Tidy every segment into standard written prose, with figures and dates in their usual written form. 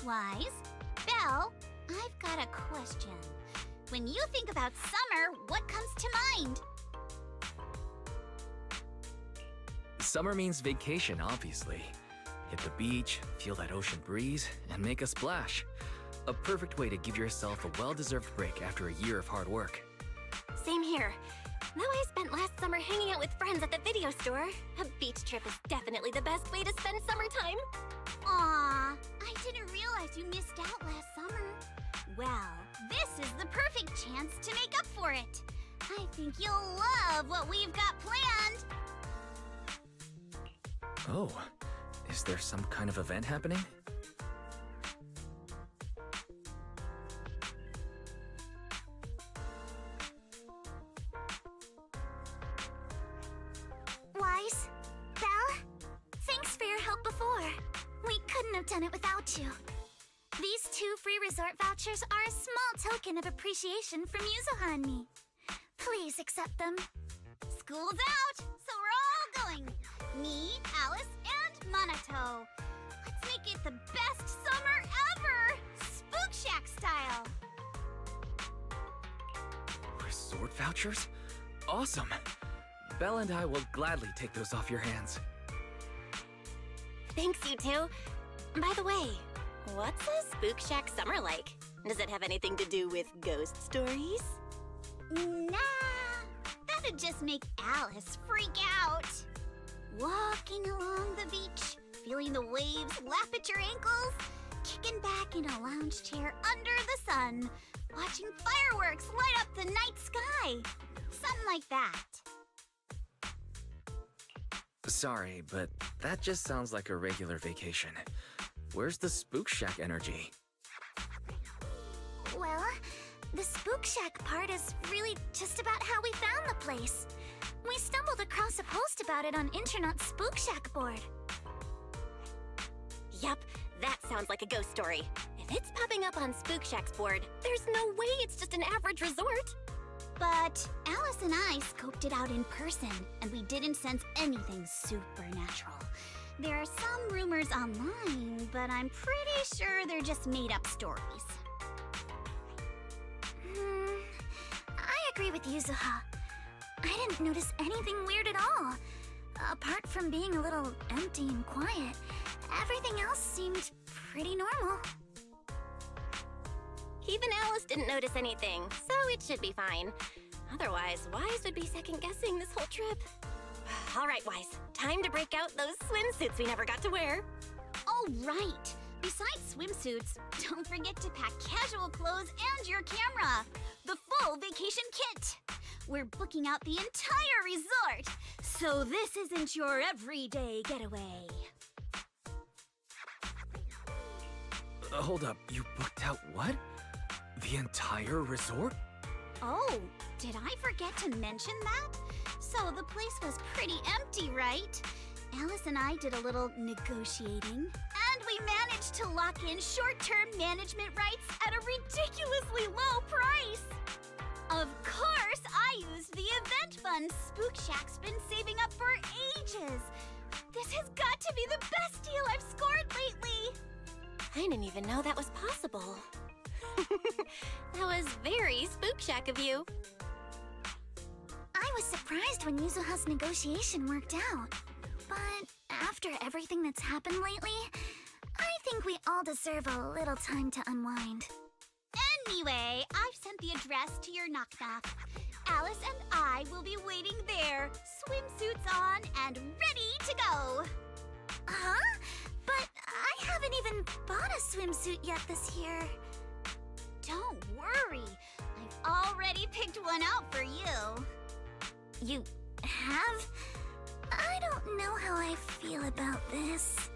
Wise? Belle, I've got a question. When you think about summer, what comes to mind? Summer means vacation, obviously. Hit the beach, feel that ocean breeze, and make a splash. A perfect way to give yourself a well-deserved break after a year of hard work. Same here. Though I spent last summer hanging out with friends at the video store, a beach trip is definitely the best way to spend summertime. Aw, I didn't realize you missed out last summer. Well, this is the perfect chance to make up for it. I think you'll love what we've got planned. Oh, is there some kind of event happening? Wise, Belle, thanks for your help before. We couldn't have done it without you. These 2 free resort vouchers are a small token of appreciation from Yuzuha and me. Please accept them. School's out, so we're all going. Me, Alice, and Minato. Let's make it the best summer ever! Spook Shack style! Resort vouchers? Awesome! Belle and I will gladly take those off your hands. Thanks, you two. By the way, what's a Spook Shack summer like? Does it have anything to do with ghost stories? Nah, that'd just make Alice freak out. Walking along the beach, feeling the waves lap at your ankles, kicking back in a lounge chair under the sun, watching fireworks light up the night sky. Something like that. Sorry, but that just sounds like a regular vacation. Where's the Spook Shack energy? Well, the Spook Shack part is really just about how we found the place. We stumbled across a post about it on Internet's Spook Shack board. Yup, that sounds like a ghost story. If it's popping up on Spook Shack's board, there's no way it's just an average resort. But Alice and I scoped it out in person, and we didn't sense anything supernatural. There are some rumors online, but I'm pretty sure they're just made-up stories. I agree with Yuzuha. I didn't notice anything weird at all. Apart from being a little empty and quiet, everything else seemed pretty normal. Even Alice didn't notice anything, so it should be fine. Otherwise, Wise would be second-guessing this whole trip. All right, Wise, time to break out those swimsuits we never got to wear. Oh, right. Besides swimsuits, don't forget to pack casual clothes and your camera. The full vacation kit. We're booking out the entire resort, so this isn't your everyday getaway. Hold up, you booked out what? The entire resort? Oh, did I forget to mention that? So the place was pretty empty, right? Alice and I did a little negotiating, and we managed to lock in short-term management rights at a ridiculously low price. Of course, I used the event fund Spook Shack's been saving up for ages. This has got to be the best deal I've scored lately. I didn't even know that was possible. That was very Spook Shack of you. I was surprised when Yuzuha's negotiation worked out. But after everything that's happened lately, I think we all deserve a little time to unwind. Anyway, I've sent the address to your knock-knock. Alice and I will be waiting there, swimsuits on and ready to go. Huh? But I haven't even bought a swimsuit yet this year. Don't worry. I've already picked one out for you. You have? I don't know how I feel about this.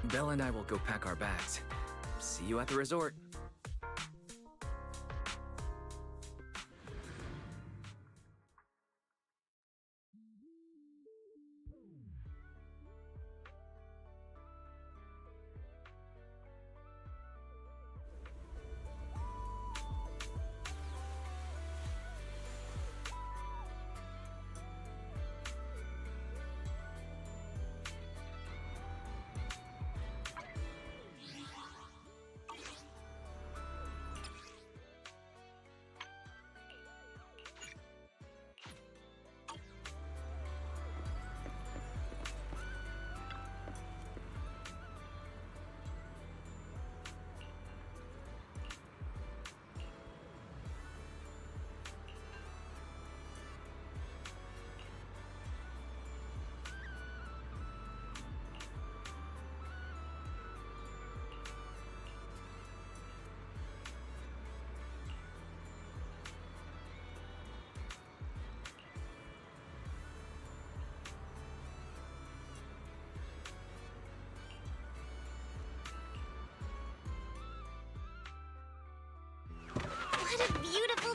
Belle and I will go pack our bags. See you at the resort.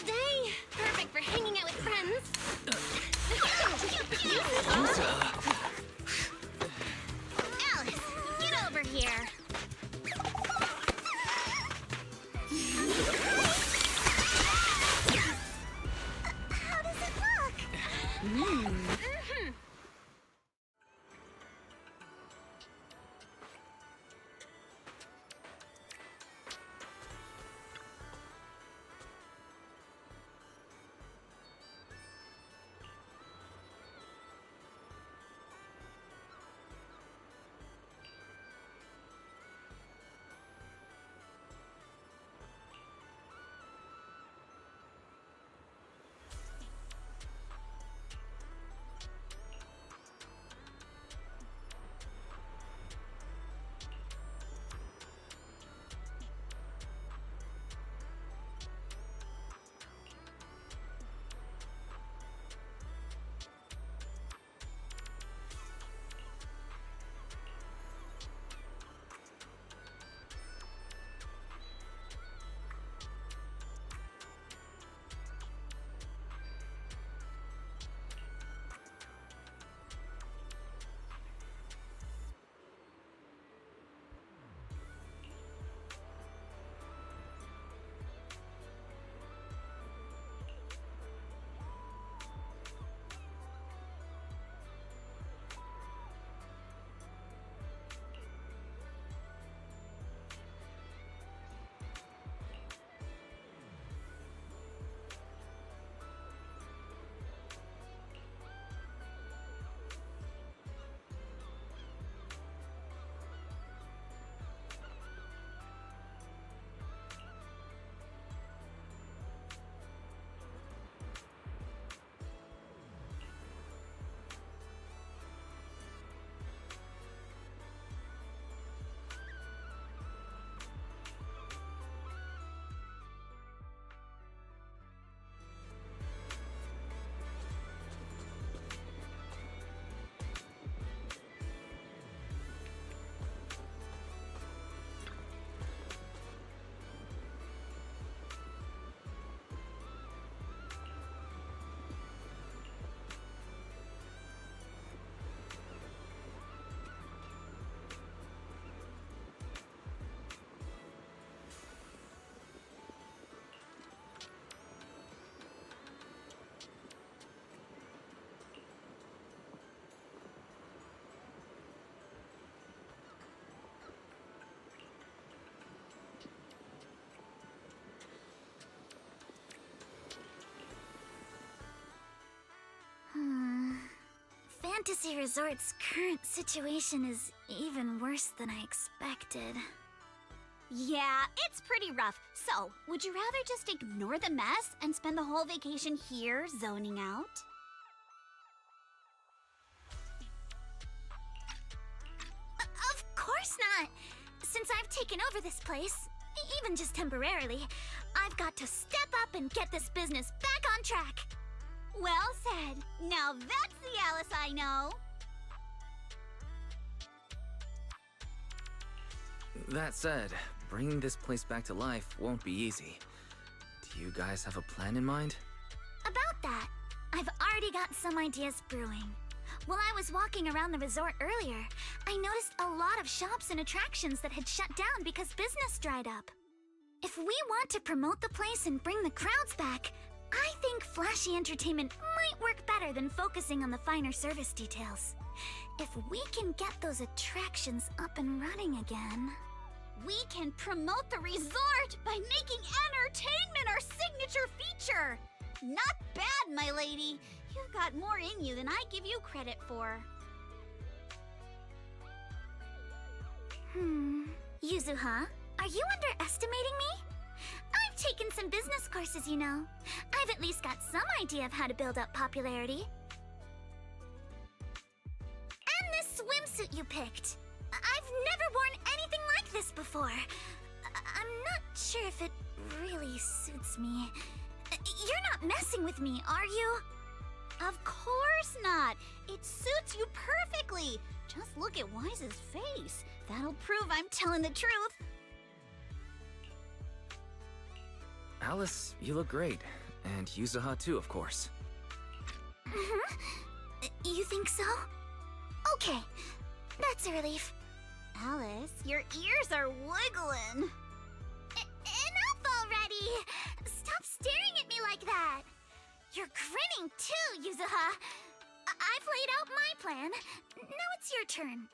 day. Perfect for hanging out with friends. Alice, get over here. How does it look? Fantasy Resort's current situation is even worse than I expected. Yeah, it's pretty rough. So, would you rather just ignore the mess and spend the whole vacation here zoning out? Of course not! Since I've taken over this place, even just temporarily, I've got to step up and get this business back on track. Well said. Now that's the Alice I know. That said, bringing this place back to life won't be easy. Do you guys have a plan in mind? About that, I've already got some ideas brewing. While I was walking around the resort earlier, I noticed a lot of shops and attractions that had shut down because business dried up. If we want to promote the place and bring the crowds back, I think flashy entertainment might work better than focusing on the finer service details. If we can get those attractions up and running again... We can promote the resort by making entertainment our signature feature. Not bad, my lady. You've got more in you than I give you credit for. Yuzuha, are you underestimating me? I've taken some business courses, you know. I've at least got some idea of how to build up popularity. And this swimsuit you picked. I've never worn anything like this before. I'm not sure if it really suits me. You're not messing with me, are you? Of course not. It suits you perfectly. Just look at Wise's face. That'll prove I'm telling the truth. Alice, you look great. And Yuzuha too, of course. You think so? Okay, that's a relief. Alice, your ears are wiggling. Enough already! Stop staring at me like that! You're grinning too, Yuzuha! I've laid out my plan. Now it's your turn.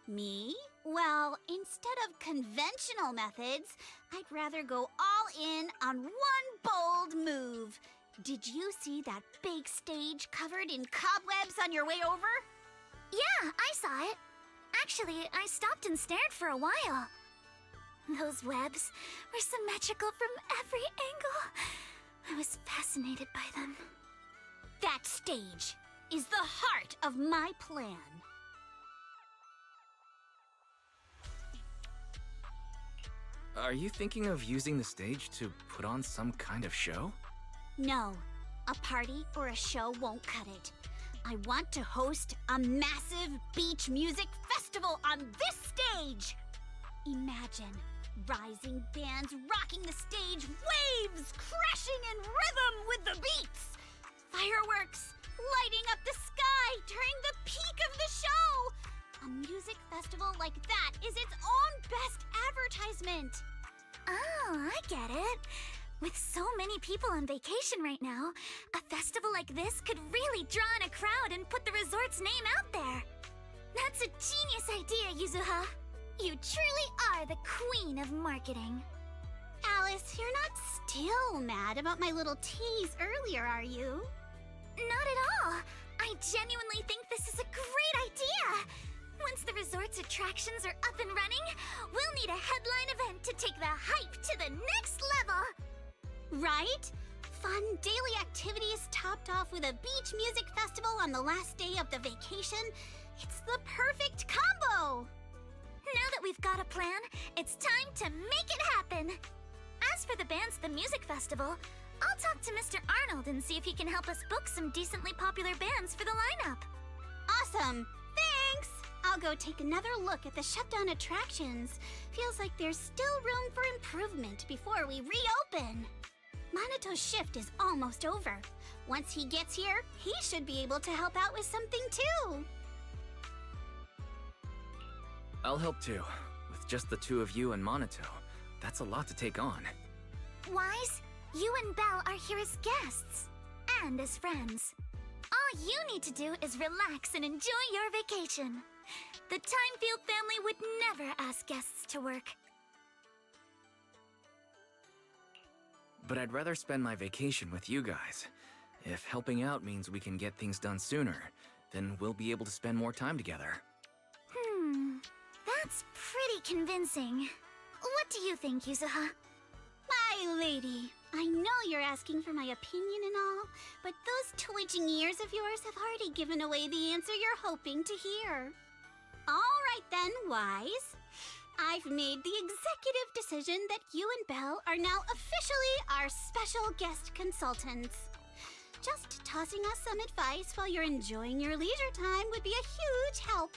Me? Well, instead of conventional methods, I'd rather go all in on one bold move. Did you see that big stage covered in cobwebs on your way over? Yeah, I saw it. Actually, I stopped and stared for a while. Those webs were symmetrical from every angle. I was fascinated by them. That stage is the heart of my plan. Are you thinking of using the stage to put on some kind of show? No, a party or a show won't cut it. I want to host a massive beach music festival on this stage. Imagine rising bands rocking the stage, waves crashing in rhythm with the beats, fireworks lighting up the sky during the peak of the show. A music festival like that is its own best advertisement. Oh, I get it. With so many people on vacation right now, a festival like this could really draw in a crowd and put the resort's name out there. That's a genius idea, Yuzuha. You truly are the queen of marketing. Alice, you're not still mad about my little tease earlier, are you? Not at all. I genuinely think this is a great idea. Once the resort's attractions are up and running, we'll need a headline event to take the hype to the next level. Right? Fun daily activities topped off with a beach music festival on the last day of the vacation. It's the perfect combo! Now that we've got a plan, it's time to make it happen. As for the bands at the music festival, I'll talk to Mr. Arnold and see if he can help us book some decently popular bands for the lineup. Awesome! Thanks! I'll go take another look at the shutdown attractions. Feels like there's still room for improvement before we reopen. Maneto's shift is almost over. Once he gets here, he should be able to help out with something too. I'll help too. With just the two of you and Monato, that's a lot to take on. Wise, you and Belle are here as guests. And as friends. All you need to do is relax and enjoy your vacation. The Timefield family would never ask guests to work. But I'd rather spend my vacation with you guys. If helping out means we can get things done sooner, then we'll be able to spend more time together. That's pretty convincing. What do you think, Yuzuha? My lady, I know you're asking for my opinion and all, but those twitching ears of yours have already given away the answer you're hoping to hear. All right then, Wise. I've made the executive decision that you and Belle are now officially our special guest consultants. Just tossing us some advice while you're enjoying your leisure time would be a huge help.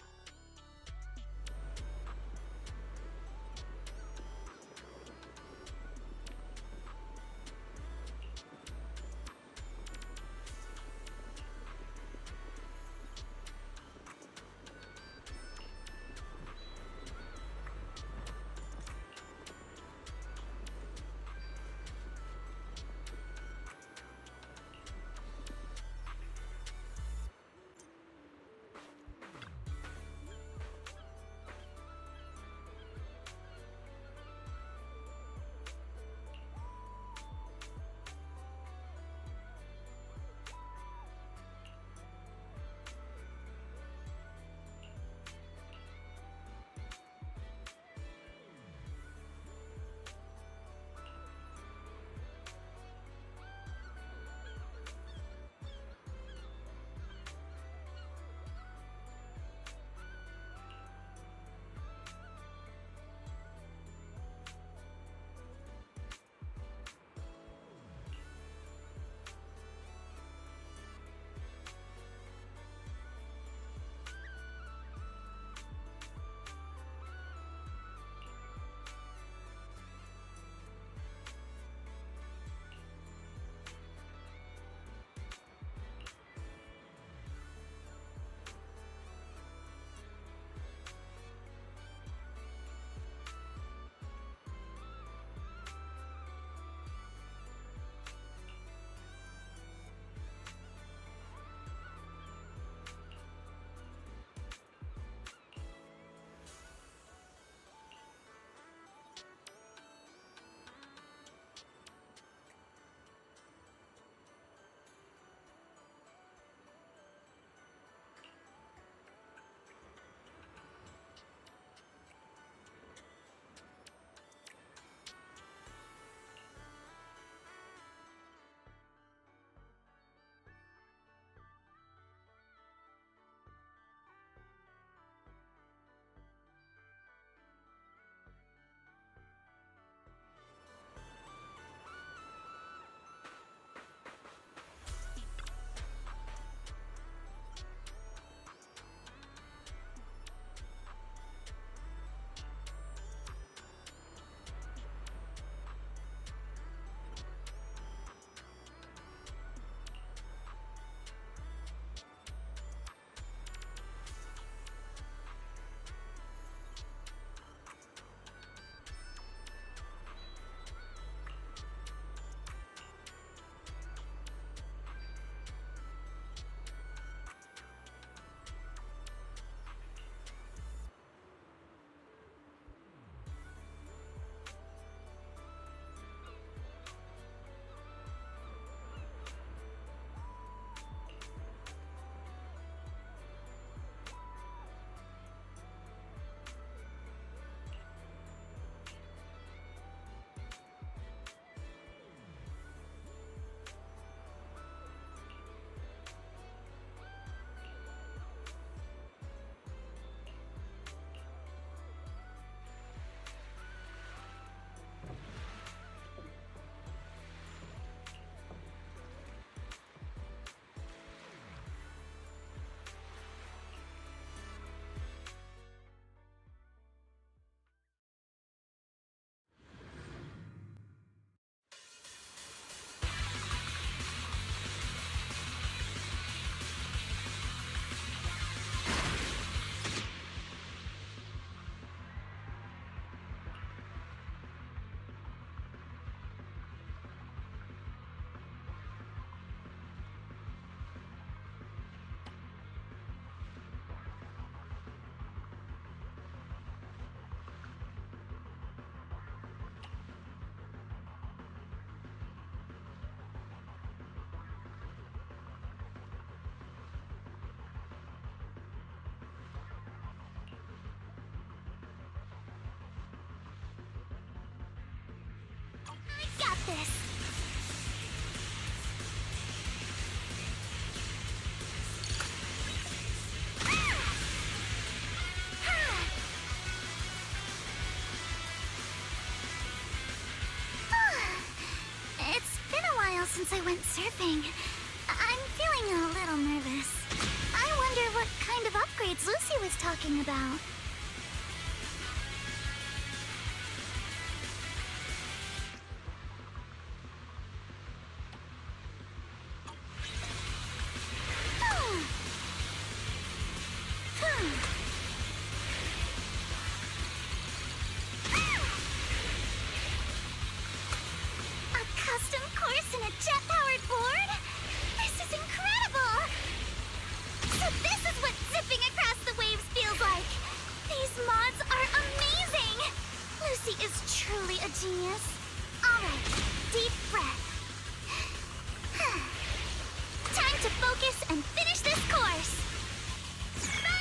I got this! It's been a while since I went surfing. I'm feeling a little nervous. I wonder what kind of upgrades Lucy was talking about. A custom course and a jet-powered board? This is incredible! So this is what zipping across the waves feels like! These mods are amazing! Lucy is truly a genius. Alright, deep breath. Time to focus and finish this course! 5!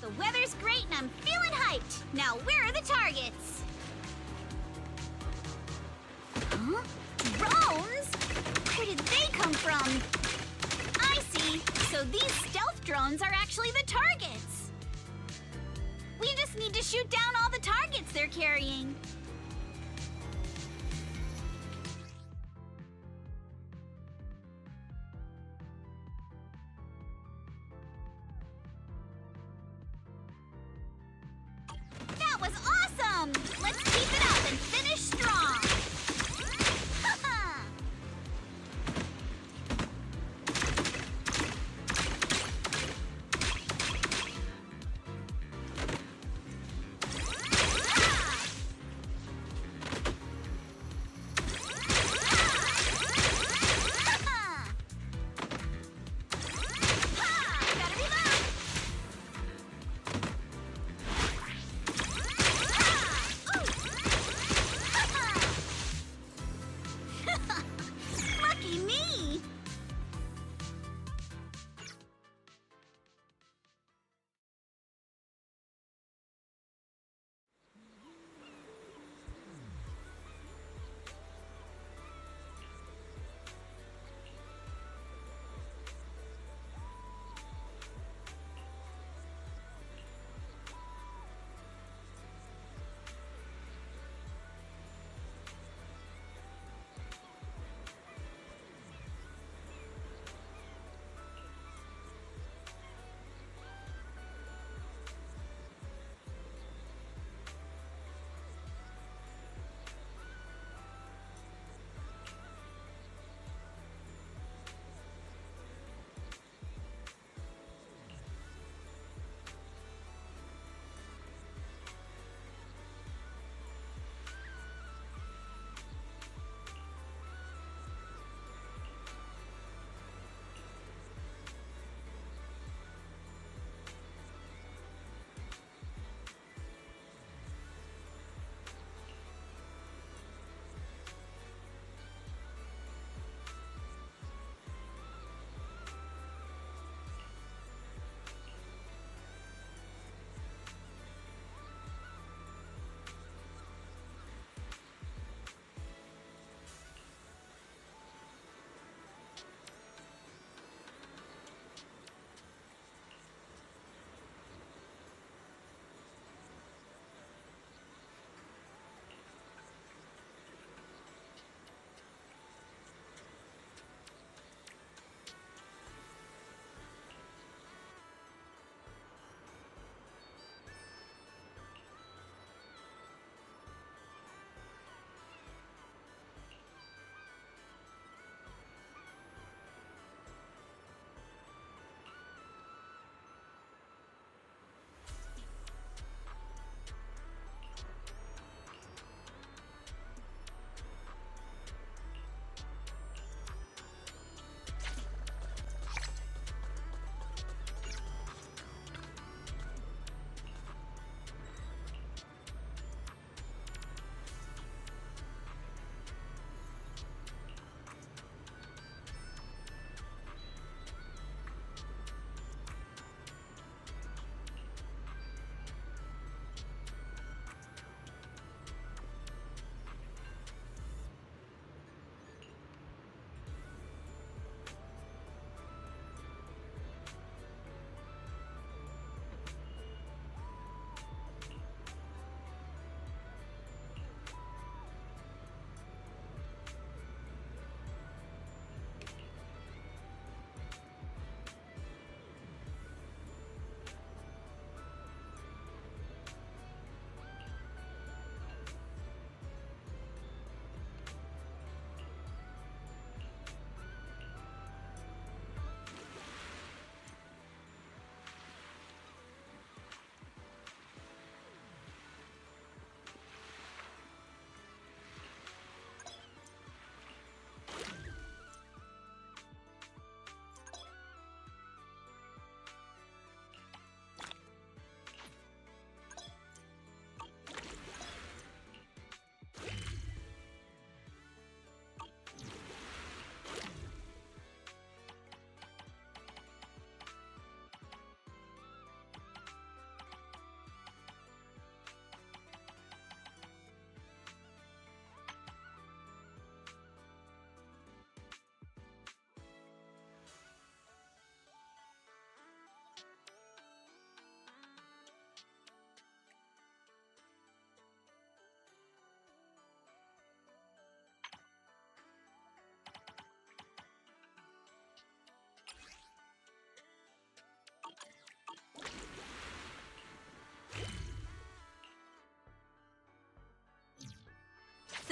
The weather's great and I'm feeling hyped. Now, where are the targets? Huh? Drones? Where did they come from? I see. So these stealth drones are actually the targets. We just need to shoot down all the targets they're carrying. That was awesome! Let's keep it up and finish strong!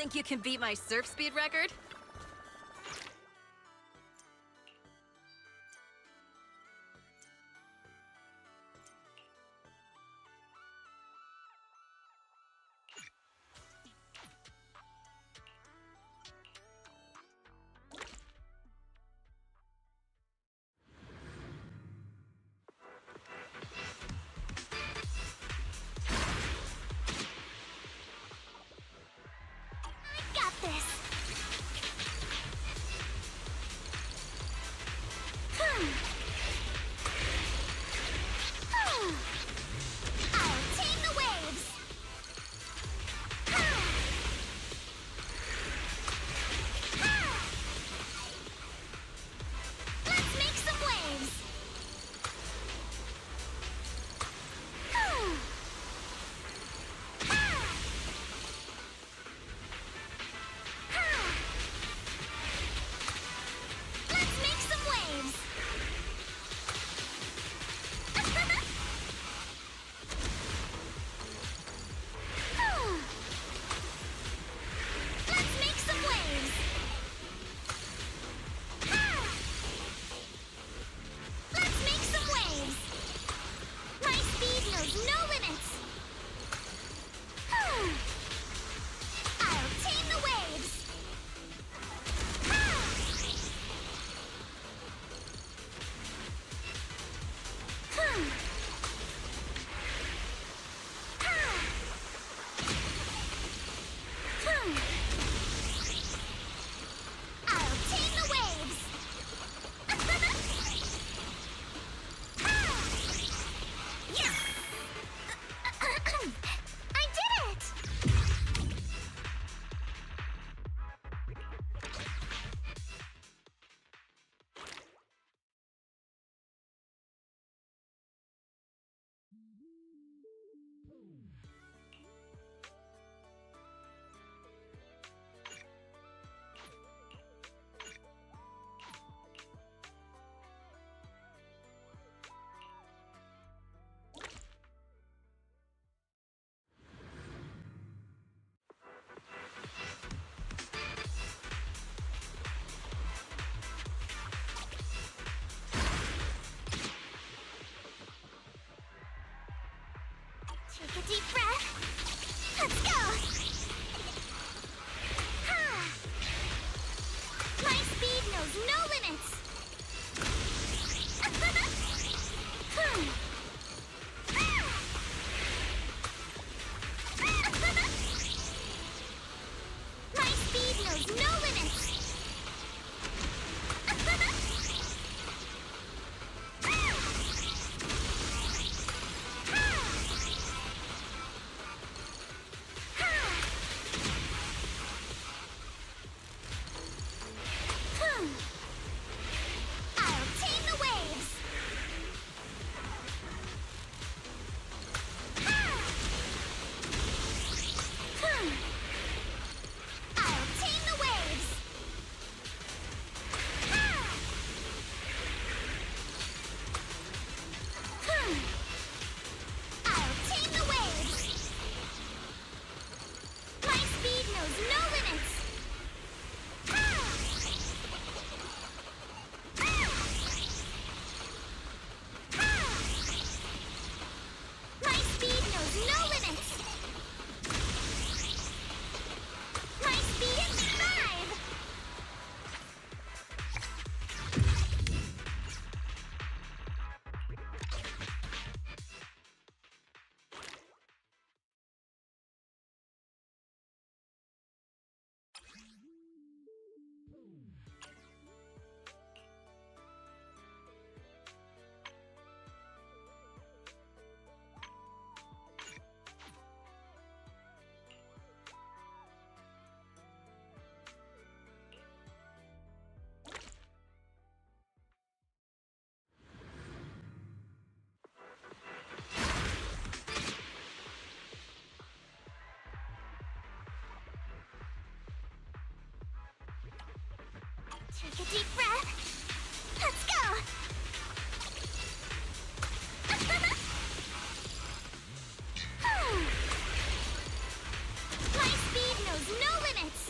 think you can beat my surf speed record? Got this. I'll tame the waves. Let's make some waves. Let's make some waves. Let's make some waves. Let's make some waves. My speed knows no limits. I'll tame the waves. I'll tame the waves. Yes! I did it! Take a deep breath. Let's go. My speed knows no limits. My speed knows no limits. I'll tame the waves. I'll tame the waves. I'll tame the waves. My speed knows no limits. My speed knows no limits. My speed is 5. Take a deep breath. Let's go. My speed knows no limits.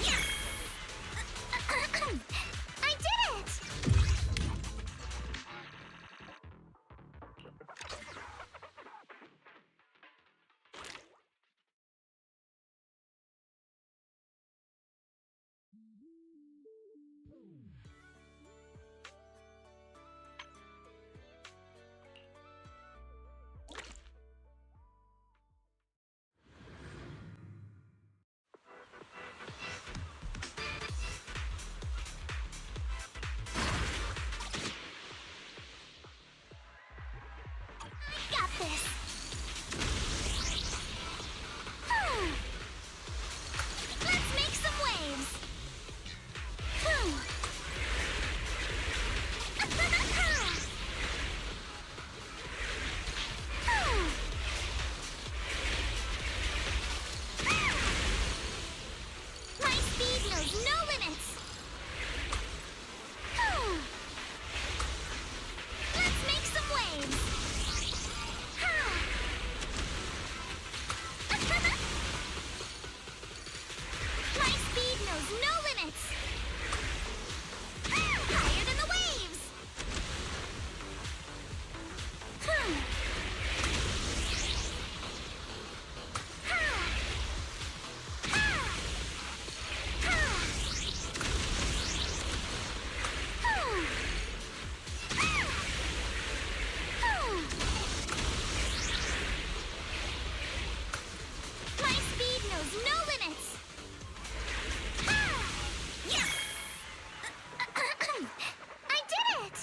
Yes! I did it! Got this! Let's make some waves! My speed knows no limits! Let's make some waves! My speed knows no limits! Higher than the waves! My speed knows no limits! Yes! I did it!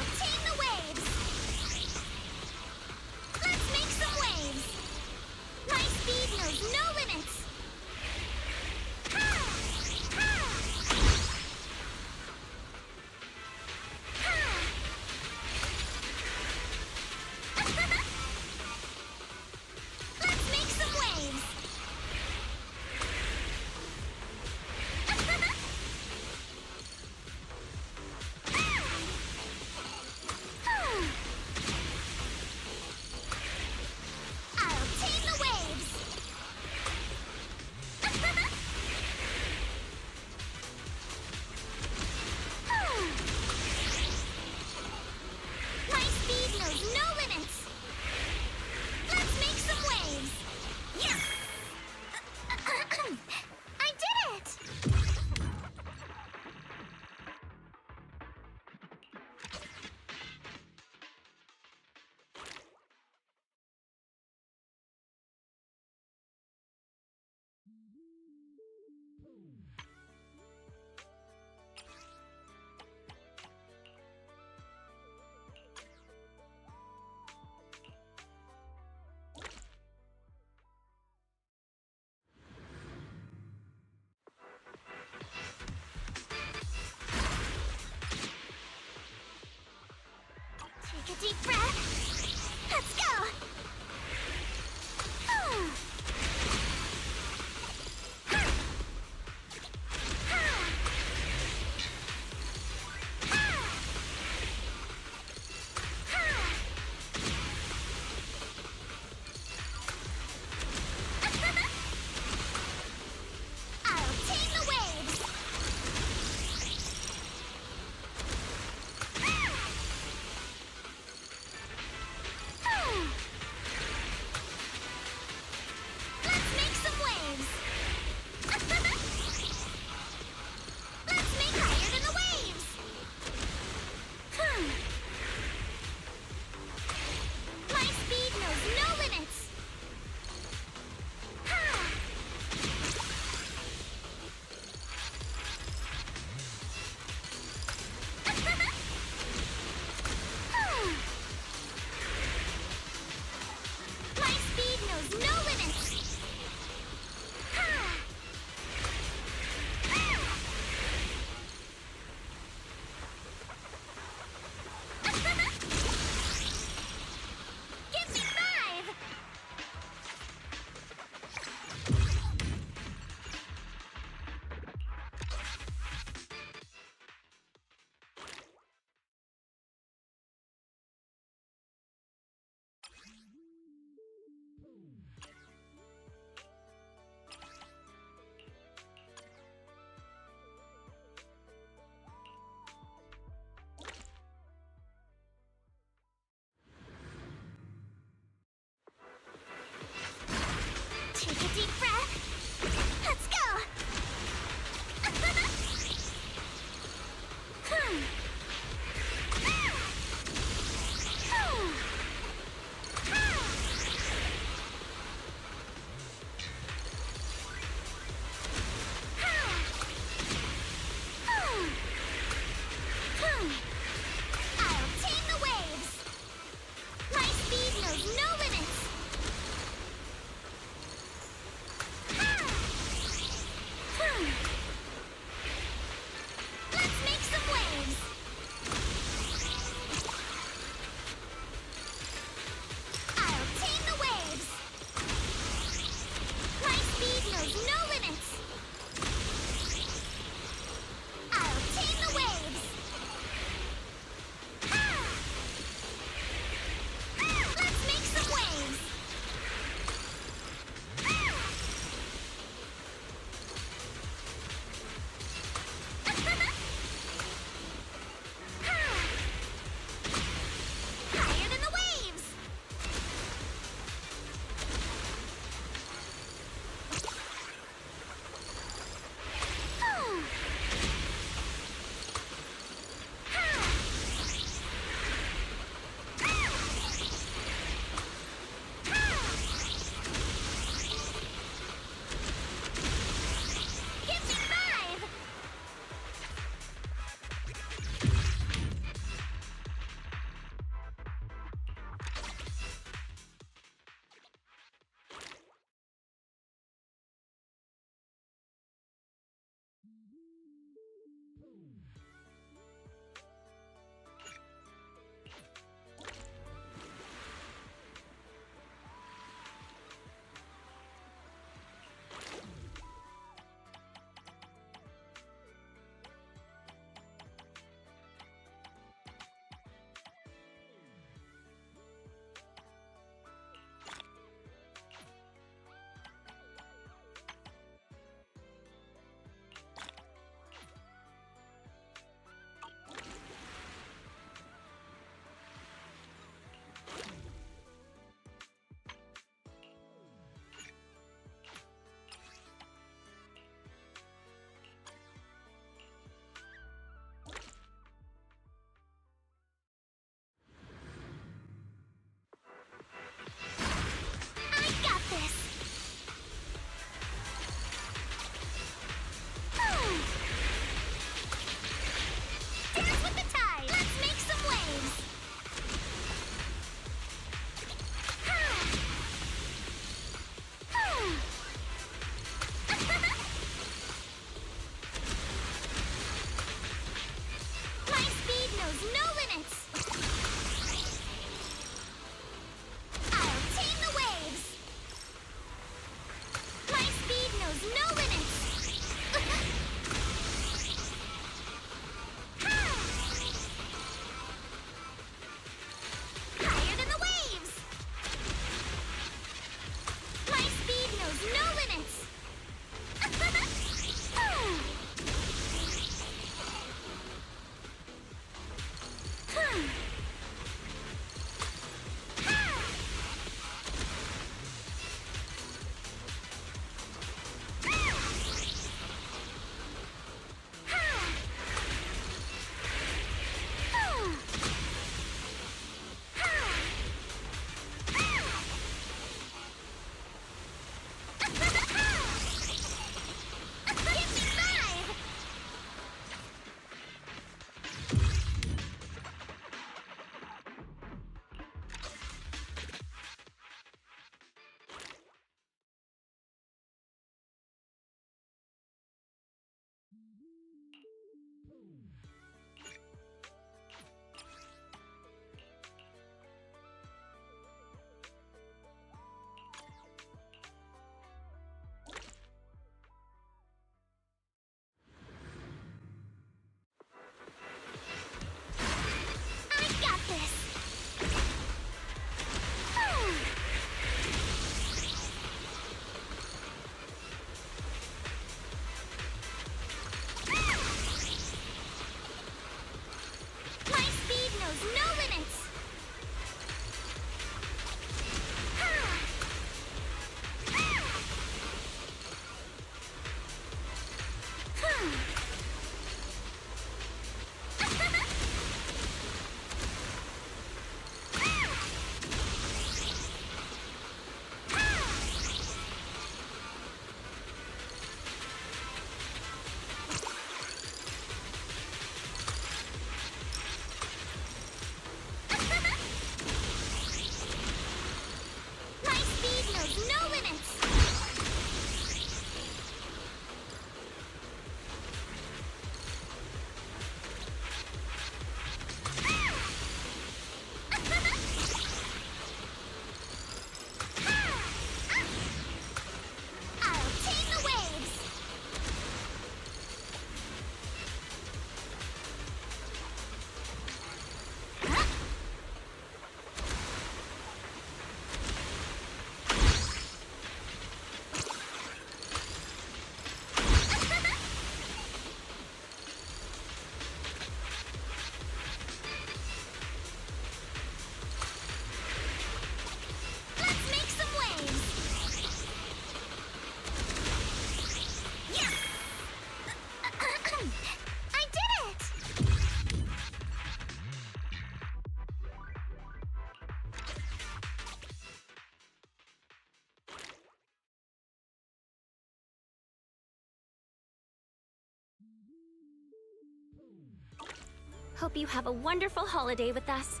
Hope you have a wonderful holiday with us.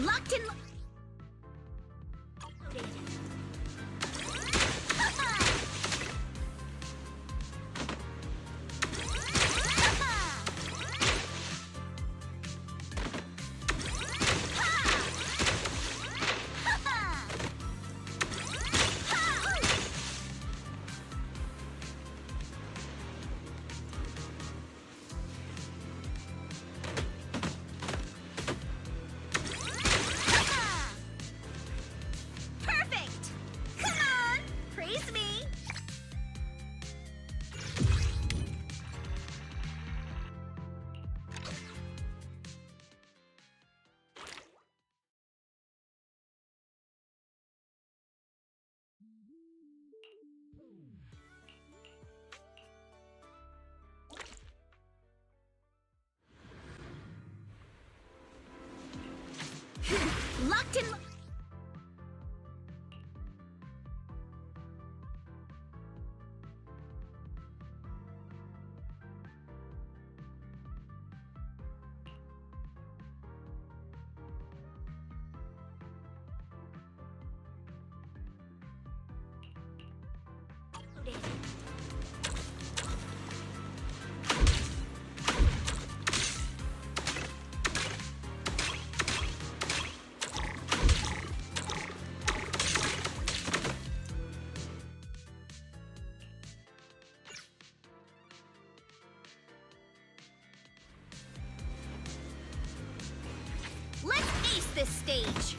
Locked in. Perfect! Come on! Praise me! Locked in. Let's ace this stage!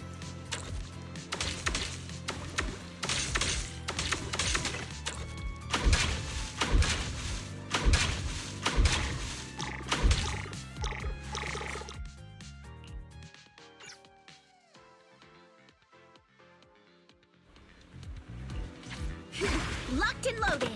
Locked and loaded!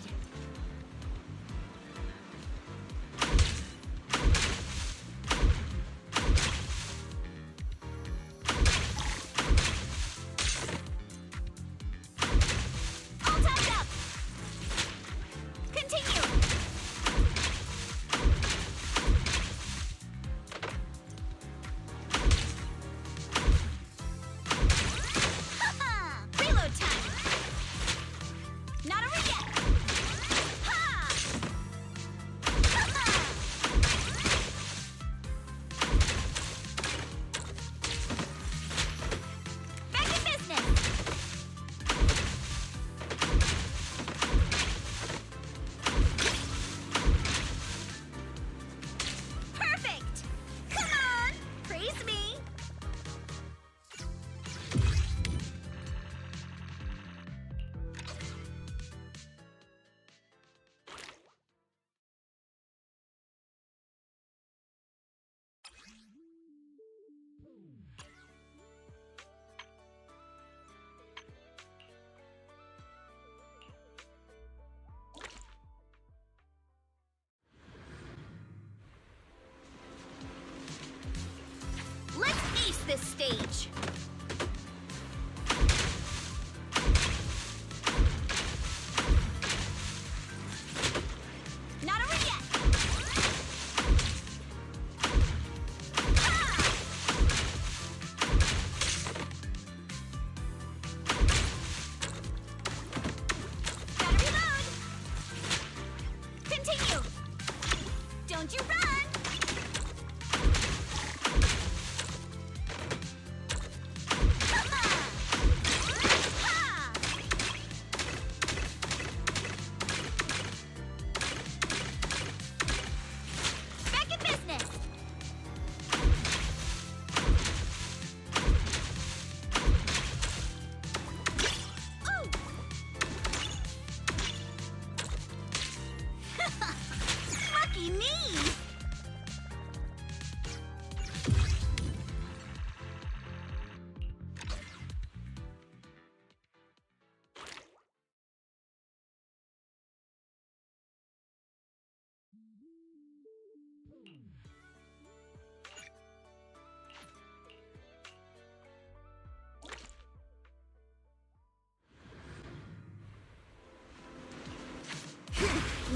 Lucky me!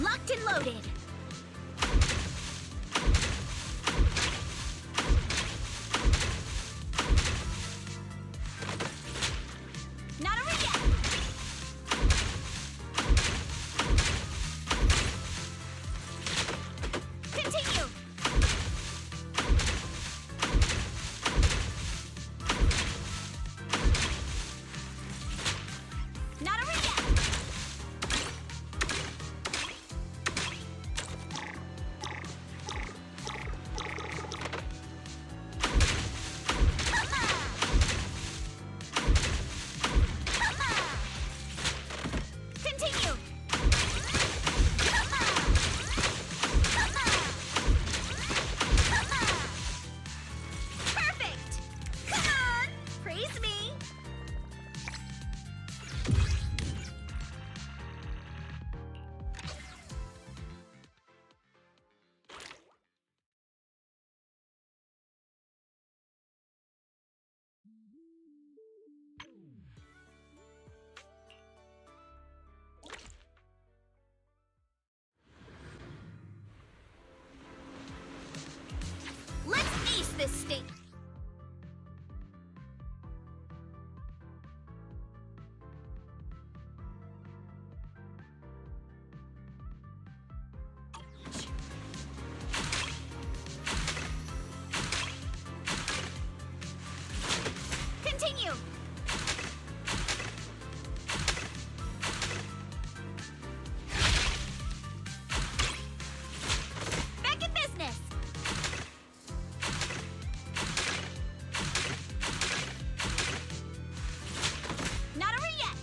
Locked and loaded. Not over yet. Continue. Not over yet. Continue. Perfect. Come on. Praise me. Let's ace this state. Continue. Back in business. Not over yet.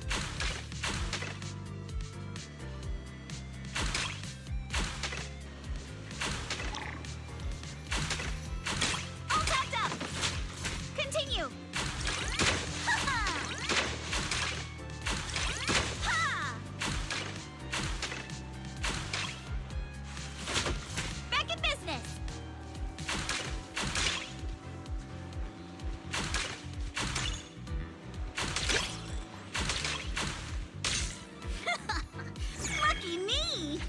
All tapped up. Continue. Ha! Ha! Back in business. Lucky me!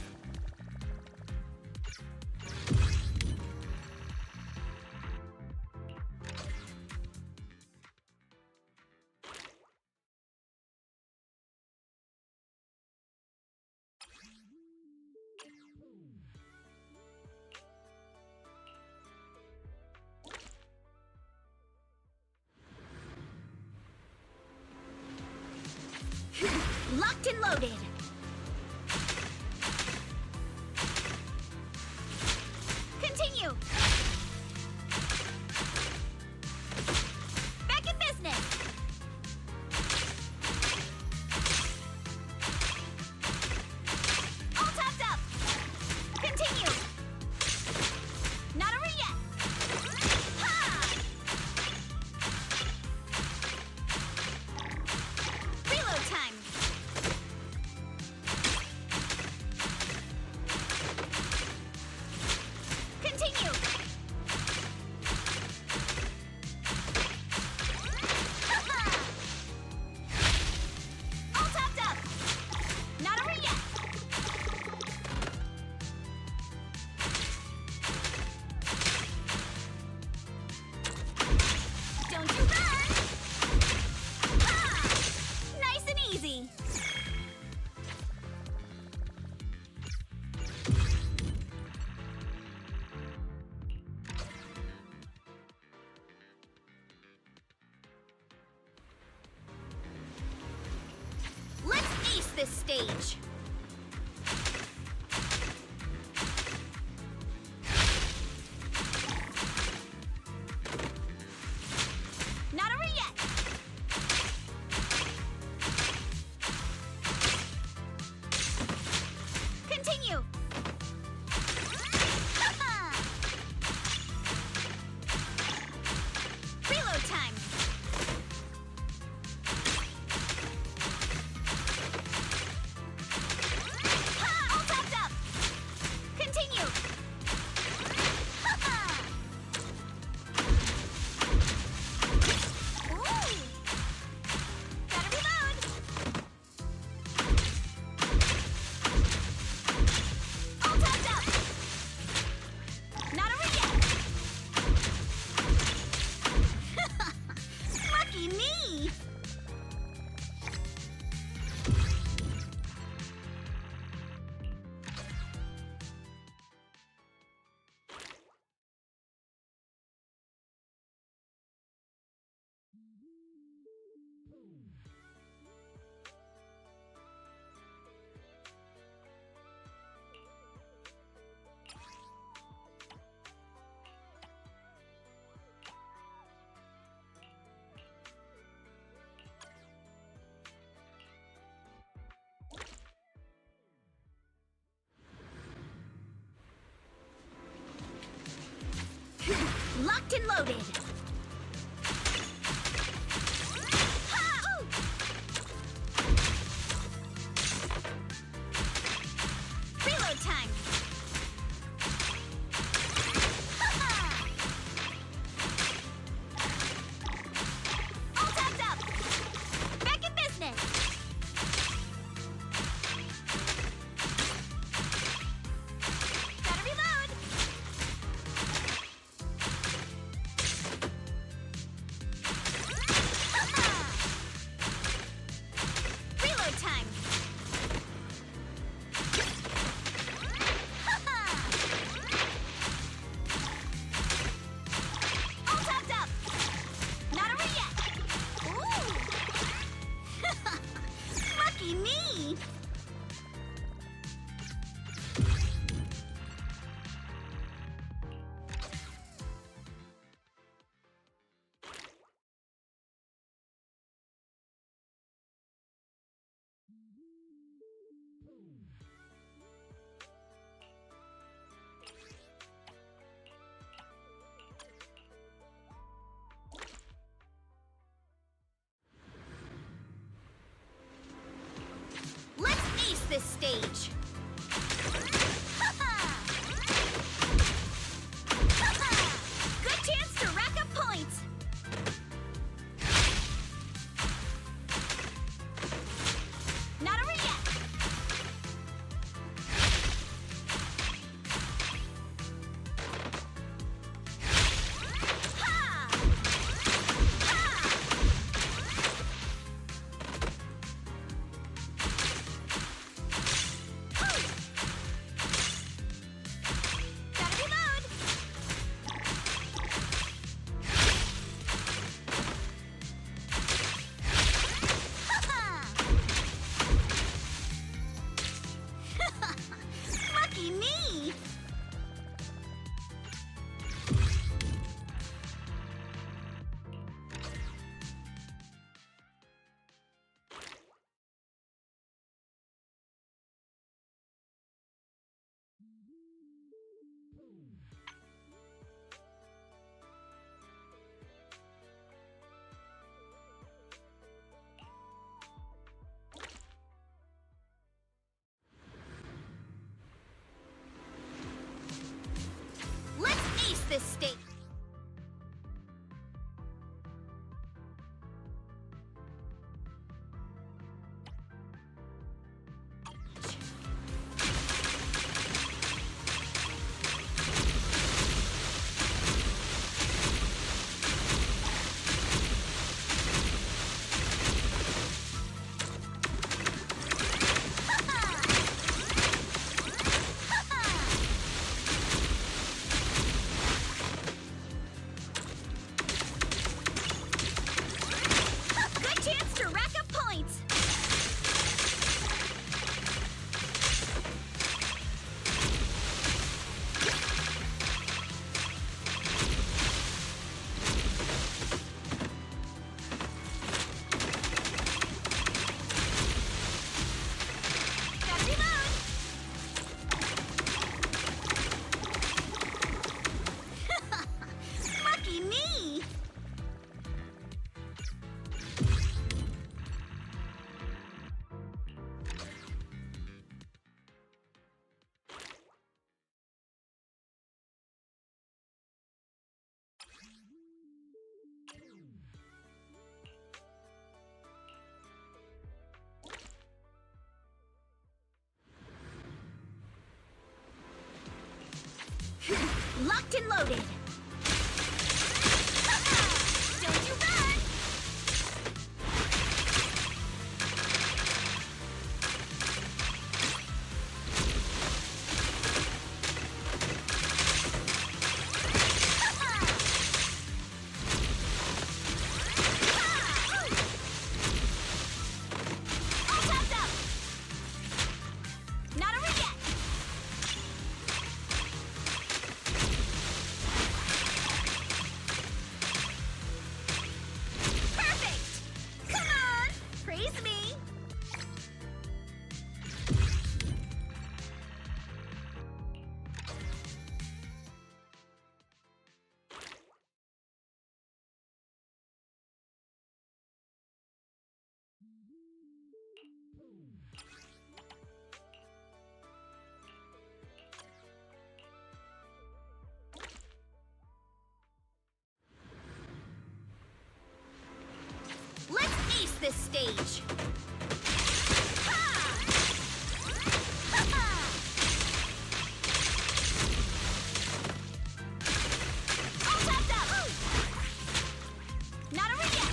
Locked and loaded. Continue. Back in business. All topped up. Continue. Not over yet. Ha! Reload time. Continue. All topped up. Not over yet. Don't you run! Ha! Nice and easy. Let's ace this stage. Not over yet. Continue. Locked and loaded. Ha! Reload time. Ha-ha! All tapped up. Back in business. Gotta reload. Ha-ha! Reload time. Ha-ha! All topped up. Not over yet. Ooh. Lucky me. Let's ace this stage. Ha-ha! Ha-ha! Good chance to rack up points. Not over yet. Ha! Ha! Gotta reload! Ha-ha! Lucky me! Let's ace this stage. Good chance to rack up points. Gotta reload. Lucky me. Locked and loaded. Ha-ha! Don't you run! Ha-ha! Ha! All topped up. Not over yet. stage. All tapped up. Not over yet.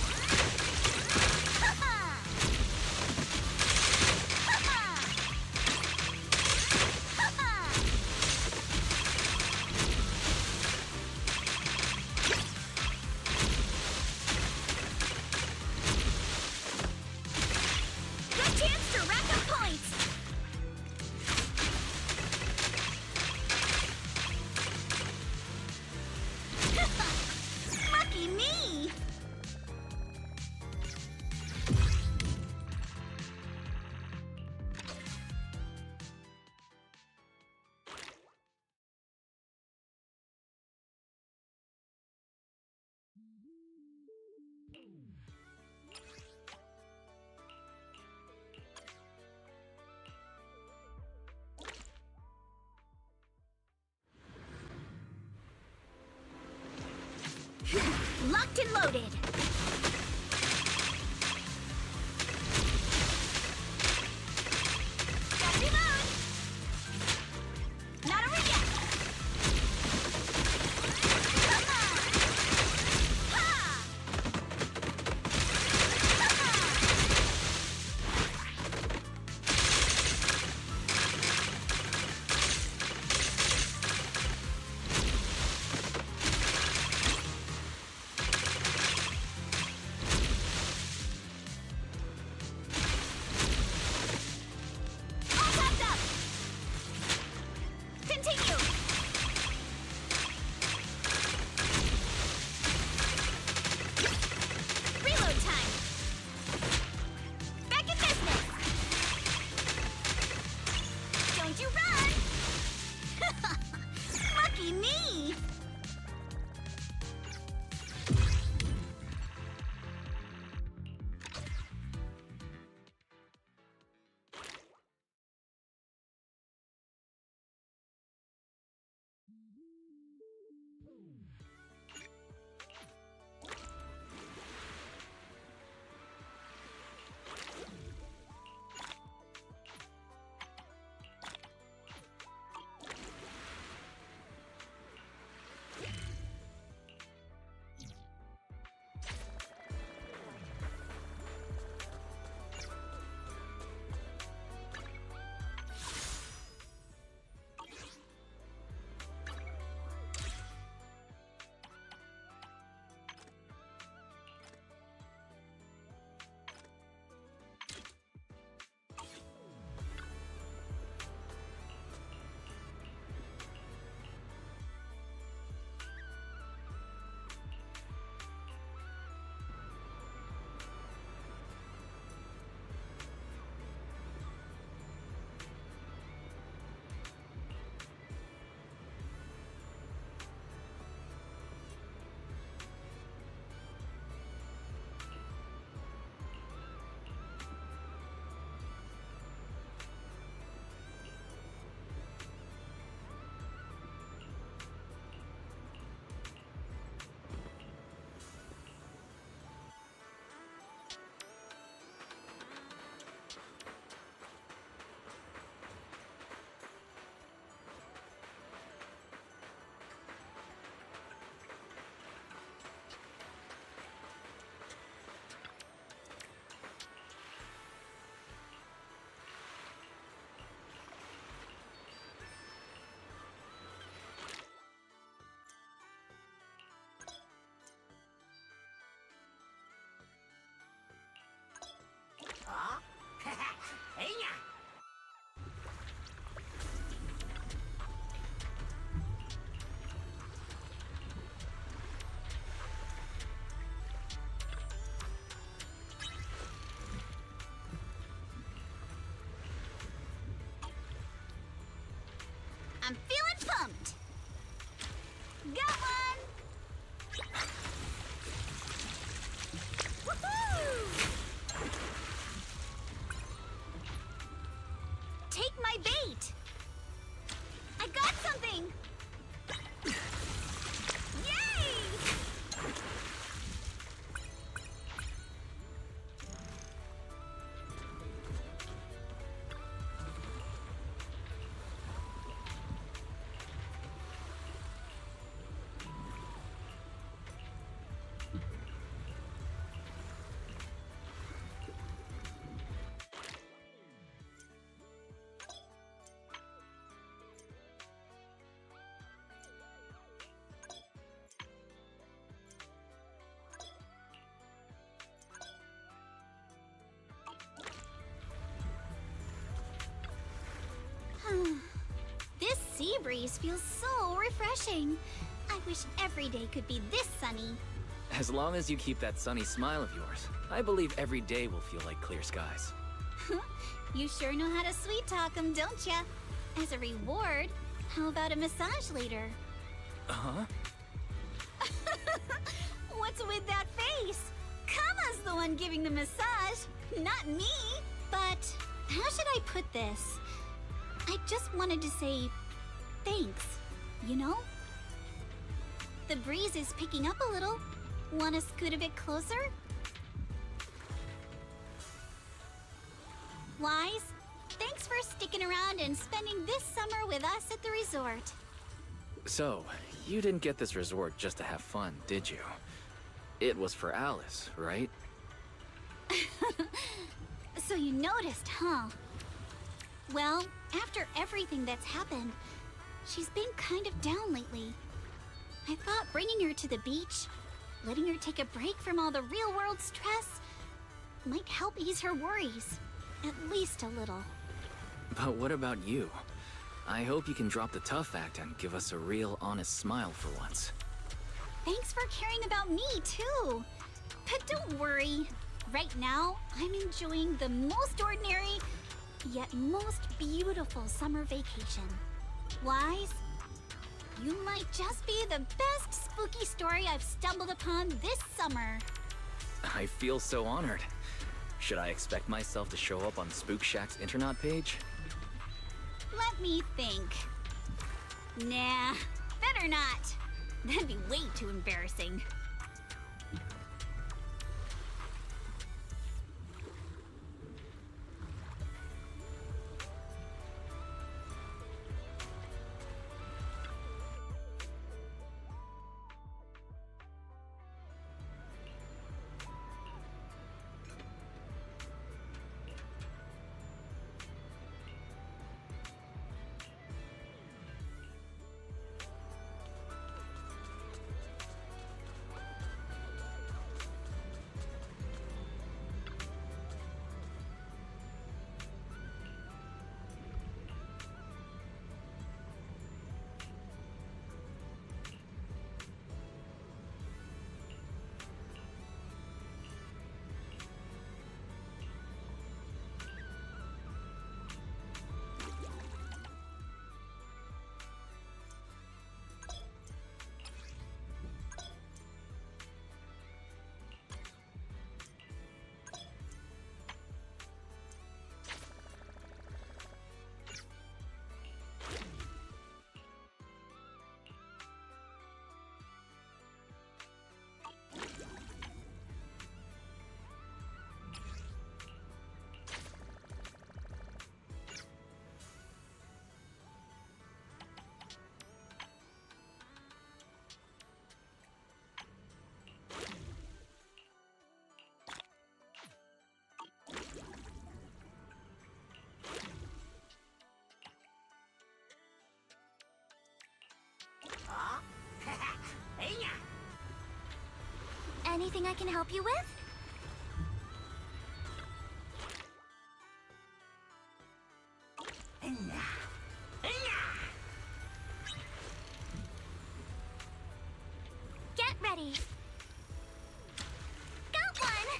Good chance to rack up points. Lucky me. Locked and loaded. Gotta reload. Not over yet. Come on. Ha! All tapped up. Continue. Reload time. Back in business. Don't you run. Lucky me. I'm feeling pumped. Got one. Woohoo! Take my bait. I got something. Yay! sea breeze feels so refreshing. I wish every day could be this sunny. As long as you keep that sunny smile of yours, I believe every day will feel like clear skies. You sure know how to sweet talk 'em, don't ya? As a reward, how about a massage later? Uh-huh. What's with that face? Kama's the one giving the massage, not me. But how should I put this? I just wanted to say thanks, you know? The breeze is picking up a little. Want to scoot a bit closer? Wise, thanks for sticking around and spending this summer with us at the resort. So, you didn't get this resort just to have fun, did you? It was for Alice, right? So you noticed, huh? Well, after everything that's happened, she's been kind of down lately. I thought bringing her to the beach, letting her take a break from all the real-world stress, might help ease her worries. At least a little. But what about you? I hope you can drop the tough act and give us a real, honest smile for once. Thanks for caring about me, too. But don't worry. Right now, I'm enjoying the most ordinary, yet most beautiful summer vacation. Wise, you might just be the best spooky story I've stumbled upon this summer. I feel so honored. Should I expect myself to show up on Spook Shack's Internaut page? Let me think. Nah, better not. That'd be way too embarrassing. Anything I can help you with? Get ready. Got one!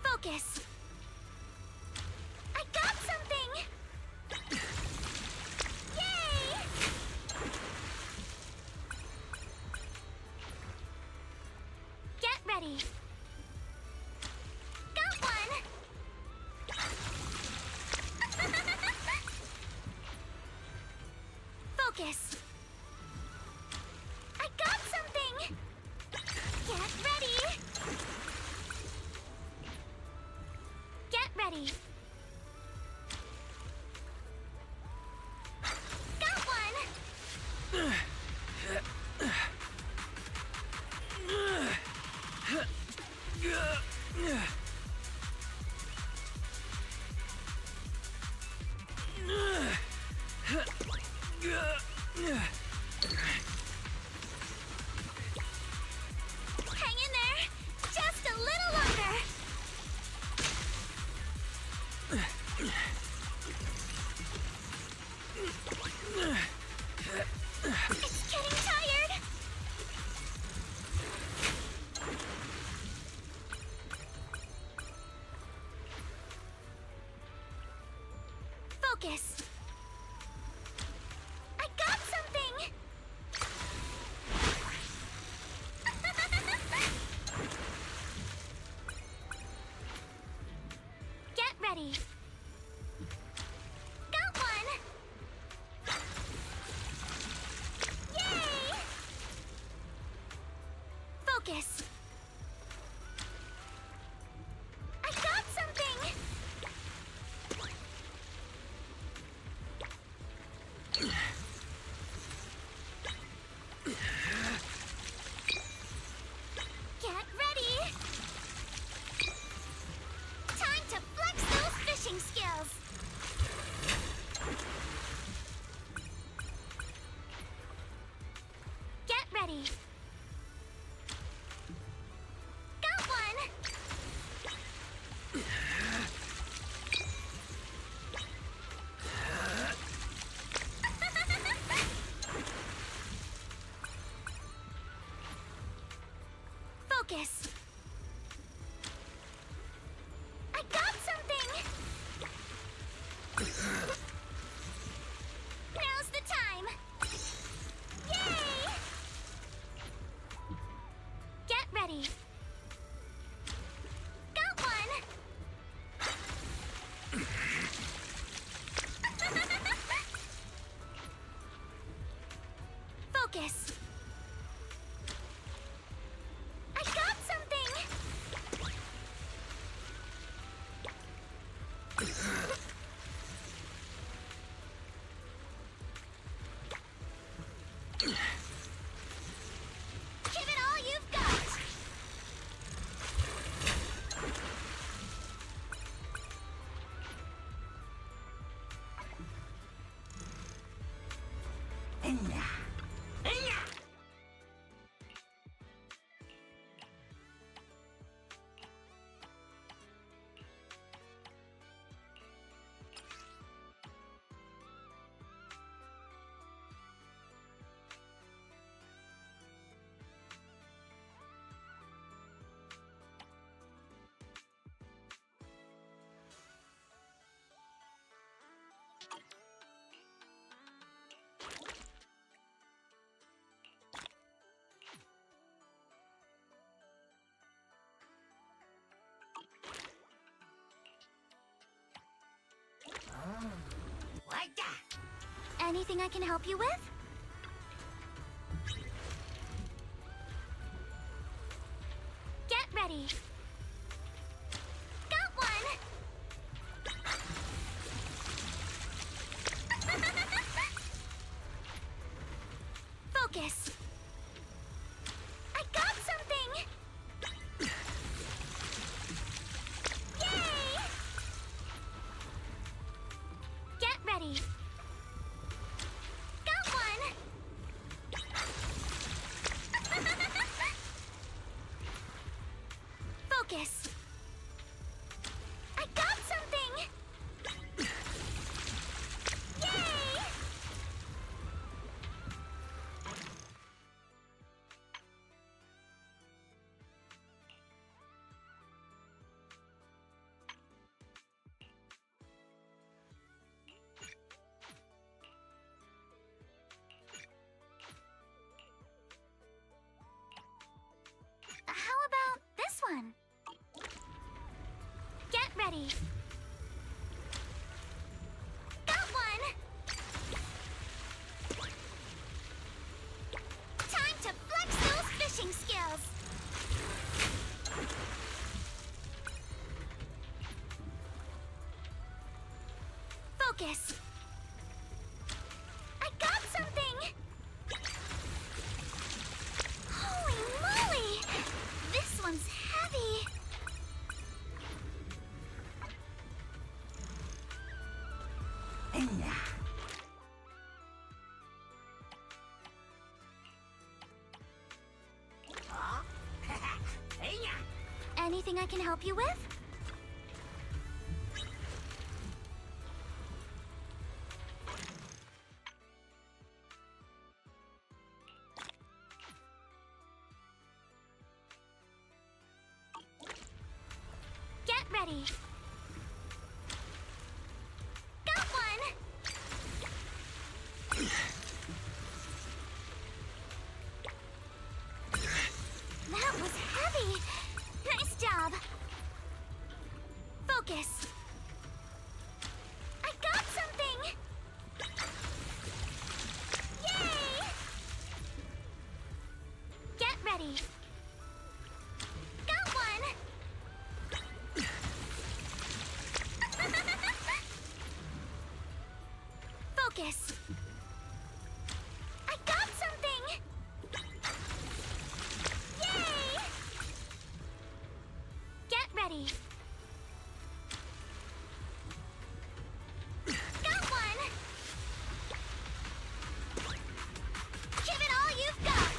Focus. I got something! Yay! Get ready. Got one! Focus. I got something! Get ready! Get ready. Got one! Hang in there! Just a little Focus. I got something! Get ready. Got one! Yay! Focus. I got something! Get ready! Time to flex those fishing skills! Get ready! Got one! Focus! I got something! Now's the time! Yay! Get ready! Got one! Focus! I got something! Give it all you've got! Anything I can help you with? Get ready. Got one! Focus. I got something! Yay! Get ready. Got one! Focus. I got something! Yay! How about this one? Get ready. Got one! Time to flex those fishing skills! Focus. I got something! Holy moly! This one's heavy! Anything I can help you with? Get ready. Got one! Focus! I got something! Yay! Get ready! Got one! Focus! I got something! Yay! Get ready! Got one! Give it all you've got!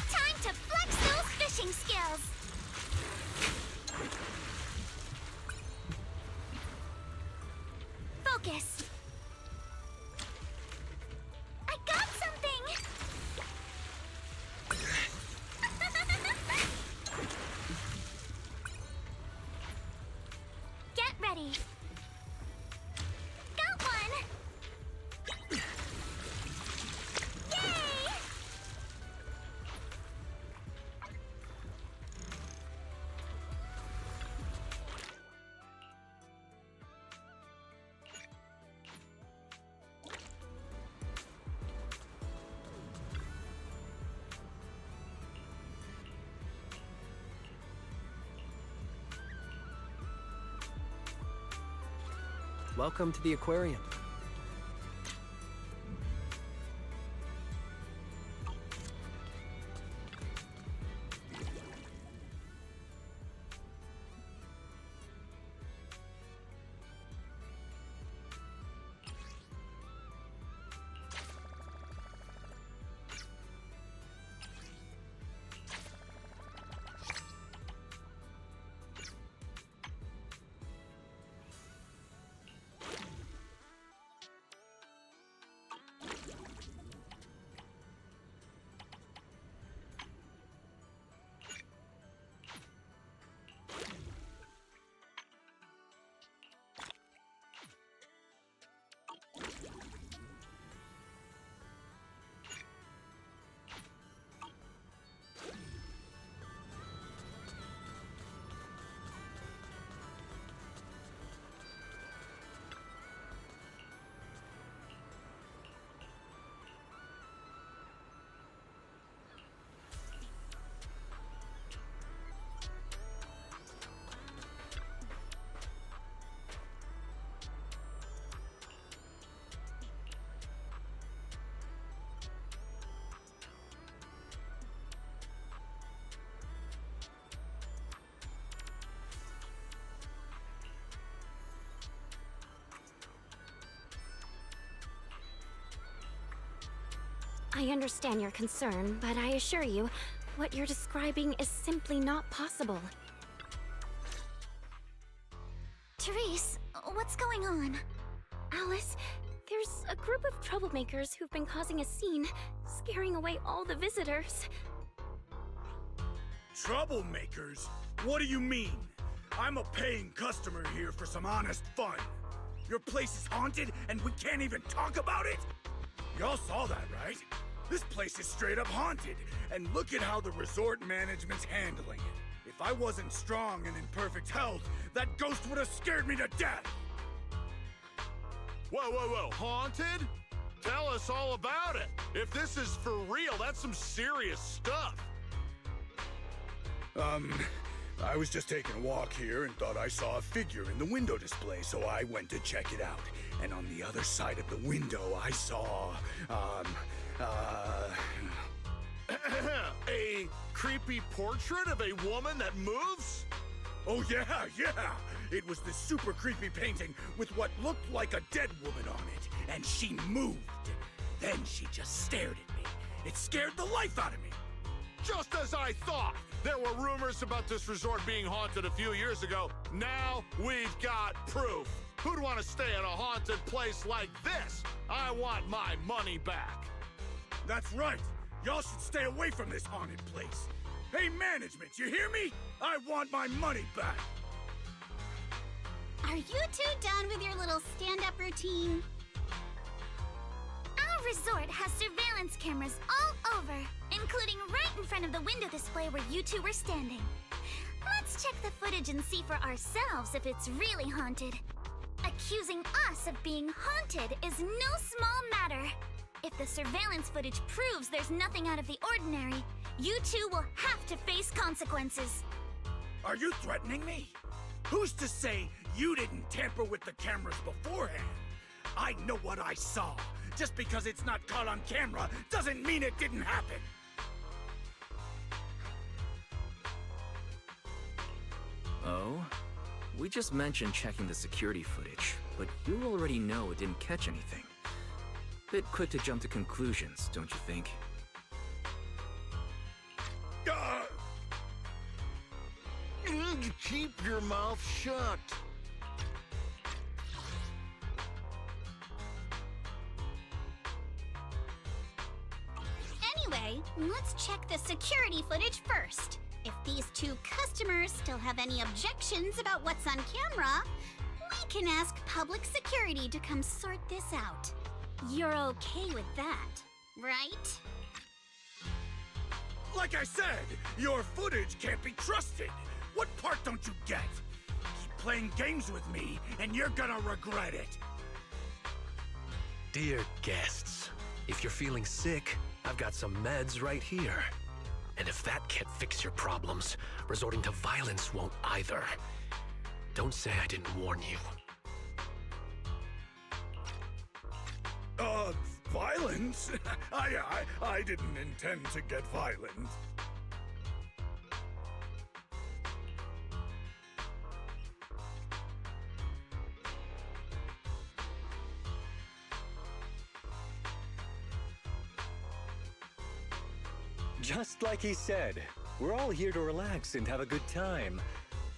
Time to flex those fishing skills! Focus! I got something! Get ready! Got one! Yay! Welcome to the aquarium. I understand your concern, but I assure you, what you're describing is simply not possible. Therese, what's going on? Alice, there's a group of troublemakers who've been causing a scene, scaring away all the visitors. Troublemakers? What do you mean? I'm a paying customer here for some honest fun. Your place is haunted and we can't even talk about it? Y'all saw that, right? This place is straight up haunted, and look at how the resort management's handling it. If I wasn't strong and in perfect health, that ghost would have scared me to death! Whoa, whoa, whoa, haunted? Tell us all about it. If this is for real, that's some serious stuff. I was just taking a walk here and thought I saw a figure in the window display, so I went to check it out. And on the other side of the window, I saw, A creepy portrait of a woman that moves? Oh yeah! It was this super creepy painting with what looked like a dead woman on it, and she moved. Then she just stared at me. It scared the life out of me. Just as I thought. There were rumors about this resort being haunted a few years ago. Now we've got proof. Who'd want to stay in a haunted place like this? I want my money back. That's right. Y'all should stay away from this haunted place. Hey, management, you hear me? I want my money back. Are you two done with your little stand-up routine? Our resort has surveillance cameras all over, including right in front of the window display where you two were standing. Let's let's check the footage and see for ourselves if it's really haunted. Accusing us of being haunted is no small matter. If the surveillance footage proves there's nothing out of the ordinary, you two will have to face consequences. Are you threatening me? Who's to say you didn't tamper with the cameras beforehand? I know what I saw. Just because it's not caught on camera doesn't mean it didn't happen. Oh? We just mentioned checking the security footage, but you already know it didn't catch anything. Bit quick to jump to conclusions, don't you think? Keep your mouth shut. Anyway, let's check the security footage first. If these two customers still have any objections about what's on camera, we can ask public security to come sort this out. You're okay with that, right? Like I said, your footage can't be trusted. What part don't you get? Keep playing games with me, and you're gonna regret it. Dear guests, if you're feeling sick, I've got some meds right here. And if that can't fix your problems, resorting to violence won't either. Don't say I didn't warn you. Violence? I didn't intend to get violent. Just like he said, we're all here to relax and have a good time.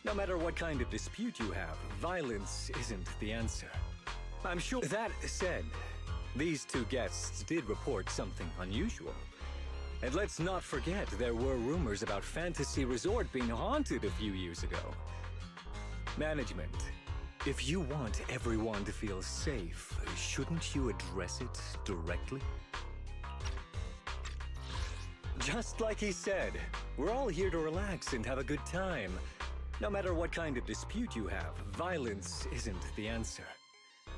No matter what kind of dispute you have, violence isn't the answer. I'm sure. That said, these two guests did report something unusual. And let's not forget there were rumors about Fantasy Resort being haunted a few years ago. Management, if you want everyone to feel safe, shouldn't you address it directly? Just like he said, we're all here to relax and have a good time. No matter what kind of dispute you have, violence isn't the answer.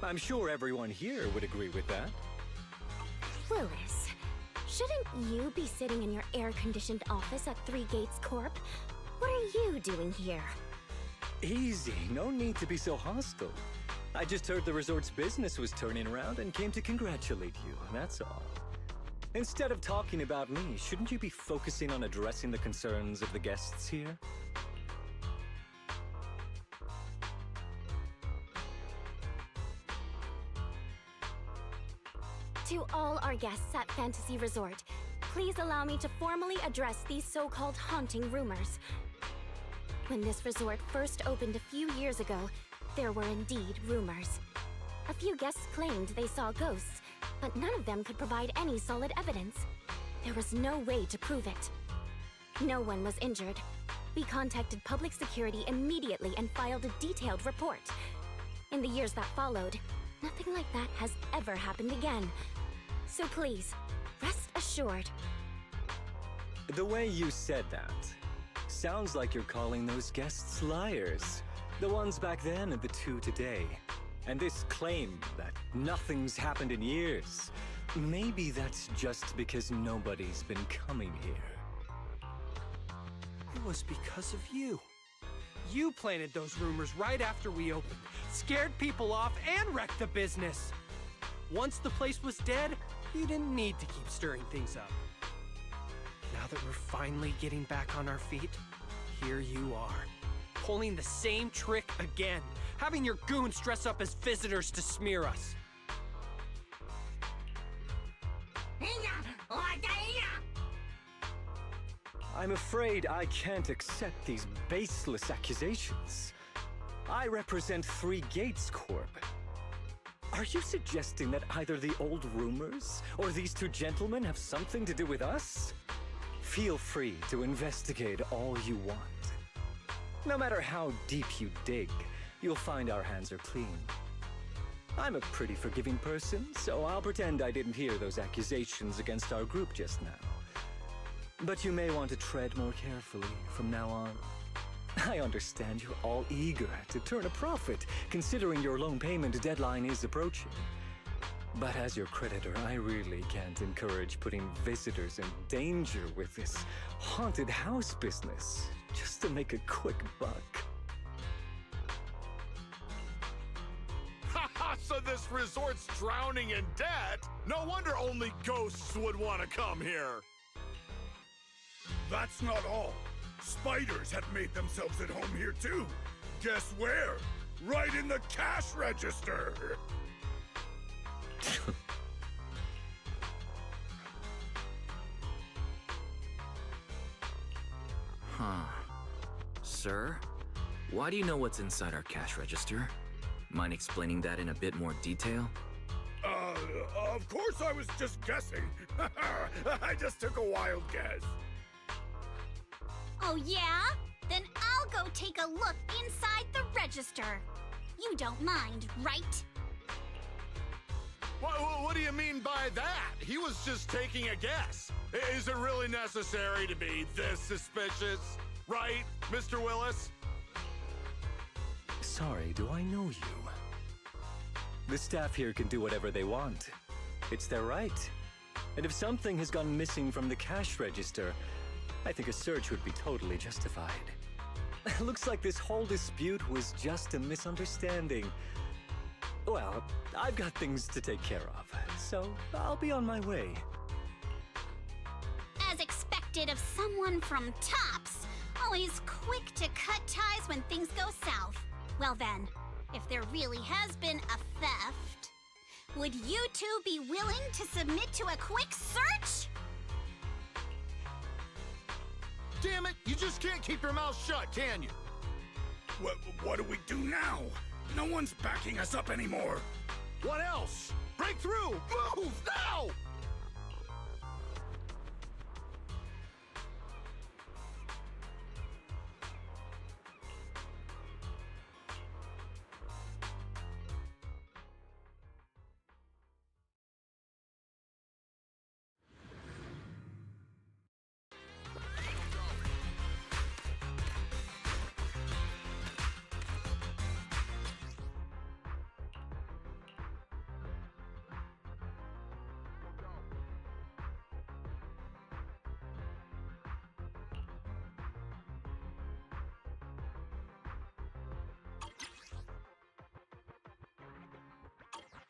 I'm sure everyone here would agree with that. Willis, shouldn't you be sitting in your air-conditioned office at Three Gates Corp? What are you doing here? Easy, no need to be so hostile. I just heard the resort's business was turning around and came to congratulate you, that's all. Instead of talking about me, shouldn't you be focusing on addressing the concerns of the guests here? To all our guests at Fantasy Resort, please allow me to formally address these so-called haunting rumors. When this resort first opened a few years ago, there were indeed rumors. A few guests claimed they saw ghosts, but none of them could provide any solid evidence. There was no way to prove it. No one was injured. We contacted public security immediately and filed a detailed report. In the years that followed, nothing like that has ever happened again. So please, rest assured. The way you said that sounds like you're calling those guests liars. The ones back then and the two today. And this claim that nothing's happened in years, maybe that's just because nobody's been coming here. It was because of you. You planted those rumors right after we opened, scared people off, and wrecked the business. Once the place was dead, you didn't need to keep stirring things up. Now that we're finally getting back on our feet, here you are, pulling the same trick again, having your goons dress up as visitors to smear us. I'm afraid I can't accept these baseless accusations. I represent Three Gates Corp. Are you suggesting that either the old rumors or these two gentlemen have something to do with us? Feel free to investigate all you want. No matter how deep you dig, you'll find our hands are clean. I'm a pretty forgiving person, so I'll pretend I didn't hear those accusations against our group just now. But you may want to tread more carefully from now on. I understand you're all eager to turn a profit, considering your loan payment deadline is approaching. But as your creditor, I really can't encourage putting visitors in danger with this haunted house business, just to make a quick buck. Haha, so this resort's drowning in debt? No wonder only ghosts would want to come here. That's not all. Spiders have made themselves at home here too. Guess where? Right in the cash register. Huh. Sir? Why do you know what's inside our cash register? Mind explaining that in a bit more detail? Of course I was just guessing. I just took a wild guess. Oh yeah? Then I'll go take a look inside the register. You don't mind, right? What do you mean by that? He was just taking a guess. Is it really necessary to be this suspicious? Right, Mr. Willis? Sorry, do I know you? The staff here can do whatever they want. It's their right. And if something has gone missing from the cash register, I think a search would be totally justified. Looks like this whole dispute was just a misunderstanding. Well, I've got things to take care of, so I'll be on my way. As expected of someone from Tops, always quick to cut ties when things go south. Well then, if there really has been a theft, would you two be willing to submit to a quick search? Damn it, you just can't keep your mouth shut, can you? What do we do now? No one's backing us up anymore. What else? Break through! Move, now!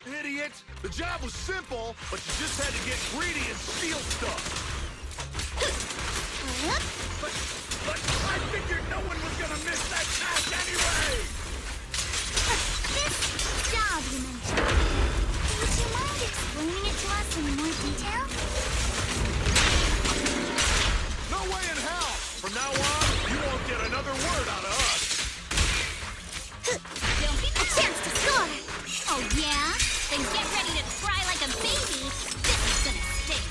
Idiot! The job was simple, but you just had to get greedy and steal stuff. But I figured no one was gonna miss that cash anyway! This job you mentioned, would you mind explaining it to us in more detail? No way in hell! From now on, you won't get another word out of us. Don't be a chance to score! Oh yeah? Then get ready to cry like a baby. This is gonna sting.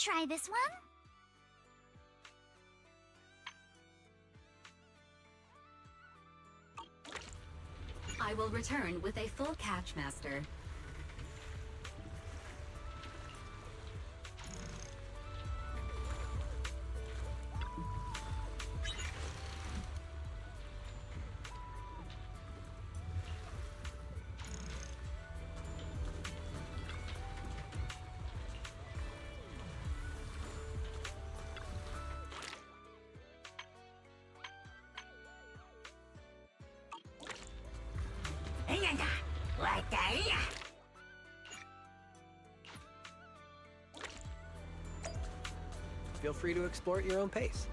try this one. I will return with a full catch, Master. Feel free to explore at your own pace.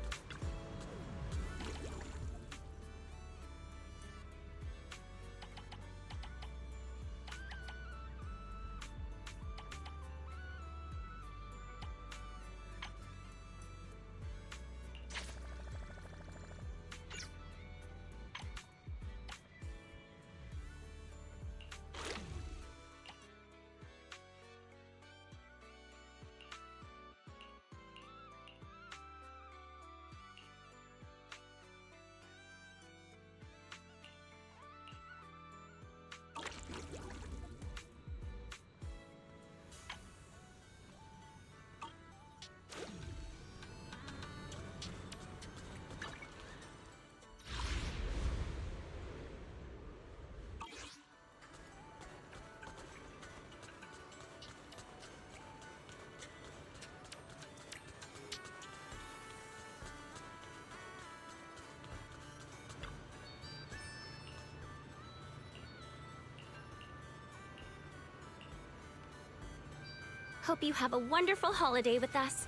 Hope you have a wonderful holiday with us.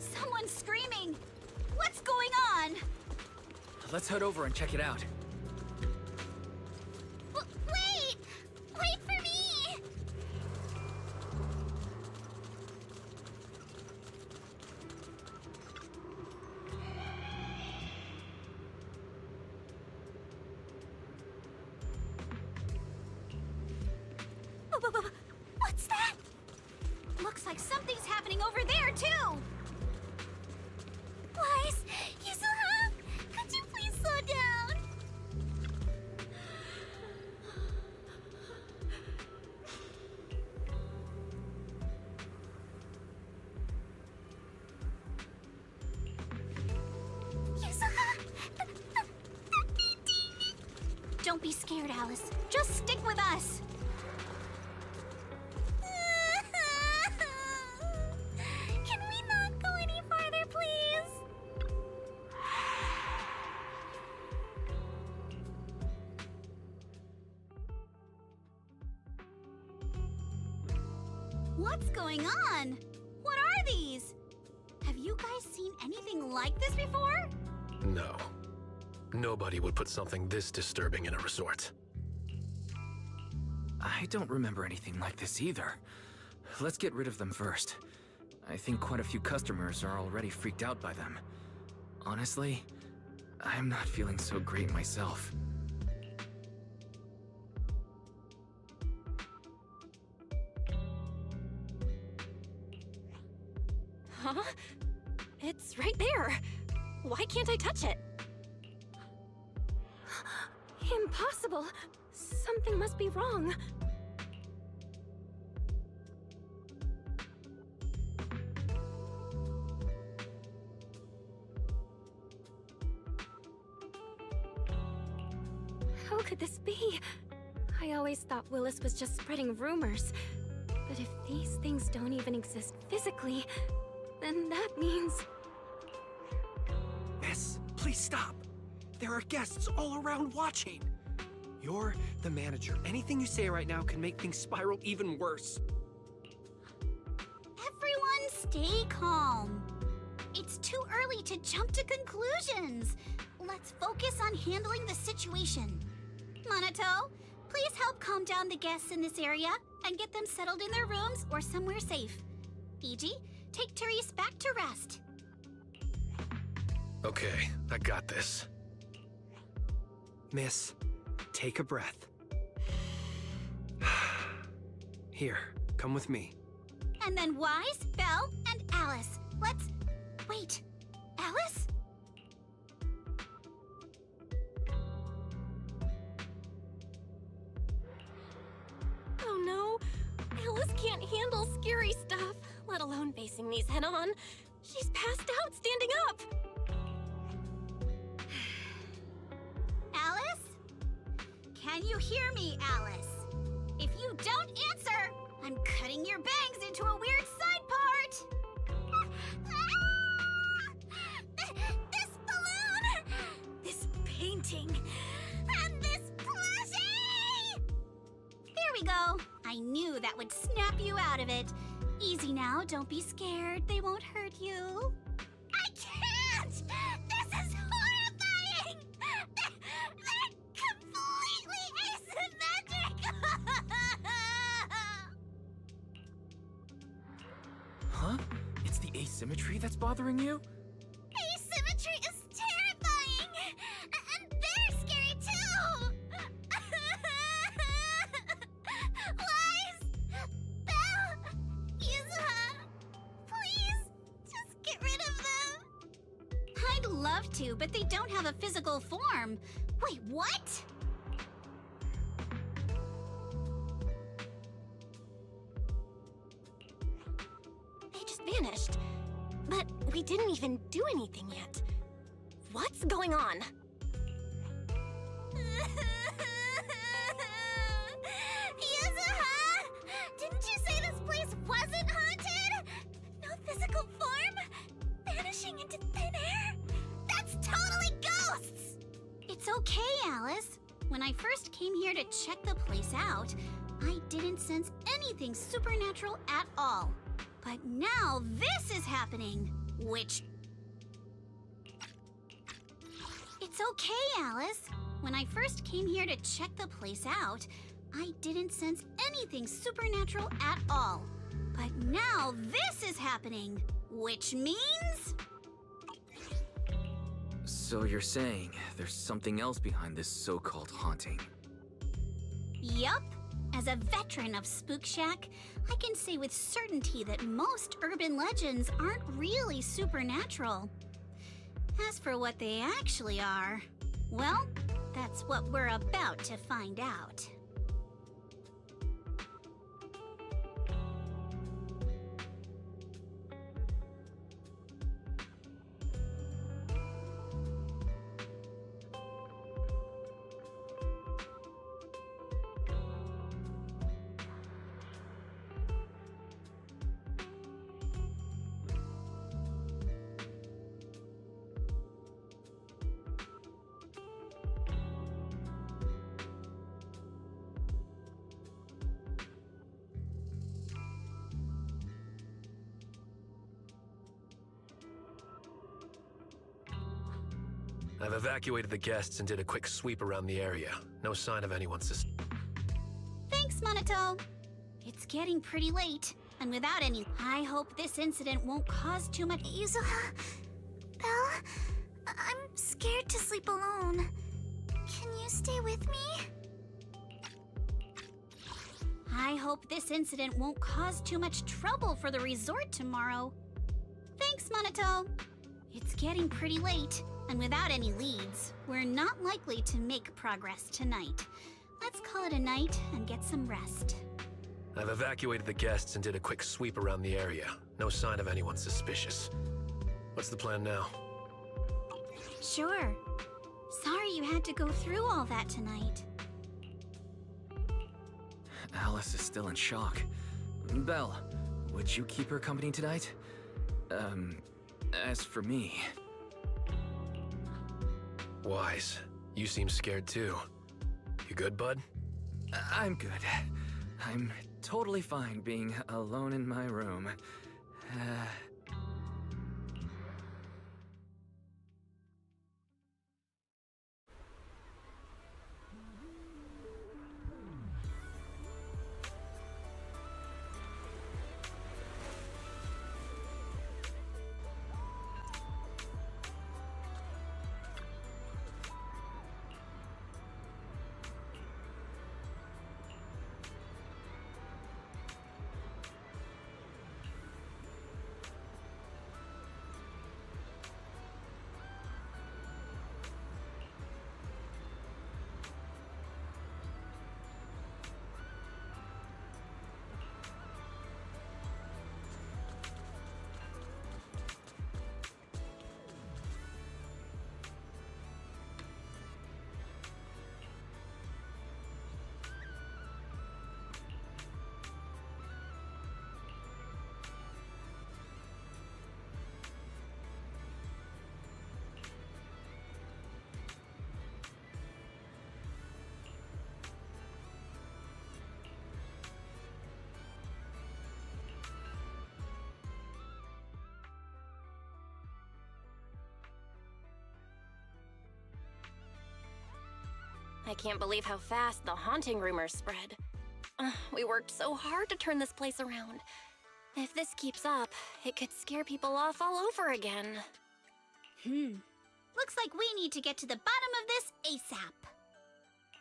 Someone's screaming! What's going on? Let's head over and check it out. Wait! Wait for me! What's that? Looks like something's happening over there, too! Wise, Yuzuha, could you please slow down? Yuzuha, the painting. Don't be scared, Alice. Just stick with us. Can we not go any farther, please? What's going on? What are these? Have you guys seen anything like this before? No. Nobody would put something this disturbing in a resort. I don't remember anything like this either. Let's get rid of them first. I think quite a few customers are already freaked out by them. Honestly, I'm not feeling so great myself. right there. Why can't I touch it? Impossible. Something must be wrong. How could this be? I always thought Willis was just spreading rumors. But if these things don't even exist physically, then that means... Miss, please stop. There are guests all around watching. You're the manager. Anything you say right now can make things spiral even worse. Everyone stay calm. It's too early to jump to conclusions. Let's focus on handling the situation. Monato, please help calm down the guests in this area and get them settled in their rooms or somewhere safe. Fiji, take Therese back to rest. Okay, I got this. Miss, take a breath. Here, come with me. And then Wise, Belle, and Alice. Let's... Wait, Alice? Oh no, Alice can't handle scary stuff, let alone facing these head-on. She's passed out standing up. Alice? Can you hear me, Alice? If you don't answer, I'm cutting your bangs into a weird side part! This balloon! This painting! And this plushie! There we go. I knew that would snap you out of it. Easy now, don't be scared. They won't hurt you. I can't! This is horrifying! They're completely asymmetric! Huh? It's the asymmetry that's bothering you? Asymmetry is terrifying! And they're scary too! Wise! Belle! Yuzuha! Please, just get rid of them! I'd love to, but they don't have a physical form. Wait, what? They just vanished. But we didn't even do anything yet. What's going on? Yuzuha! Didn't you say this place wasn't haunted? No physical form? Vanishing into thin air? That's totally ghosts! It's okay, Alice. When I first came here to check the place out, I didn't sense anything supernatural at all. But now this is happening, which... It's okay, Alice. When I first came here to check the place out, I didn't sense anything supernatural at all. But now this is happening, which means... So you're saying there's something else behind this so-called haunting? Yup. As a veteran of Spook Shack, I can say with certainty that most urban legends aren't really supernatural. As for what they actually are, well, that's what we're about to find out. I've evacuated the guests and did a quick sweep around the area. No sign of anyone Thanks, Monato. It's getting pretty late, and without any... I hope this incident won't cause too much... Yuzuha, Belle, I'm scared to sleep alone. Can you stay with me? I hope this incident won't cause too much trouble for the resort tomorrow. Thanks, Monato. It's getting pretty late, and without any leads, we're not likely to make progress tonight. Let's call it a night and get some rest. I've evacuated the guests and did a quick sweep around the area. No sign of anyone suspicious. What's the plan now? Sure. Sorry you had to go through all that tonight. Alice is still in shock. Belle, would you keep her company tonight? As for me... Wise, you seem scared too. You good, bud? I'm good. I'm totally fine being alone in my room. I can't believe how fast the haunting rumors spread. We worked so hard to turn this place around. If this keeps up, it could scare people off all over again. Looks like we need to get to the bottom of this ASAP.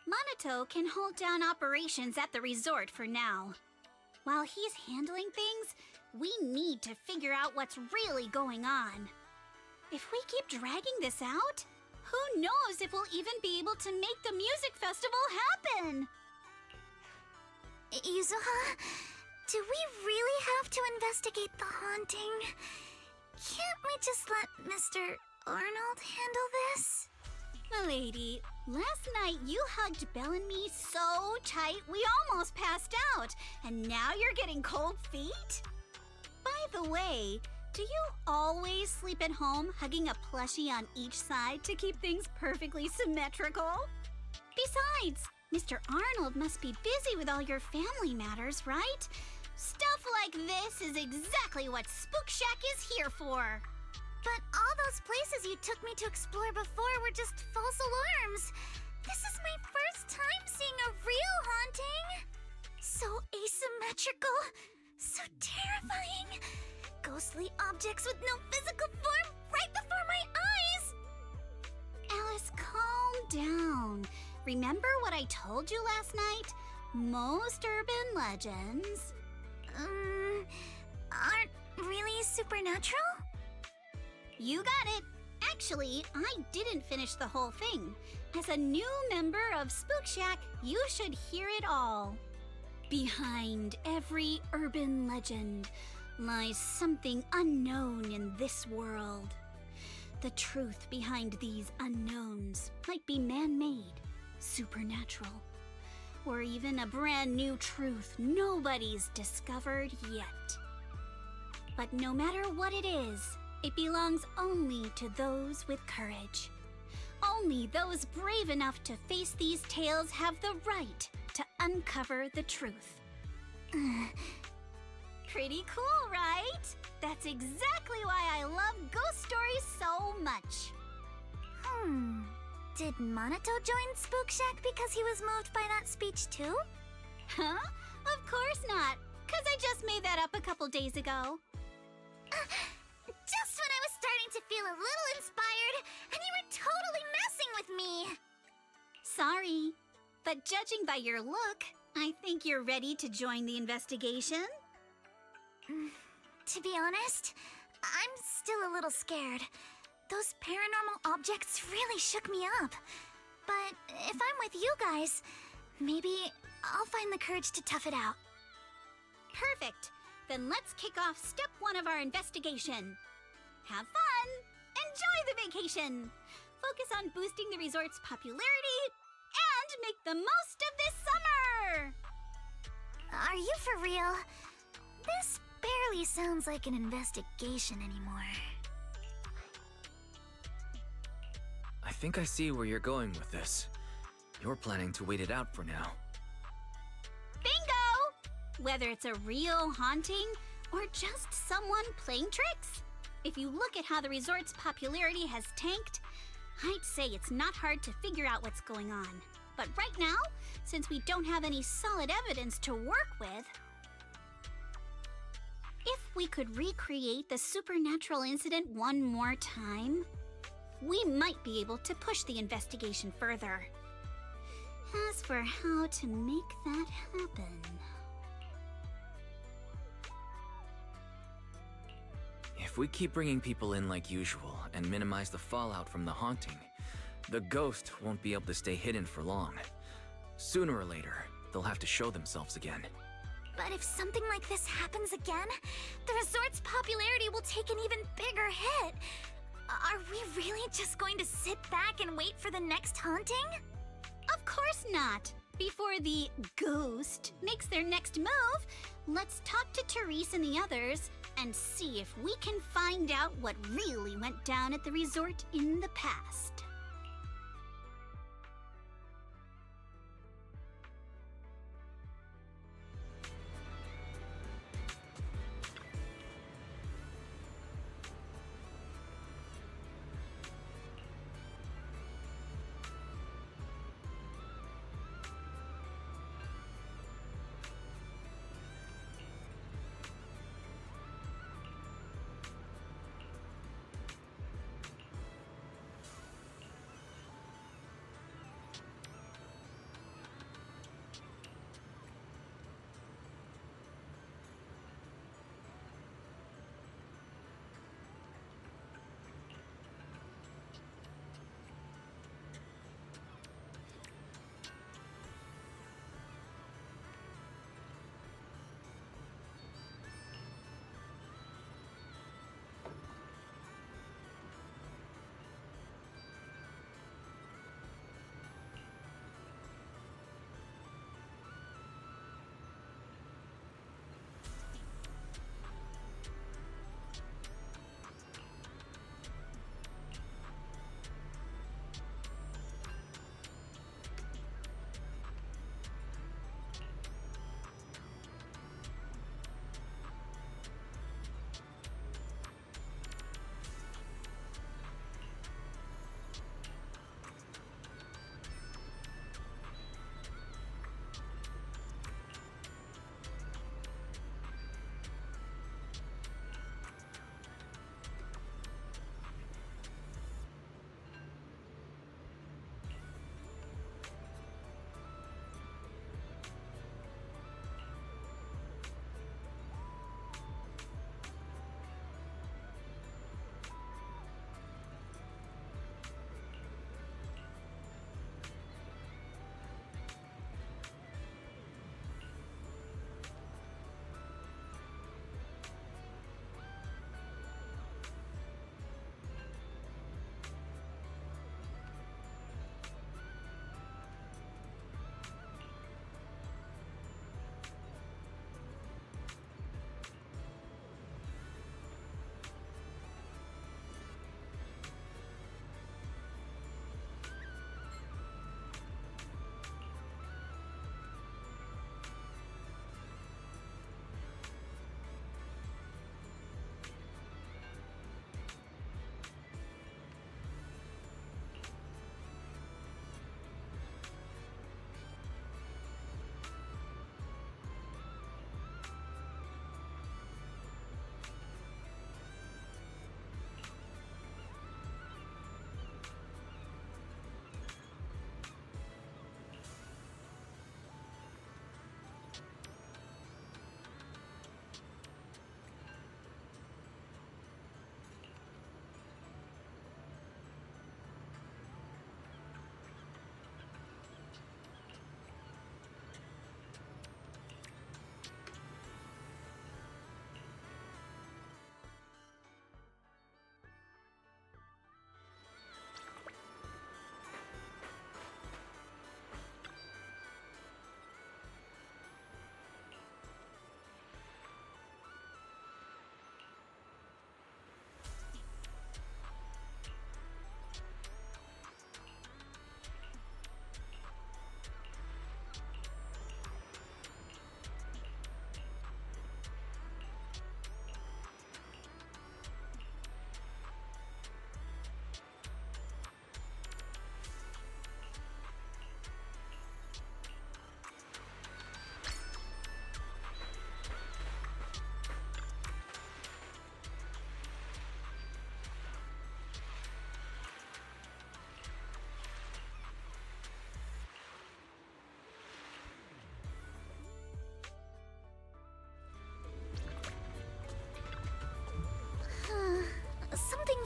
Monato can hold down operations at the resort for now. While he's handling things, we need to figure out what's really going on. If we keep dragging this out, who knows if we'll even be able to make the music festival happen? Yuzuha, do we really have to investigate the haunting? Can't we just let Mr. Arnold handle this? Milady, last night you hugged Belle and me so tight we almost passed out, and now you're getting cold feet? By the way, do you always sleep at home hugging a plushie on each side to keep things perfectly symmetrical? Besides, Mr. Arnold must be busy with all your family matters, right? Stuff like this is exactly what Spook Shack is here for. But all those places you took me to explore before were just false alarms. This is my first time seeing a real haunting. So asymmetrical, so terrifying. Ghostly objects with no physical form right before my eyes! Alice, calm down. Remember what I told you last night? Most urban legends... aren't really supernatural? You got it. Actually, I didn't finish the whole thing. As a new member of Spook Shack, you should hear it all. Behind every urban legend lies something unknown in this world. The truth behind these unknowns might be man-made, supernatural, or even a brand new truth nobody's discovered yet. But no matter what it is, it belongs only to those with courage. Only those brave enough to face these tales have the right to uncover the truth. Pretty cool, right? That's exactly why I love ghost stories so much. Did Monato join Spook Shack because he was moved by that speech too? Huh? Of course not, 'cause I just made that up a couple days ago. Just when I was starting to feel a little inspired, and you were totally messing with me! Sorry, but judging by your look, I think you're ready to join the investigation. To be honest, I'm still a little scared. Those paranormal objects really shook me up. But if I'm with you guys, maybe I'll find the courage to tough it out. Perfect. Then let's kick off step 1 of our investigation. Have fun! Enjoy the vacation! Focus on boosting the resort's popularity and make the most of this summer! Are you for real? This barely sounds like an investigation anymore. I think I see where you're going with this. You're planning to wait it out for now. Bingo! Whether it's a real haunting or just someone playing tricks. If you look at how the resort's popularity has tanked, I'd say it's not hard to figure out what's going on. But right now, since we don't have any solid evidence to work with, if we could recreate the supernatural incident one more time, we might be able to push the investigation further. As for how to make that happen... If we keep bringing people in like usual and minimize the fallout from the haunting, the ghost won't be able to stay hidden for long. Sooner or later, they'll have to show themselves again. But if something like this happens again, the resort's popularity will take an even bigger hit. Are we really just going to sit back and wait for the next haunting? Of course not. Before the ghost makes their next move, let's talk to Therese and the others and see if we can find out what really went down at the resort in the past.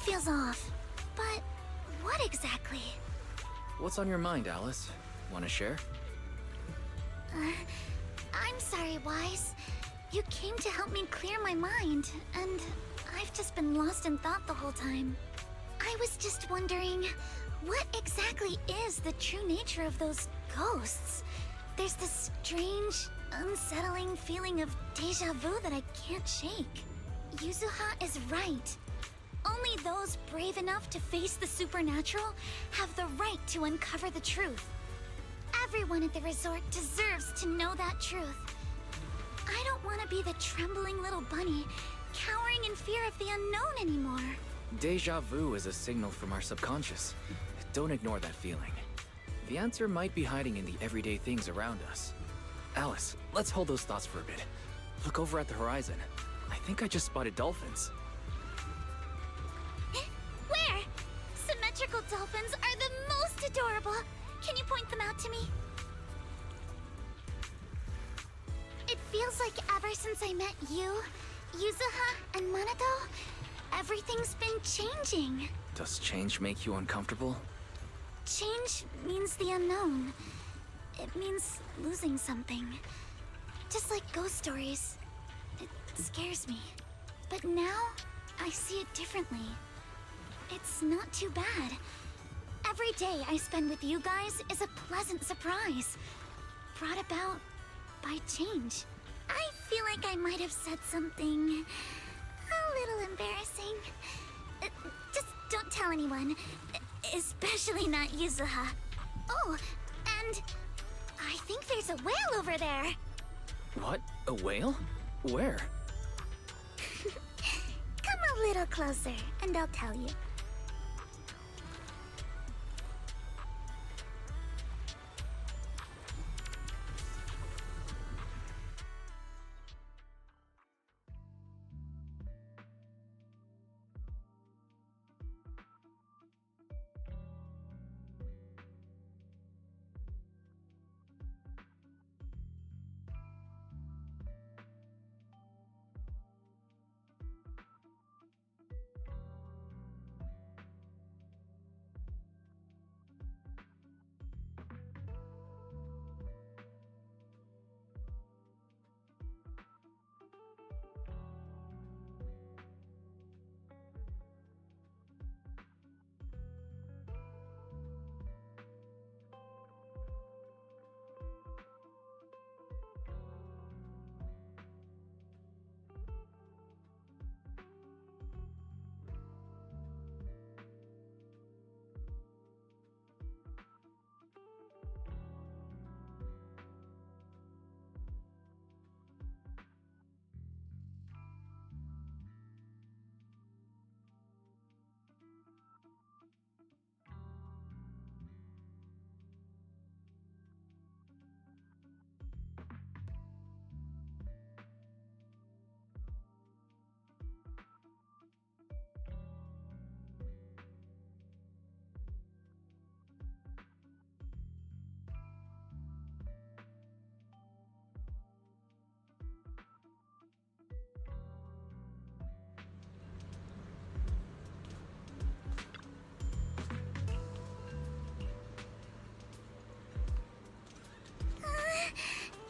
feels off. But what exactly? What's on your mind, Alice? Want to share? I'm sorry, Wise. You came to help me clear my mind, and I've just been lost in thought the whole time. I was just wondering, what exactly is the true nature of those ghosts? There's this strange, unsettling feeling of deja vu that I can't shake. Yuzuha is right. Only those brave enough to face the supernatural have the right to uncover the truth. Everyone at the resort deserves to know that truth. I don't want to be the trembling little bunny, cowering in fear of the unknown anymore. Deja vu is a signal from our subconscious. Don't ignore that feeling. The answer might be hiding in the everyday things around us. Alice, let's hold those thoughts for a bit. Look over at the horizon. I think I just spotted dolphins. Where? Symmetrical dolphins are the most adorable. Can you point them out to me? It feels like ever since I met you, Yuzuha, and Manato, everything's been changing. Does change make you uncomfortable? Change means the unknown. It means losing something. Just like ghost stories. It scares me. But now, I see it differently. It's not too bad. Every day I spend with you guys is a pleasant surprise, brought about by change. I feel like I might have said something a little embarrassing. Just don't tell anyone, especially not Yuzuha. Oh, and I think there's a whale over there. What? A whale? Where? Come a little closer, and I'll tell you.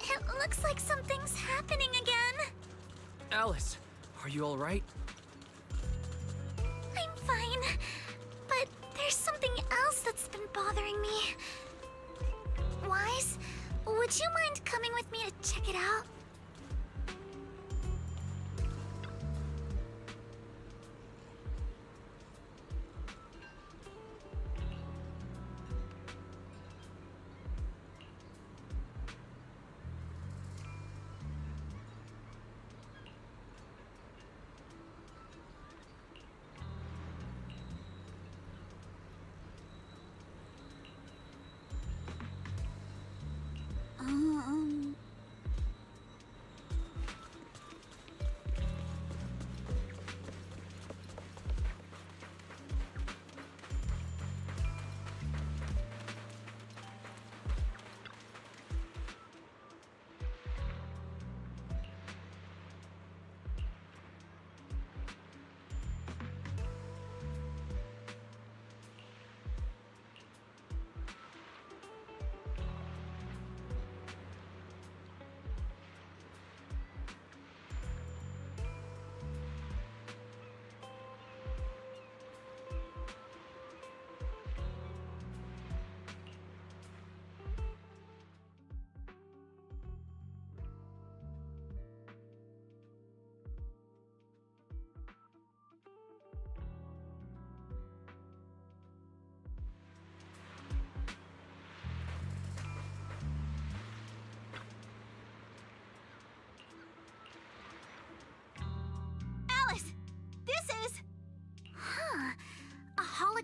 It looks like something's happening again. Alice, are you alright? I'm fine, but there's something else that's been bothering me. Wise, would you mind coming with me to check it out?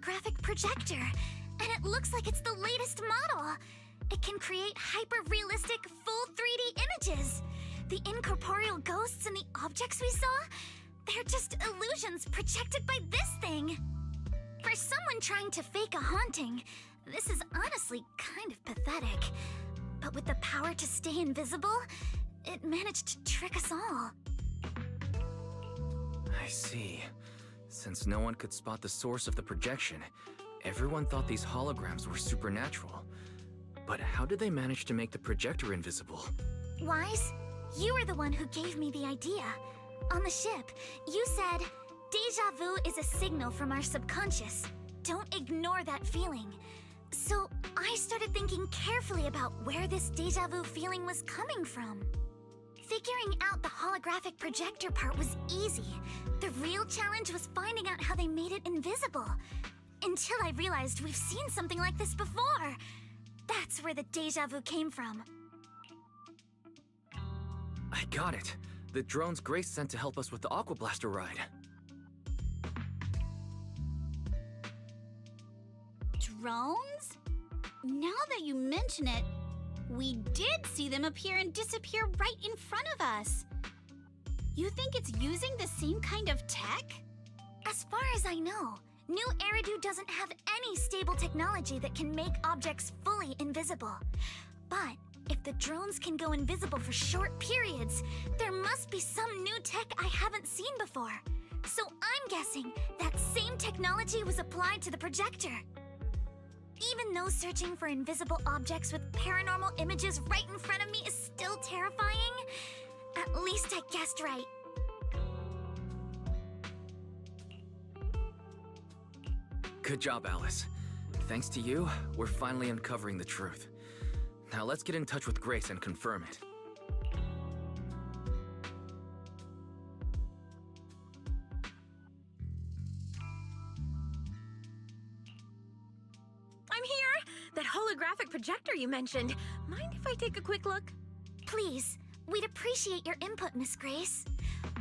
holographic projector, and it looks like it's the latest model. It can create hyper-realistic, full 3D images. The incorporeal ghosts and the objects we saw, they're just illusions projected by this thing. For someone trying to fake a haunting, this is honestly kind of pathetic. But with the power to stay invisible, it managed to trick us all. I see. Since no one could spot the source of the projection, everyone thought these holograms were supernatural. But how did they manage to make the projector invisible? Wise, you were the one who gave me the idea. On the ship, you said, "Deja vu is a signal from our subconscious. Don't ignore that feeling." So I started thinking carefully about where this deja vu feeling was coming from. Figuring out the holographic projector part was easy. The real challenge was finding out how they made it invisible. Until I realized we've seen something like this before. That's where the deja vu came from. I got it. The drones Grace sent to help us with the Aqua Blaster ride. Drones? Now that you mention it, we did see them appear and disappear right in front of us. You think it's using the same kind of tech? As far as I know, New Eridu doesn't have any stable technology that can make objects fully invisible. But if the drones can go invisible for short periods, there must be some new tech I haven't seen before. So I'm guessing that same technology was applied to the projector. Even though searching for invisible objects with paranormal images right in front of me is still terrifying, at least I guessed right. Good job, Alice. Thanks to you, we're finally uncovering the truth. Now let's get in touch with Grace and confirm it. I'm here! That holographic projector you mentioned. Mind if I take a quick look? Please, we'd appreciate your input, Miss Grace.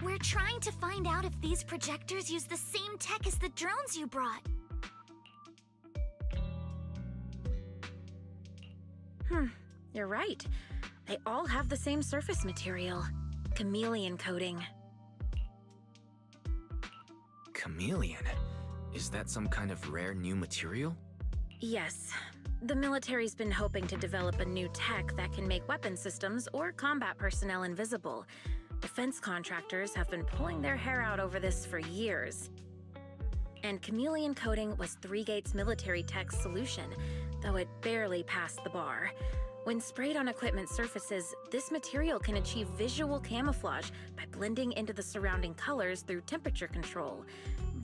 We're trying to find out if these projectors use the same tech as the drones you brought. You're right. They all have the same surface material. Chameleon coating. Chameleon? Is that some kind of rare new material? Yes. The military's been hoping to develop a new tech that can make weapon systems or combat personnel invisible. Defense contractors have been pulling their hair out over this for years. And chameleon coating was Three Gates military tech's solution, though it barely passed the bar. When sprayed on equipment surfaces, this material can achieve visual camouflage by blending into the surrounding colors through temperature control.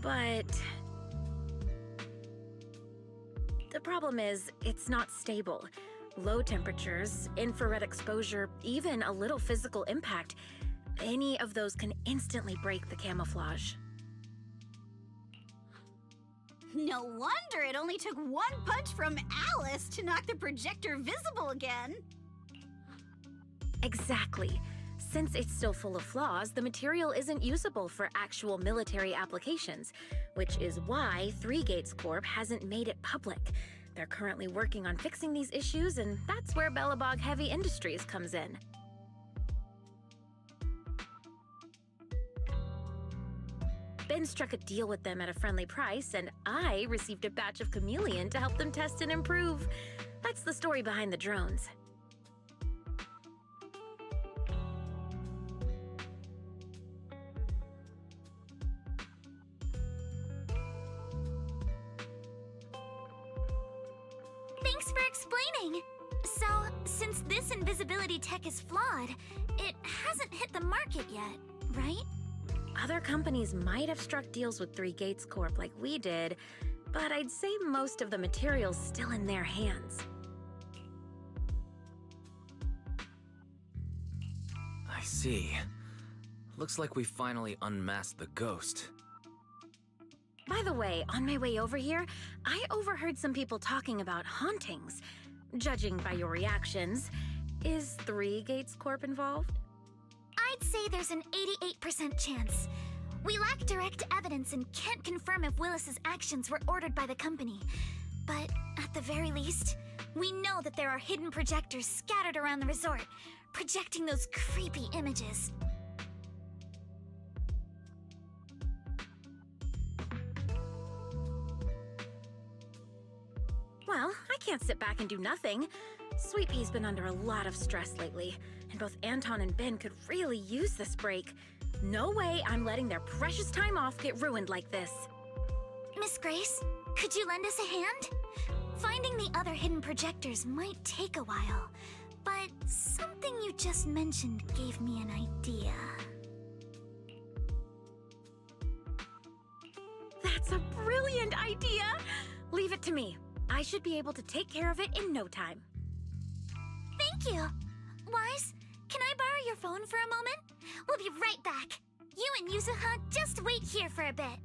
But the problem is, it's not stable. Low temperatures, infrared exposure, even a little physical impact, any of those can instantly break the camouflage. No wonder it only took one punch from Alice to knock the projector visible again. Exactly. Since it's still full of flaws, the material isn't usable for actual military applications, which is why Three Gates Corp hasn't made it public. They're currently working on fixing these issues, and that's where Bellabog Heavy Industries comes in. Ben struck a deal with them at a friendly price, and I received a batch of chameleon to help them test and improve. That's the story behind the drones. Thanks for explaining. So, since this invisibility tech is flawed, it hasn't hit the market yet, right? Other companies might have struck deals with Three Gates Corp like we did, but I'd say most of the material's still in their hands. I see. Looks like we finally unmasked the ghost. By the way, on my way over here, I overheard some people talking about hauntings. Judging by your reactions, is Three Gates Corp involved? I'd say there's an 88% chance. We lack direct evidence and can't confirm if Willis's actions were ordered by the company. But at the very least, we know that there are hidden projectors scattered around the resort, projecting those creepy images. Well, I can't sit back and do nothing. Sweet Pea's been under a lot of stress lately, and both Anton and Ben could really use this break. No way I'm letting their precious time off get ruined like this. Miss Grace, could you lend us a hand? Finding the other hidden projectors might take a while, but something you just mentioned gave me an idea. That's a brilliant idea! Leave it to me. I should be able to take care of it in no time. Thank you. Wise, can I borrow your phone for a moment? We'll be right back. You and Yuzuha just wait here for a bit.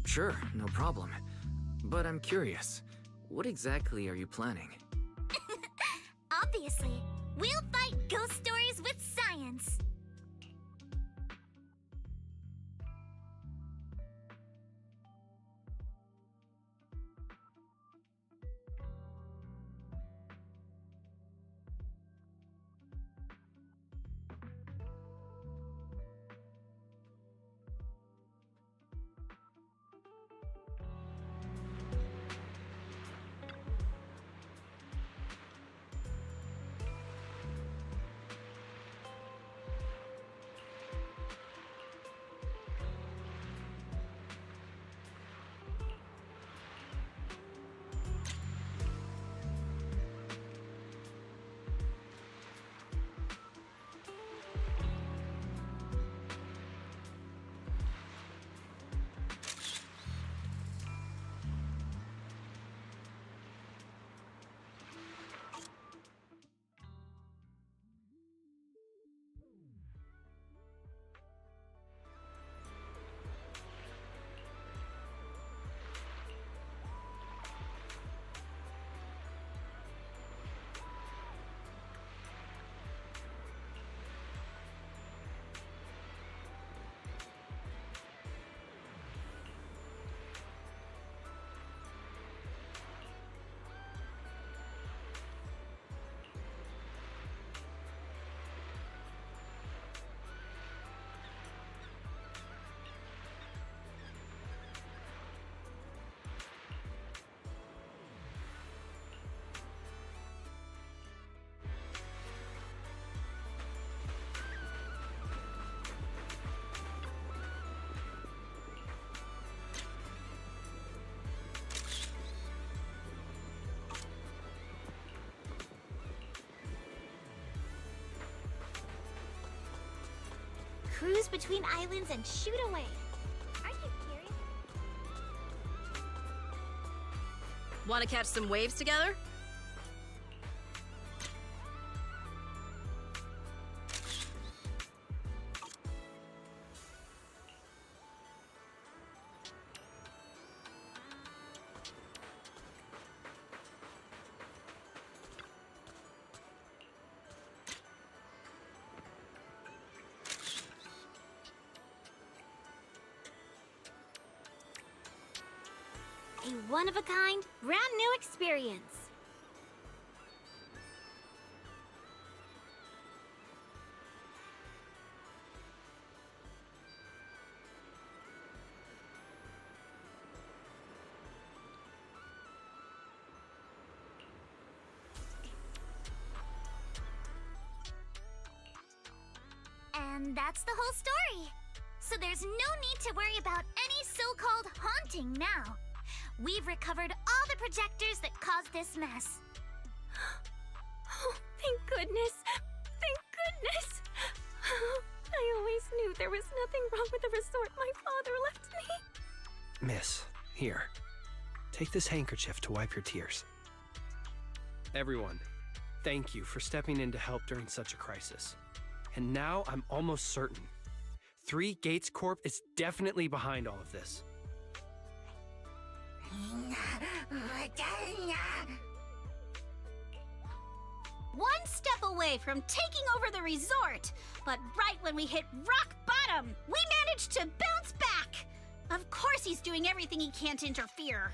Sure, no problem. But I'm curious, what exactly are you planning? Obviously, we'll fight ghost stories with science. Cruise between islands and shoot away. Aren't you curious? Want to catch some waves together? A one-of-a-kind, brand-new experience. And that's the whole story. So there's no need to worry about any so-called haunting now. We've recovered all the projectors that caused this mess. Oh, thank goodness! Thank goodness! I always knew there was nothing wrong with the resort my father left me. Miss, here. Take this handkerchief to wipe your tears. Everyone, thank you for stepping in to help during such a crisis. And now I'm almost certain. 3 Gates Corp is definitely behind all of this. One step away away from taking over the resort. But right when we hit rock bottom, we managed to bounce back. Of course he's doing everything he can to interfere.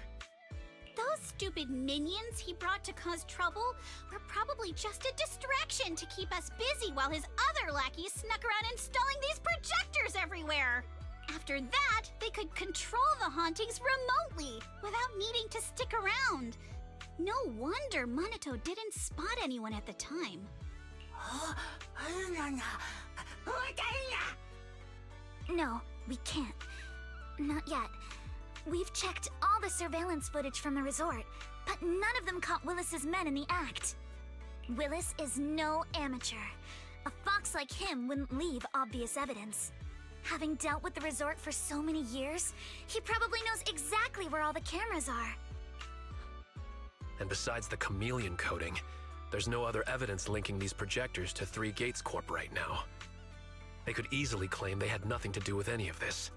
Those stupid minions he brought to cause trouble were probably just a distraction to keep us busy while his other lackeys snuck around installing these projectors everywhere. After that, they could control the hauntings remotely without needing to stick around. No wonder Monato didn't spot anyone at the time. No, we can't. Not yet. We've checked all the surveillance footage from the resort, but none of them caught Willis's men in the act. Willis is no amateur. A fox like him wouldn't leave obvious evidence. Having dealt with the resort for so many years, he probably knows exactly where all the cameras are. And besides the chameleon coating, there's no other evidence linking these projectors to 3 Gates Corp right now. They could easily claim they had nothing to do with any of this.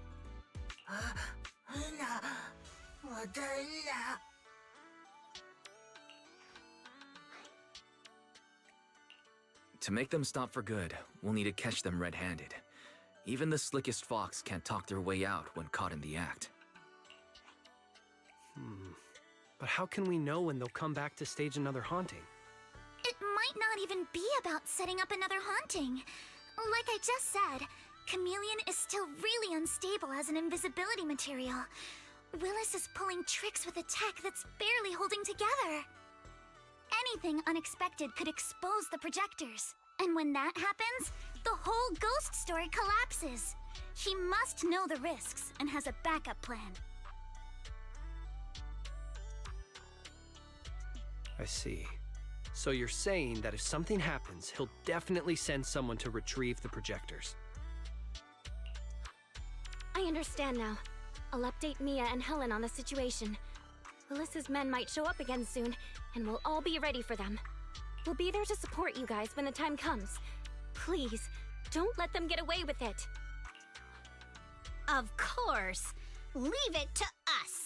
To make them stop for good, we'll need to catch them red-handed. Even the slickest fox can't talk their way out when caught in the act. But how can we know when they'll come back to stage another haunting? It might not even be about setting up another haunting. Like I just said, Chameleon is still really unstable as an invisibility material. Willis is pulling tricks with a tech that's barely holding together. Anything unexpected could expose the projectors. And when that happens, the whole ghost story collapses. He must know the risks and has a backup plan. I see. So you're saying that if something happens, he'll definitely send someone to retrieve the projectors. I understand now. I'll update Mia and Helen on the situation. Willis's men might show up again soon, and we'll all be ready for them. We'll be there to support you guys when the time comes. Please, don't let them get away with it. Of course. Leave it to us.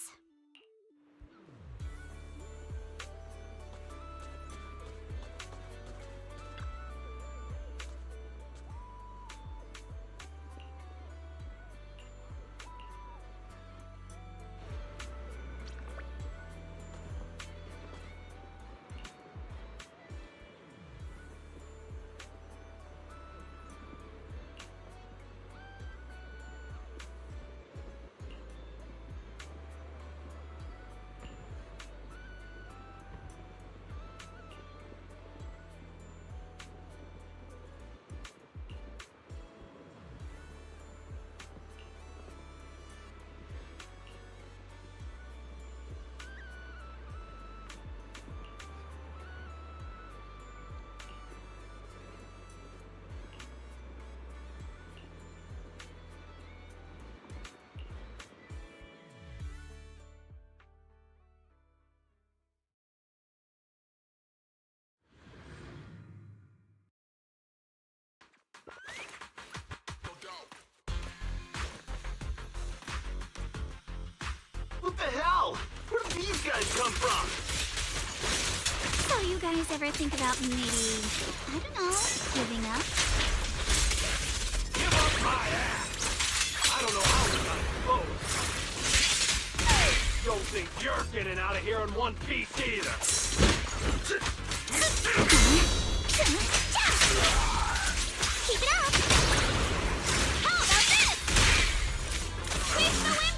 What the hell? Where did these guys come from? So you guys ever think about maybe, I don't know, giving up? Give up my ass! I don't know how we got exposed. Hey, don't think you're getting out of here in one piece either. Keep it up! How about this? Keep the wind!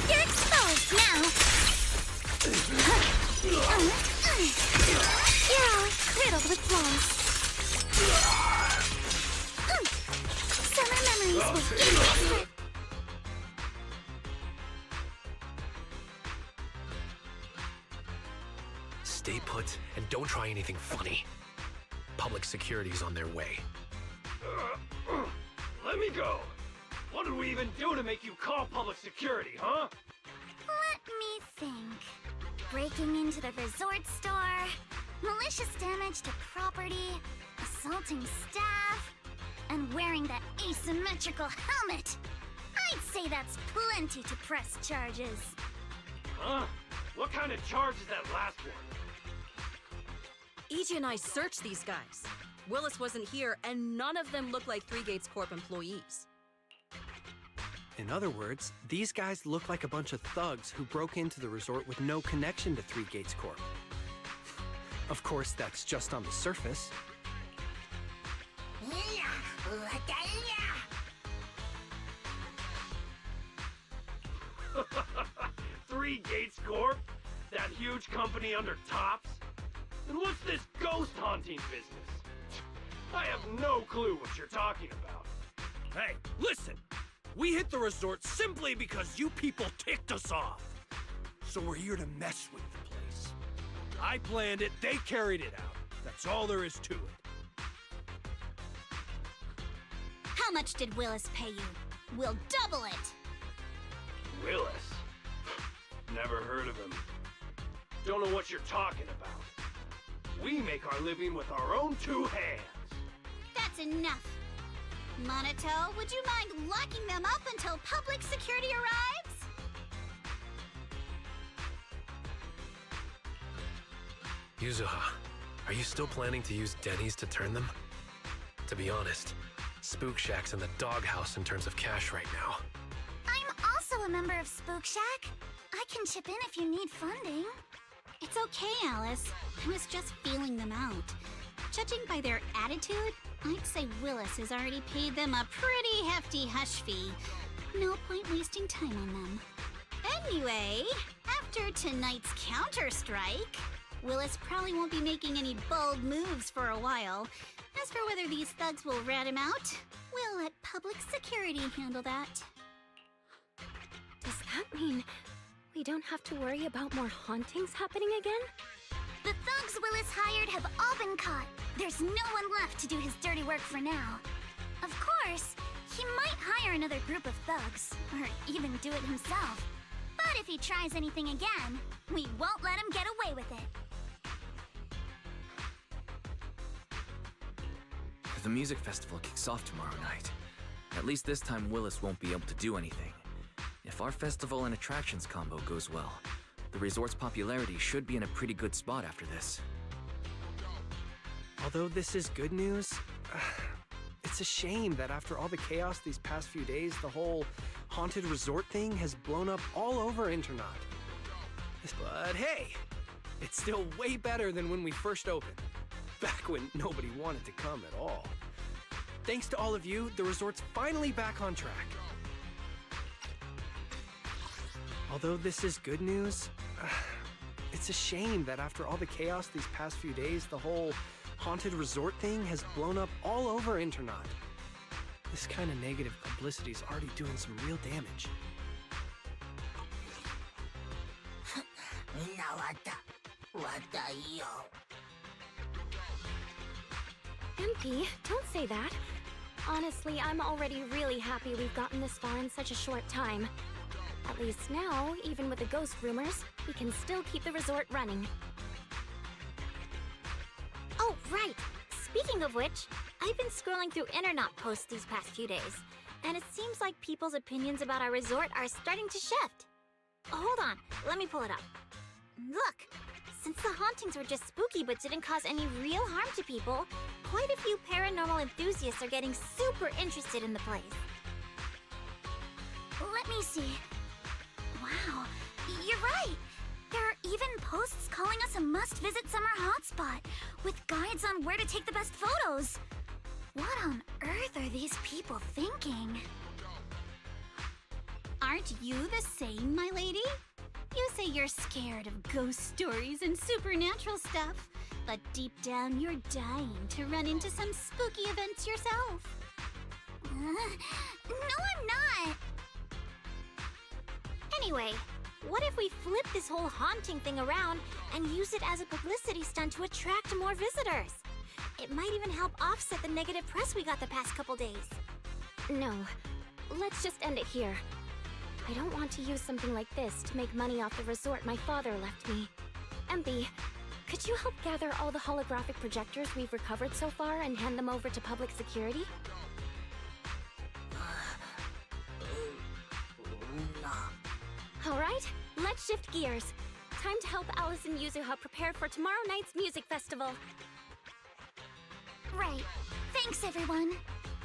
You're exposed now! You're always riddled with flaws. Summer memories with English. Stay put and don't try anything funny. Public security's on their way. Let me go. What did we even do to make you call public security, huh? Let me think. Breaking into the resort store, malicious damage to property, assaulting staff, and wearing that asymmetrical helmet. I'd say that's plenty to press charges. Huh? What kind of charge is that last one? EJ and I searched these guys. Willis wasn't here, and none of them look like Three Gates Corp employees. In other words, these guys look like a bunch of thugs who broke into the resort with no connection to Three Gates Corp. Of course, that's just on the surface. Three Gates Corp? That huge company under Tops? And what's this ghost haunting business? I have no clue what you're talking about. Hey, listen! We hit the resort simply because you people ticked us off. So we're here to mess with the place. I planned it, they carried it out. That's all there is to it. How much did Willis pay you? We'll double it! Willis? Never heard of him. Don't know what you're talking about. We make our living with our own two hands. That's enough. Monato, would you mind locking them up until public security arrives? Yuzuha, are you still planning to use Denny's to turn them? To be honest, Spook Shack's in the doghouse in terms of cash right now. I'm also a member of Spook Shack. I can chip in if you need funding. It's okay, Alice. I was just feeling them out. Judging by their attitude, I'd say Willis has already paid them a pretty hefty hush fee. No point wasting time on them. Anyway, after tonight's counter-strike, Willis probably won't be making any bold moves for a while. As for whether these thugs will rat him out, we'll let public security handle that. Does that mean we don't have to worry about more hauntings happening again? The thugs Willis hired have all been caught. There's no one left to do his dirty work for now. Of course, he might hire another group of thugs, or even do it himself. But if he tries anything again, we won't let him get away with it. The music festival kicks off tomorrow night. At least this time Willis won't be able to do anything. If our festival and attractions combo goes well, the resort's popularity should be in a pretty good spot after this. Although this is good news, it's a shame that after all the chaos these past few days, the whole haunted resort thing has blown up all over Internaut. But hey, it's still way better than when we first opened, back when nobody wanted to come at all. Thanks to all of you, the resort's finally back on track. Although this is good news, it's a shame that after all the chaos these past few days, the whole haunted resort thing has blown up all over Internaut. This kind of negative publicity is already doing some real damage. MP, don't say that. Honestly, I'm already really happy we've gotten this far in such a short time. At least now, even with the ghost rumors, we can still keep the resort running. Oh, right! Speaking of which, I've been scrolling through Internaut posts these past few days, and it seems like people's opinions about our resort are starting to shift. Hold on, let me pull it up. Look, since the hauntings were just spooky but didn't cause any real harm to people, quite a few paranormal enthusiasts are getting super interested in the place. Let me see. Wow, you're right! There are even posts calling us a must-visit summer hotspot, with guides on where to take the best photos. What on earth are these people thinking? Aren't you the same, my lady? You say you're scared of ghost stories and supernatural stuff, but deep down you're dying to run into some spooky events yourself. No, I'm not! Anyway, what if we flip this whole haunting thing around and use it as a publicity stunt to attract more visitors? It might even help offset the negative press we got the past couple days. No, let's just end it here. I don't want to use something like this to make money off the resort my father left me. MP, could you help gather all the holographic projectors we've recovered so far and hand them over to public security? All right, let's shift gears. Time to help Alice and Yuzuha prepare for tomorrow night's music festival. Right. Thanks, everyone.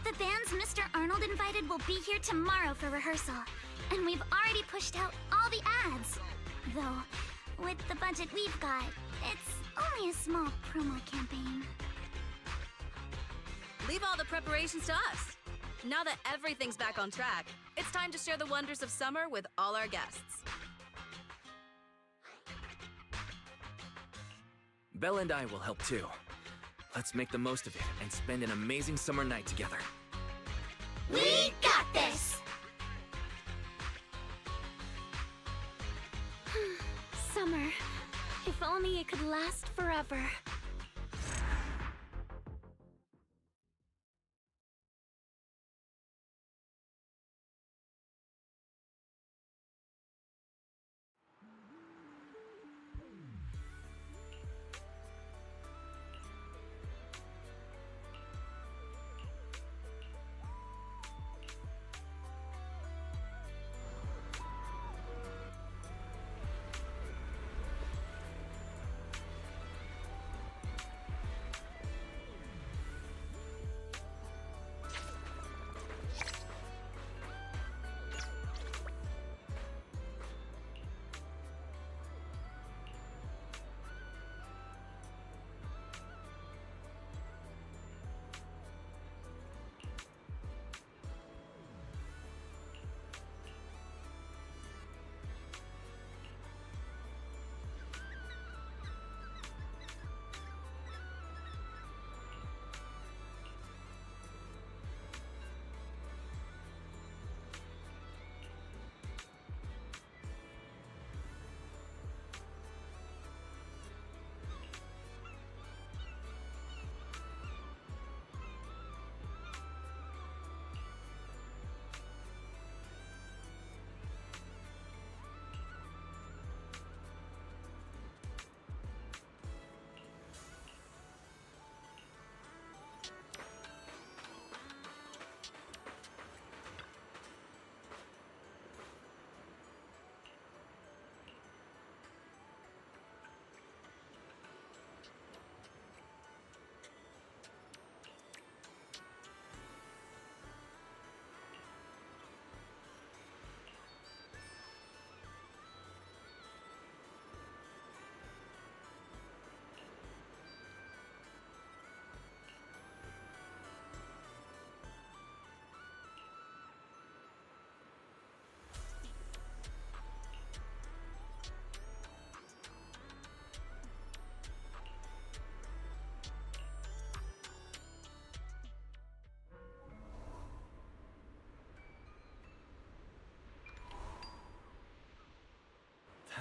The bands Mr. Arnold invited will be here tomorrow for rehearsal. And we've already pushed out all the ads. Though, with the budget we've got, it's only a small promo campaign. Leave all the preparations to us. Now that everything's back on track, it's time to share the wonders of summer with all our guests. Belle and I will help too. Let's make the most of it and spend an amazing summer night together. We got this! Summer. If only it could last forever.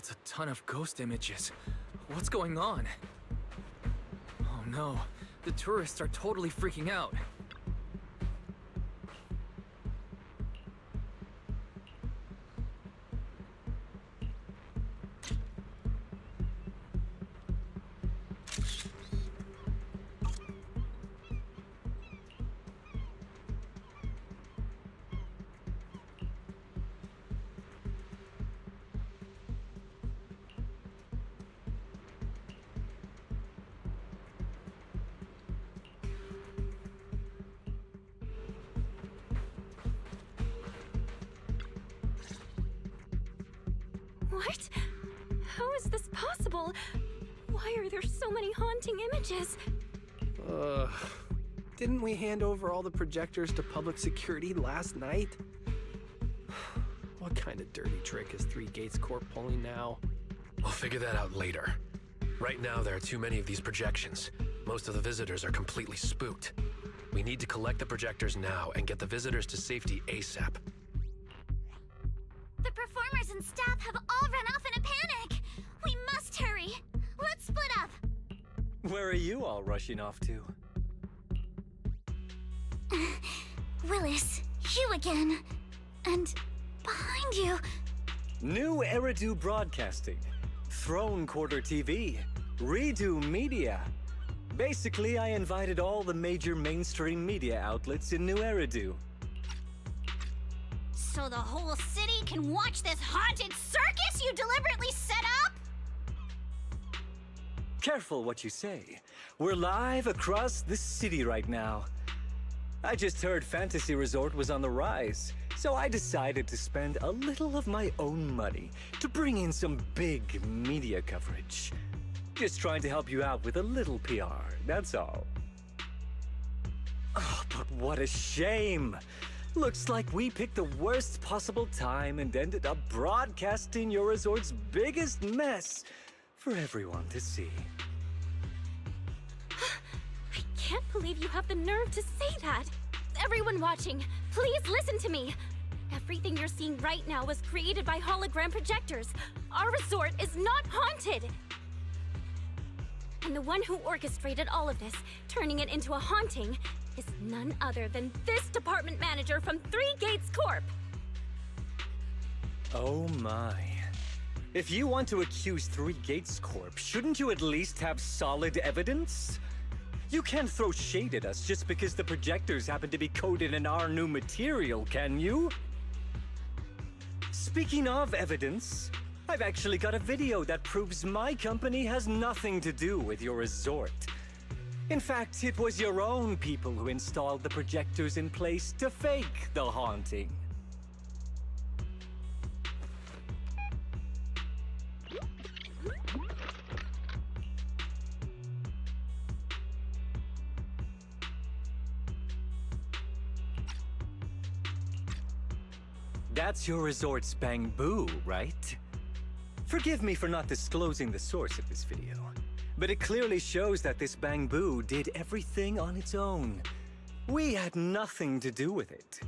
That's a ton of ghost images. What's going on? Oh no, the tourists are totally freaking out. What? How is this possible? Why are there so many haunting images? Didn't we hand over all the projectors to public security last night? What kind of dirty trick is Three Gates Corp pulling now? We'll figure that out later. Right now, there are too many of these projections. Most of the visitors are completely spooked. We need to collect the projectors now and get the visitors to safety ASAP. The performers and staff have all run off in a panic! We must hurry! Let's split up! Where are you all rushing off to? Willis, you again. And behind you... New Eridu Broadcasting, Throne Quarter TV, Redo Media. Basically, I invited all the major mainstream media outlets in New Eridu. So the whole city can watch this haunted circus you deliberately set up? Careful what you say. We're live across the city right now. I just heard Fantasy Resort was on the rise, so I decided to spend a little of my own money to bring in some big media coverage. Just trying to help you out with a little PR, that's all. Oh, but what a shame! Looks like we picked the worst possible time and ended up broadcasting your resort's biggest mess for everyone to see. I can't believe you have the nerve to say that! Everyone watching, please listen to me! Everything you're seeing right now was created by hologram projectors. Our resort is not haunted! And the one who orchestrated all of this, turning it into a haunting, is none other than this department manager from Three Gates Corp! Oh my. If you want to accuse Three Gates Corp, shouldn't you at least have solid evidence? You can't throw shade at us just because the projectors happen to be coated in our new material, can you? Speaking of evidence, I've actually got a video that proves my company has nothing to do with your resort. In fact, it was your own people who installed the projectors in place to fake the haunting. That's your resort's bamboo, right? Forgive me for not disclosing the source of this video, but it clearly shows that this bamboo did everything on its own. We had nothing to do with it.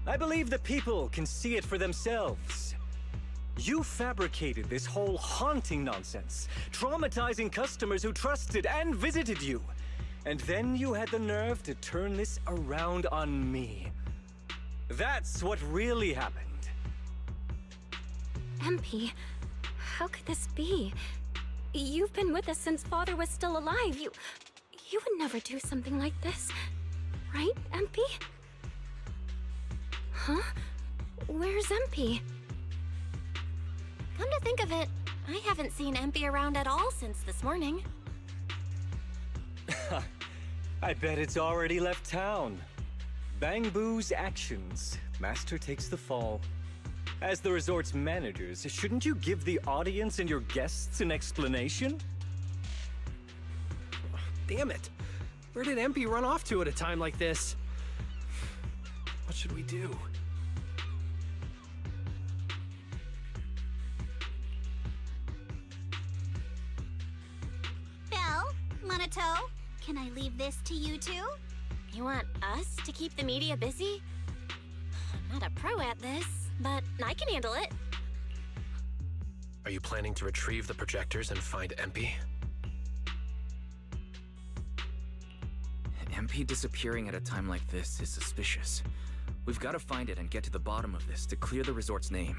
I believe the people can see it for themselves. You fabricated this whole haunting nonsense, traumatizing customers who trusted and visited you. And then you had the nerve to turn this around on me. That's what really happened. MP, how could this be? You've been with us since Father was still alive. You would never do something like this. Right, MP? Huh? Where's MP? Come to think of it, I haven't seen MP around at all since this morning. I bet it's already left town. Bamboo's actions. Master takes the fall. As the resort's managers, shouldn't you give the audience and your guests an explanation? Damn it! Where did MP run off to at a time like this? What should we do? Belle, Monato, can I leave this to you two? You want us to keep the media busy? I'm not a pro at this, but I can handle it. Are you planning to retrieve the projectors and find MP? MP disappearing at a time like this is suspicious. We've got to find it and get to the bottom of this to clear the resort's name.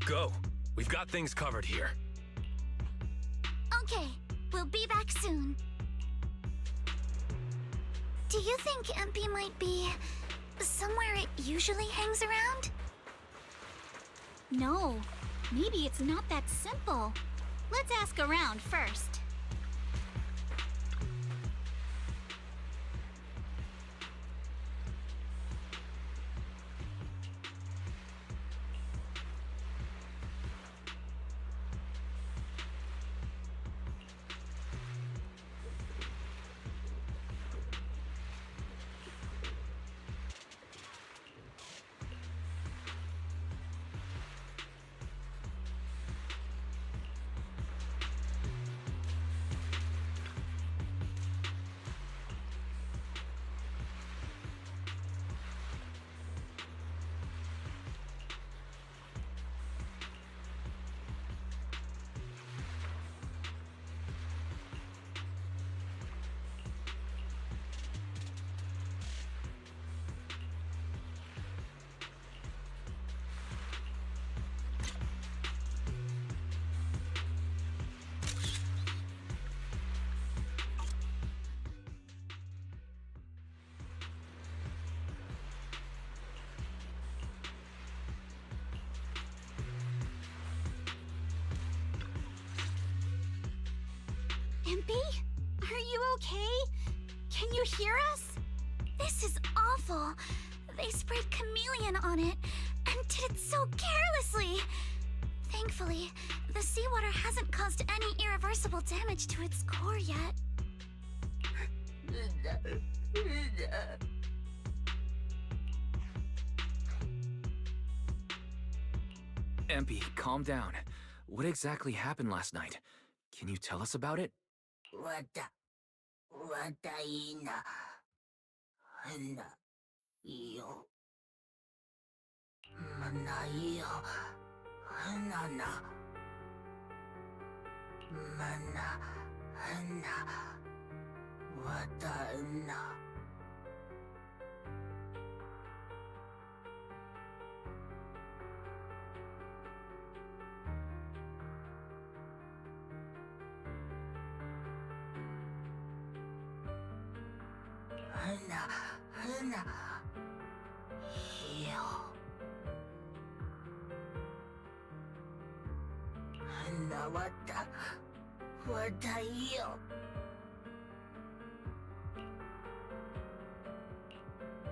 Go! We've got things covered here. Okay, we'll be back soon. Do you think MP might be somewhere it usually hangs around? No, maybe it's not that simple. Let's ask around first. Impy? Are you okay? Can you hear us? This is awful. They sprayed chameleon on it, and did it so carelessly. Thankfully, the seawater hasn't caused any irreversible damage to its core yet. Empy, calm down. What exactly happened last night? Can you tell us about it?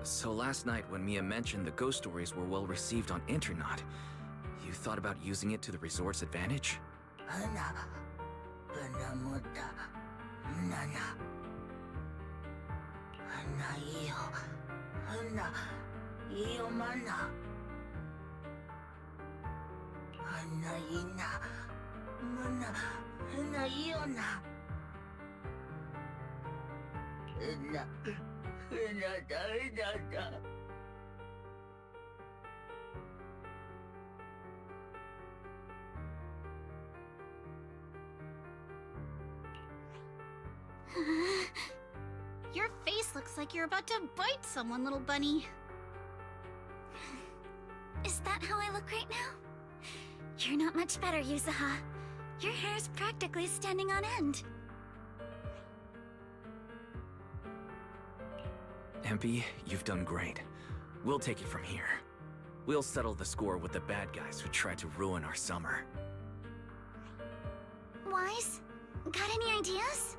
So last night when Mia mentioned the ghost stories were well received on Internet, you thought about using it to the resort's advantage? Your face looks like you're about to bite someone, little bunny. Is that how I look right now? You're not much better, Yuzuha. Your hair's practically standing on end. Empy, you've done great. We'll take it from here. We'll settle the score with the bad guys who tried to ruin our summer. Wise, got any ideas?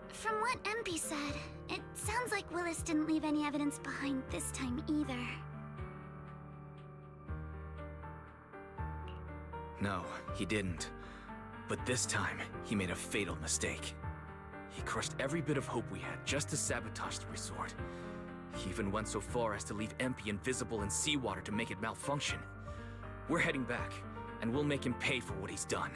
From what MP said, it sounds like Willis didn't leave any evidence behind this time either. No, he didn't. But this time, he made a fatal mistake. He crushed every bit of hope we had just to sabotage the resort. He even went so far as to leave Empy invisible in seawater to make it malfunction. We're heading back, and we'll make him pay for what he's done.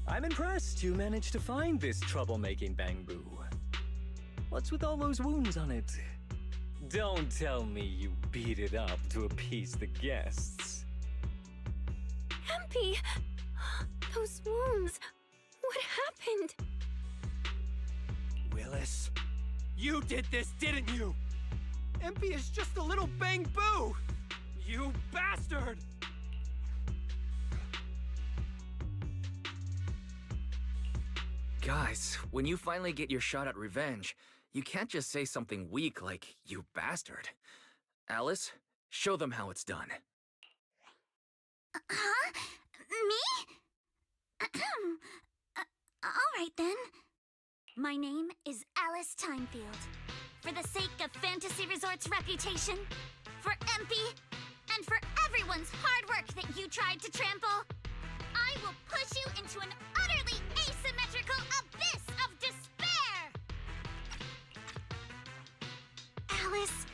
I'm impressed you managed to find this troublemaking Bangbu. What's with all those wounds on it? Don't tell me you beat it up to appease the guests. Empy! Those wounds! What happened? Willis, you did this, didn't you? Empy is just a little Bangbu! You bastard! Guys, when you finally get your shot at revenge, you can't just say something weak like, "You bastard." Alice, show them how it's done. Huh? Me? Alright then. My name is Alice Timefield. For the sake of Fantasy Resort's reputation, for MP, and for everyone's hard work that you tried to trample, I will push you into an utterly asymmetrical abyss of despair! Alice,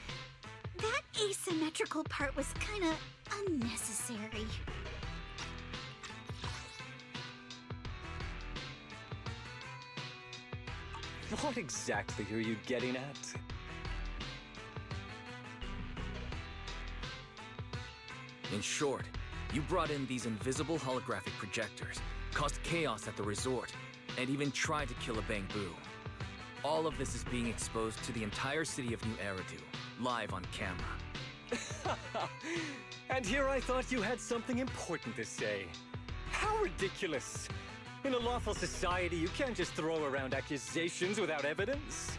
that asymmetrical part was kinda unnecessary. What exactly are you getting at? In short, you brought in these invisible holographic projectors, caused chaos at the resort, and even tried to kill a Bangbu. All of this is being exposed to the entire city of New Eridu, live on camera. And here I thought you had something important to say. How ridiculous! In a lawful society, you can't just throw around accusations without evidence.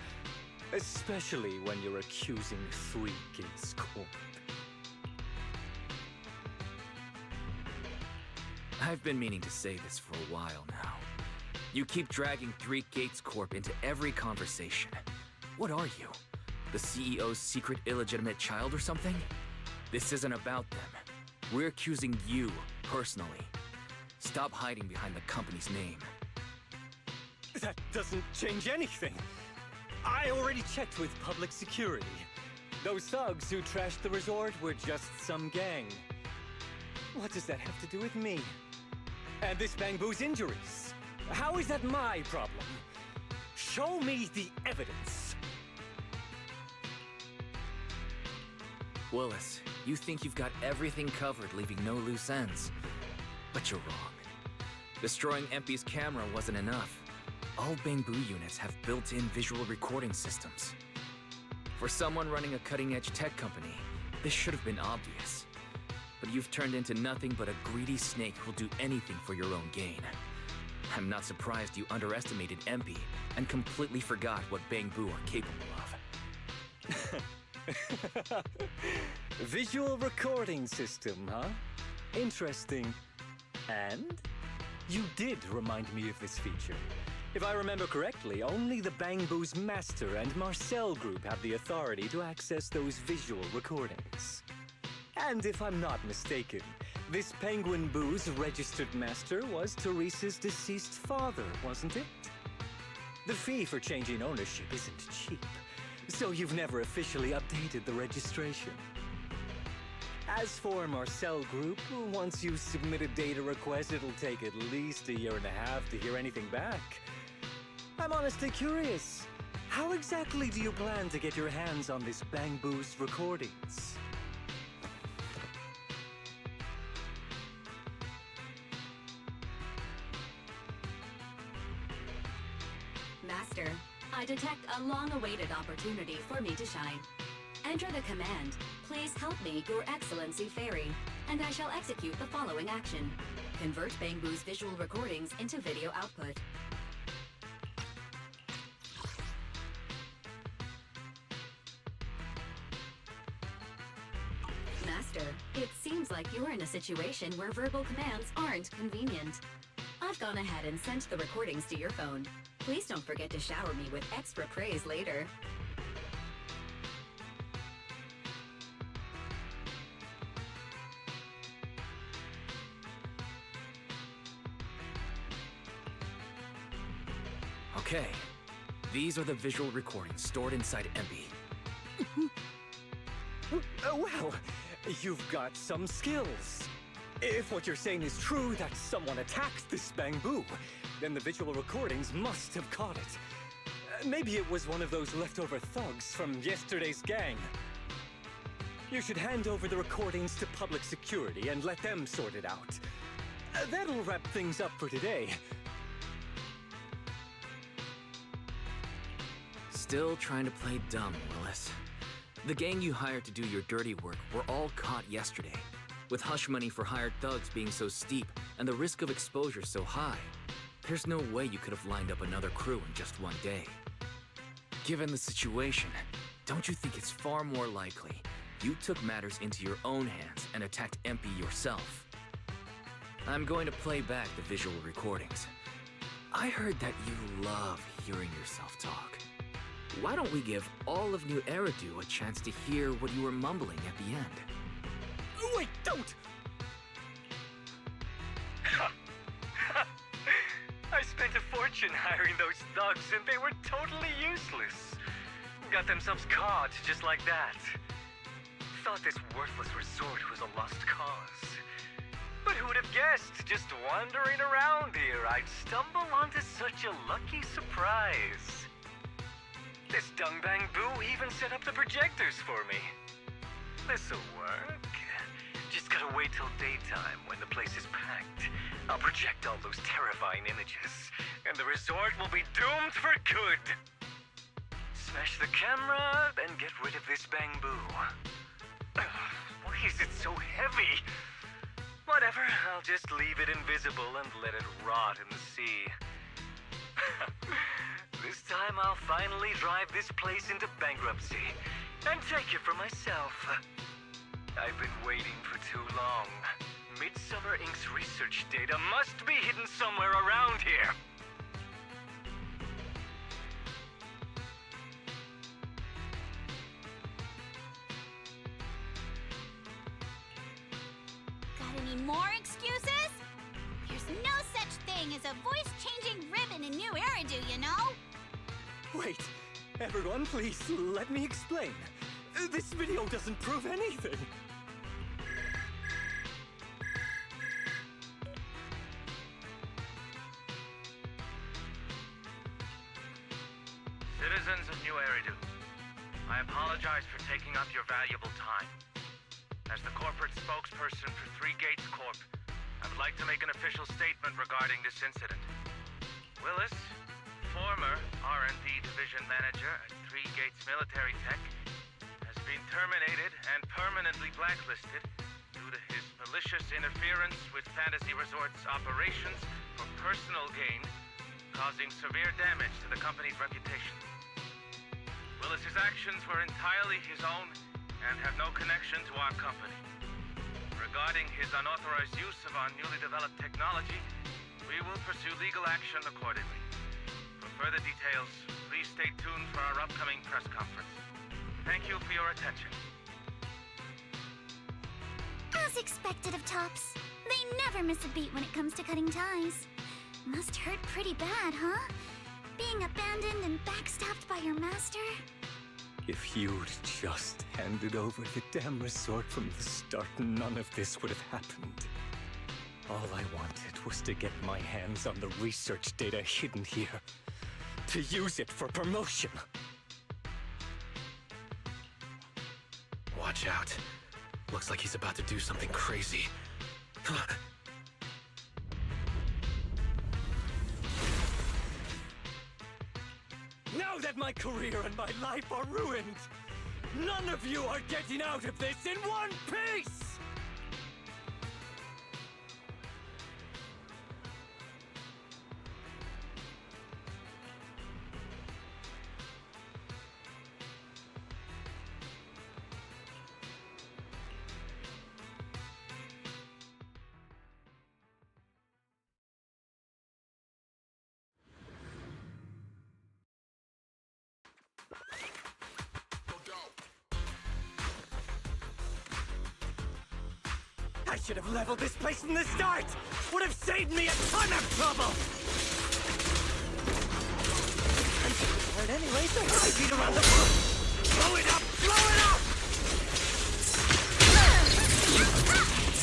Especially when you're accusing Three Gates Corp. I've been meaning to say this for a while now. You keep dragging Three Gates Corp into every conversation. What are you? The CEO's secret illegitimate child or something? This isn't about them. We're accusing you, personally. Stop hiding behind the company's name. That doesn't change anything. I already checked with public security. Those thugs who trashed the resort were just some gang. What does that have to do with me? And this Bangbu's injuries? How is that my problem? Show me the evidence. Willis, you think you've got everything covered, leaving no loose ends. But you're wrong. Destroying Empy's camera wasn't enough. All Bangbu units have built-in visual recording systems. For someone running a cutting-edge tech company, this should have been obvious. But you've turned into nothing but a greedy snake who'll do anything for your own gain. I'm not surprised you underestimated Empy and completely forgot what Bangbu are capable of. Visual recording system, huh? Interesting. And? You did remind me of this feature. If I remember correctly, only the Bangbu's Master and Marcel Group have the authority to access those visual recordings. And if I'm not mistaken, this Penguin Boo's registered master was Teresa's deceased father, wasn't it? The fee for changing ownership isn't cheap, so you've never officially updated the registration. As for Marcel Group, once you submit a data request, it'll take at least 1.5 years to hear anything back. I'm honestly curious. How exactly do you plan to get your hands on this Bangbu's recordings? Master, I detect a long-awaited opportunity for me to shine. Enter the command, "Please help me, Your Excellency Fairy," and I shall execute the following action. Convert Bangbu's visual recordings into video output. Master, it seems like you're in a situation where verbal commands aren't convenient. I've gone ahead and sent the recordings to your phone. Please don't forget to shower me with extra praise later. Okay. These are the visual recordings stored inside Empy. Well, you've got some skills. If what you're saying is true, that someone attacked this Bangbu, then the visual recordings must have caught it. Maybe it was one of those leftover thugs from yesterday's gang. You should hand over the recordings to public security and let them sort it out. That'll wrap things up for today. Still trying to play dumb, Willis. The gang you hired to do your dirty work were all caught yesterday. With hush money for hired thugs being so steep and the risk of exposure so high, there's no way you could have lined up another crew in just one day. Given the situation, don't you think it's far more likely you took matters into your own hands and attacked Empy yourself? I'm going to play back the visual recordings. I heard that you love hearing yourself talk. Why don't we give all of New Eridu a chance to hear what you were mumbling at the end? Wait, don't! I spent a fortune hiring those thugs and they were totally useless. Got themselves caught just like that. Thought this worthless resort was a lost cause. But who would have guessed, just wandering around here, I'd stumble onto such a lucky surprise. This Dung Bangbu even set up the projectors for me. This'll work. Just gotta wait till daytime when the place is packed. I'll project all those terrifying images, and the resort will be doomed for good. Smash the camera, then get rid of this Bangbu. Why is it so heavy? Whatever, I'll just leave it invisible and let it rot in the sea. This time time I'll finally drive this place into bankruptcy and take it for myself. I've been waiting for too long. Midsummer Inc.'s research data must be hidden somewhere around here. Got any more excuses? There's no such thing as a voice-changing ribbon in New Eridu, you know? Wait, everyone, please let me explain. This video doesn't prove anything. Citizens of New Eridu, I apologize for taking up your valuable time. As the corporate spokesperson for Three Gates Corp, I would like to make an official statement regarding this incident. Willis, former R&D division manager at Three Gates Military Tech, has been terminated and permanently blacklisted due to his malicious interference with Fantasy Resort's operations for personal gain, causing severe damage to the company's reputation. Willis's actions were entirely his own and have no connection to our company. Regarding his unauthorized use of our newly developed technology, we will pursue legal action accordingly. For further details, please stay tuned for our upcoming press conference. Thank you for your attention. As expected of Tops, they never miss a beat when it comes to cutting ties. Must hurt pretty bad, huh? Being abandoned and backstabbed by your master? If you'd just handed over the damn resort from the start, none of this would have happened. All I wanted was to get my hands on the research data hidden here, to use it for promotion. Watch out. Looks like he's about to do something crazy. Now that my career and my life are ruined, none of you are getting out of this in one piece! I should have leveled this place from the start! Would have saved me a ton of trouble! I'm tired anyway, so why beat around the bush? Blow it up! Blow it up!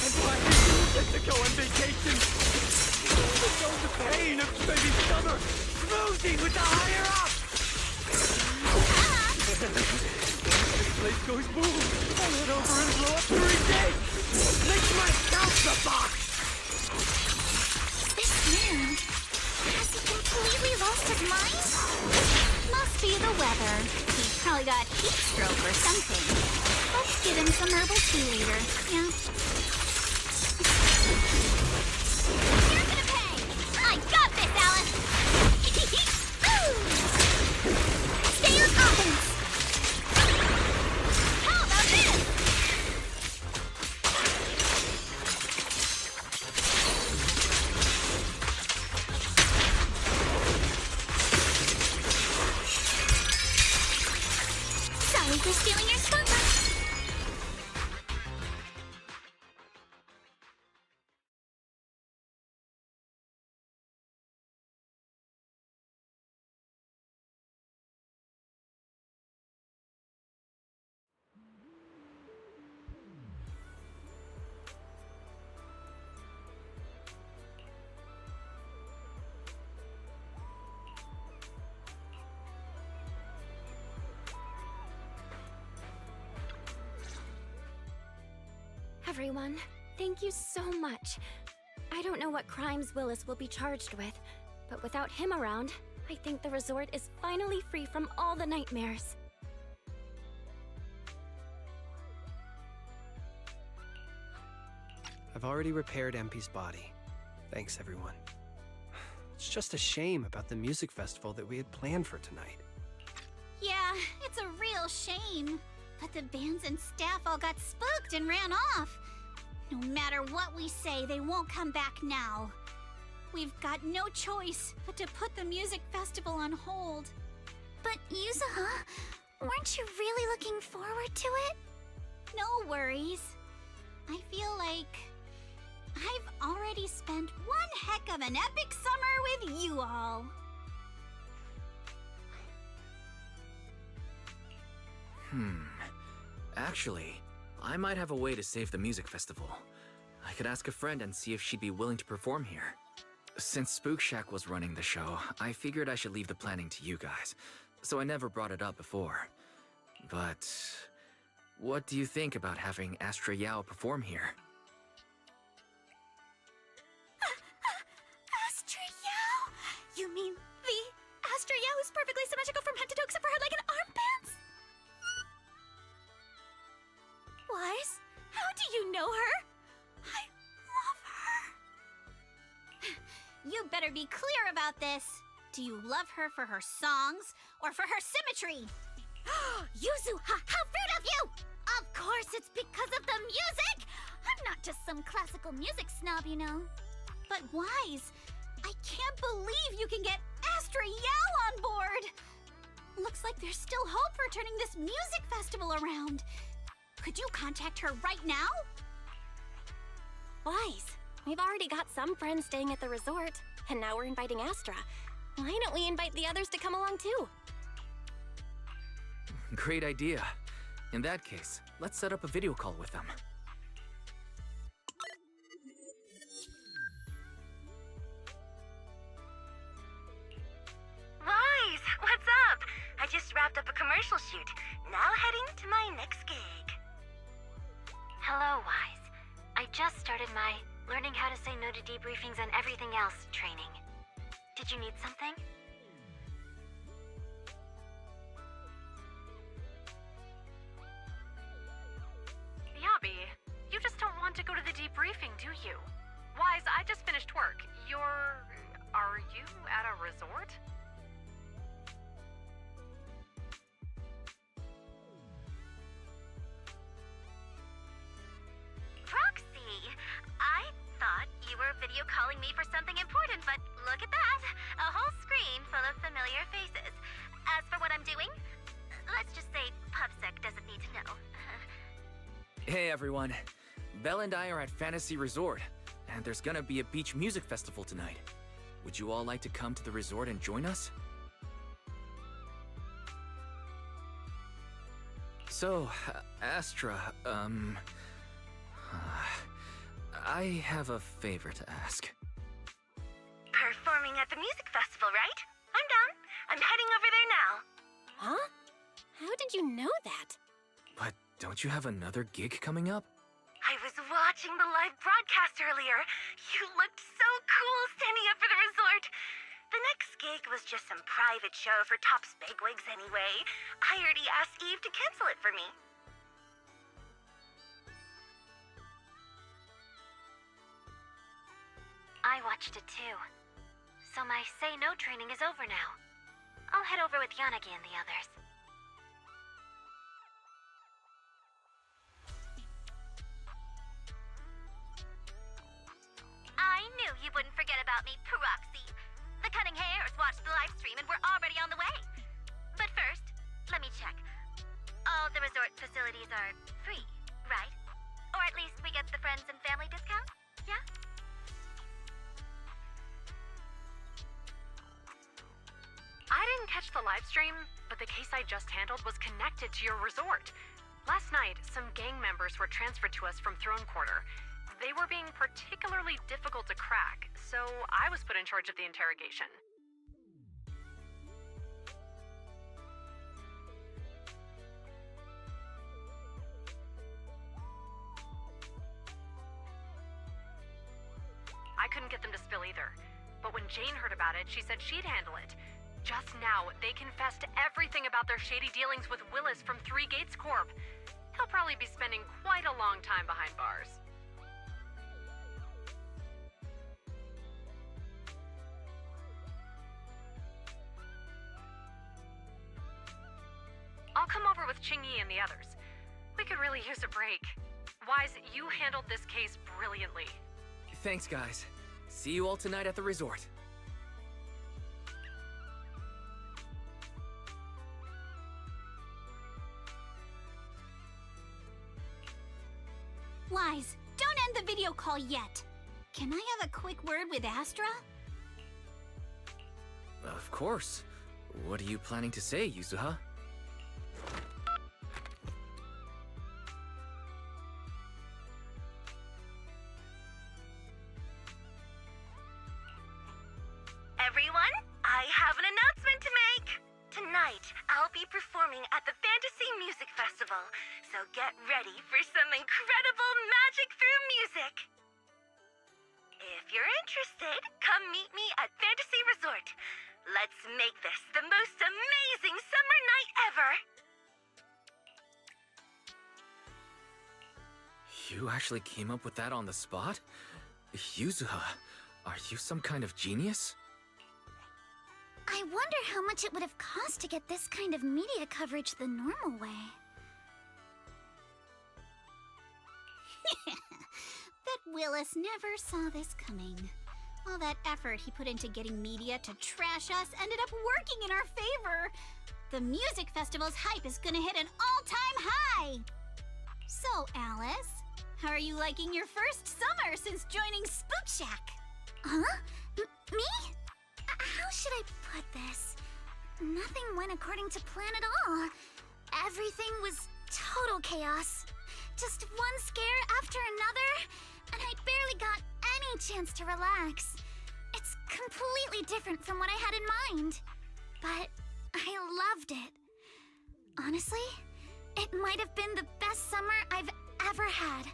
And why did you get to go on vacation? To know the pain of spending summer smoothing with the higher-ups! This place goes boom! I'll head over and blow up 3 days! Lick myself the box! This man, has he completely lost his mind? Must be the weather. He's probably got heat stroke or something. Let's give him some herbal tea later, yeah. You're gonna pay! I got this, Alice! Stay on offense! How about this? Sorry for stealing your spotlight. Everyone, thank you so much. I don't know what crimes Willis will be charged with, but without him around, I think the resort is finally free from all the nightmares. I've already repaired MP's body. Thanks, everyone. It's just a shame about the music festival that we had planned for tonight. Yeah, it's a real shame. But the bands and staff all got spooked and ran off. No matter what we say, they won't come back now. We've got no choice but to put the music festival on hold. But Yuzuha, weren't you really looking forward to it? No worries. I feel like I've already spent one heck of an epic summer with you all. Actually, I might have a way to save the music festival. I could ask a friend and see if she'd be willing to perform here. Since Spook Shack was running the show, I figured I should leave the planning to you guys, so I never brought it up before. But what do you think about having Astra Yao perform here? Astra Yao? You mean the Astra Yao who's perfectly symmetrical from head to toe except for her leg and armbands? Wise, how do you know her? I love her. You better be clear about this. Do you love her for her songs or for her symmetry? Yuzuha, how rude of you! Of course it's because of the music! I'm not just some classical music snob, you know. But Wise, I can't believe you can get Astra Yao on board! Looks like there's still hope for turning this music festival around. Could you contact her right now? Wise, we've already got some friends staying at the resort, and now we're inviting Astra. Why don't we invite the others to come along too? Great idea. In that case, let's set up a video call with them. Wise, what's up? I just wrapped up a commercial shoot. Now heading to my next gig. Hello, Wise. I just started my learning how to say no to debriefings and everything else training. Did you need something? Yabi, you just don't want to go to the debriefing, do you? Wise, I just finished work. Are you at a resort? Proxy, I thought you were video calling me for something important, but look at that! A whole screen full of familiar faces. As for what I'm doing, let's just say PubSec doesn't need to know. Hey everyone, Belle and I are at Fantasy Resort, and there's gonna be a beach music festival tonight. Would you all like to come to the resort and join us? So, Astra, I have a favor to ask. Performing at the music festival, right? I'm down. I'm heading over there now. Huh? How did you know that? But don't you have another gig coming up? I was watching the live broadcast earlier. You looked so cool standing up for the resort. The next gig was just some private show for Top's bigwigs anyway. I already asked Eve to cancel it for me. I watched it too. So my say no training is over now. I'll head over with Yanagi and the others. I knew you wouldn't forget about me, Proxy. The Cunning Hares watched the live stream and we're already on the way. But first, let me check. All the resort facilities are free, right? Or at least we get the friends and family discount? Yeah? I didn't catch the live stream, but the case I just handled was connected to your resort. Last night, some gang members were transferred to us from Throne Quarter. They were being particularly difficult to crack, so I was put in charge of the interrogation. I couldn't get them to spill either, but when Jane heard about it, she said she'd handle it. Just now, they confessed everything about their shady dealings with Willis from Three Gates Corp. He'll probably be spending quite a long time behind bars. Chingy and the others. We could really use a break. Wise, you handled this case brilliantly. Thanks, guys. See you all tonight at the resort. Wise, don't end the video call yet. Can I have a quick word with Astra? Of course. What are you planning to say, Yuzuha? Everyone, I have an announcement to make! Tonight, I'll be performing at the Fantasy Music Festival, so get ready for some incredible magic through music! If you're interested, come meet me at Fantasy Resort. Let's make this the most amazing summer night ever! You actually came up with that on the spot? Yuzuha, are you some kind of genius? I wonder how much it would have cost to get this kind of media coverage the normal way. Bet Willis never saw this coming. All that effort he put into getting media to trash us ended up working in our favor. The music festival's hype is gonna hit an all-time high! So, Alice, how are you liking your first summer since joining Spook Shack? Huh? Me? How should I put this? Nothing went according to plan at all. Everything was total chaos. Just one scare after another, and I barely got any chance to relax. It's completely different from what I had in mind. But I loved it. Honestly, it might have been the best summer I've ever had.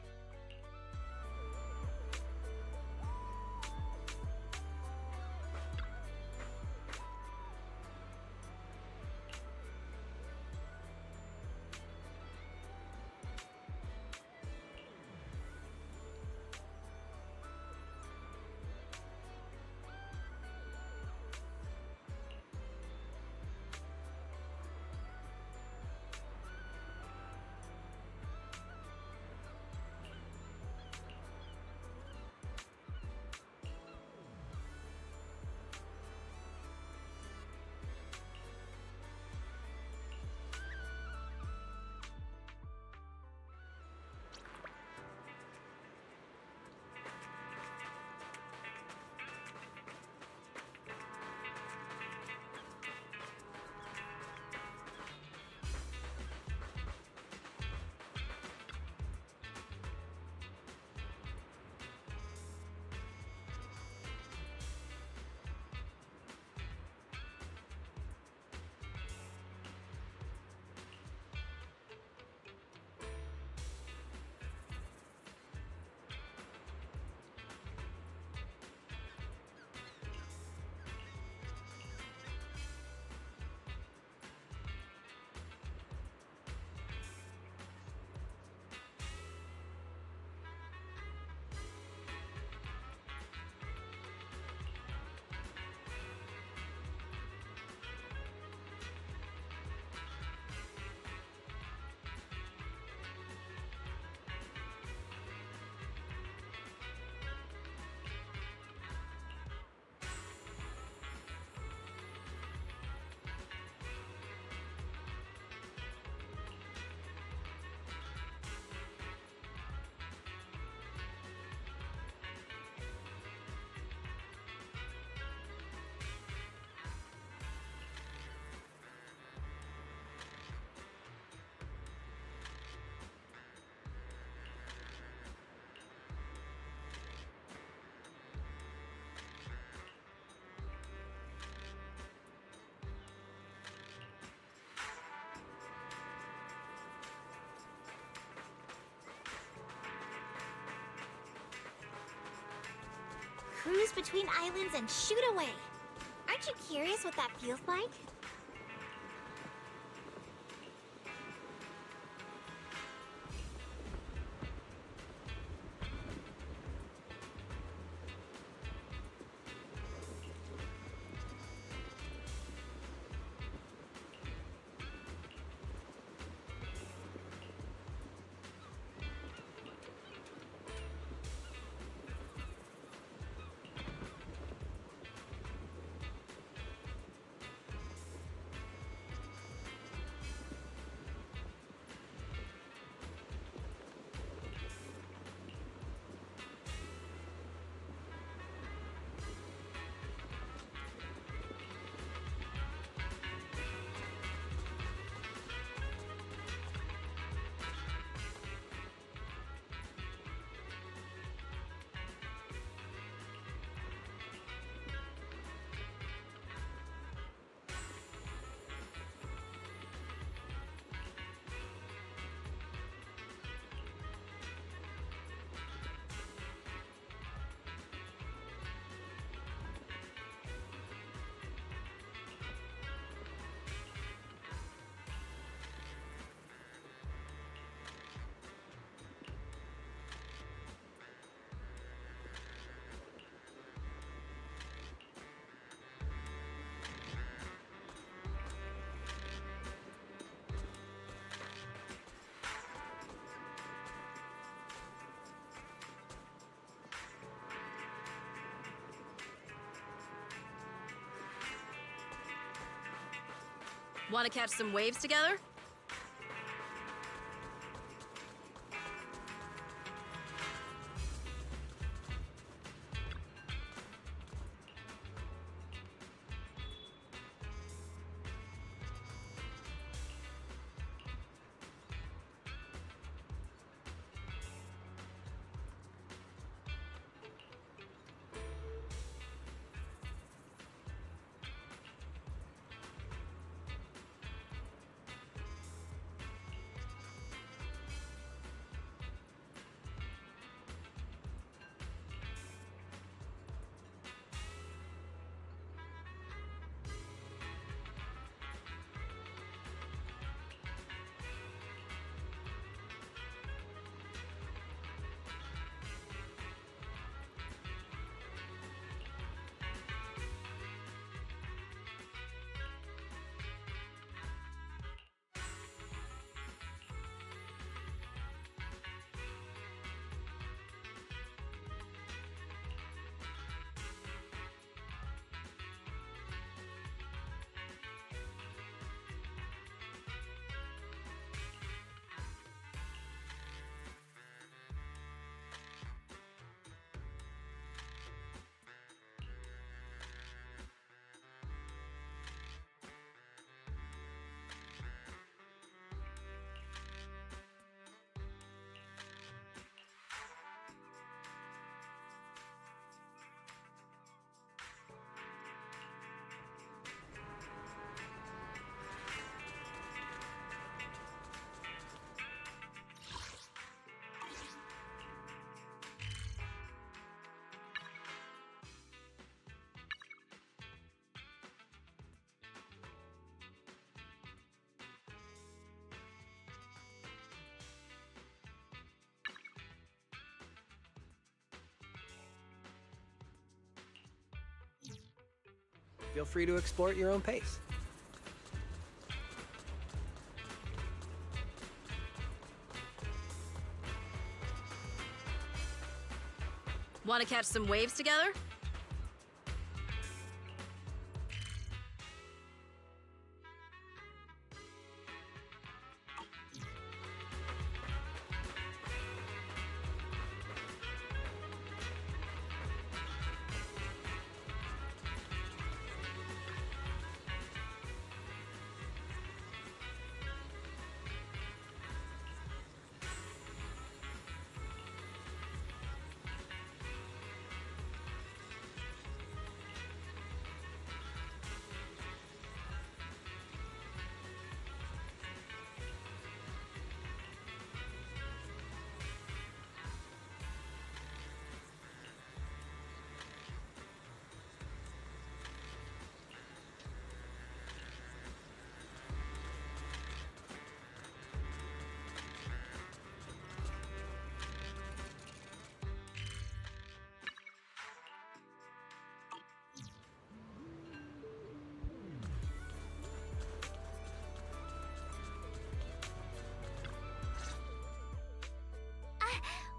Cruise between islands and shoot away. Aren't you curious what that feels like? Want to catch some waves together? Feel free to explore at your own pace. Want to catch some waves together?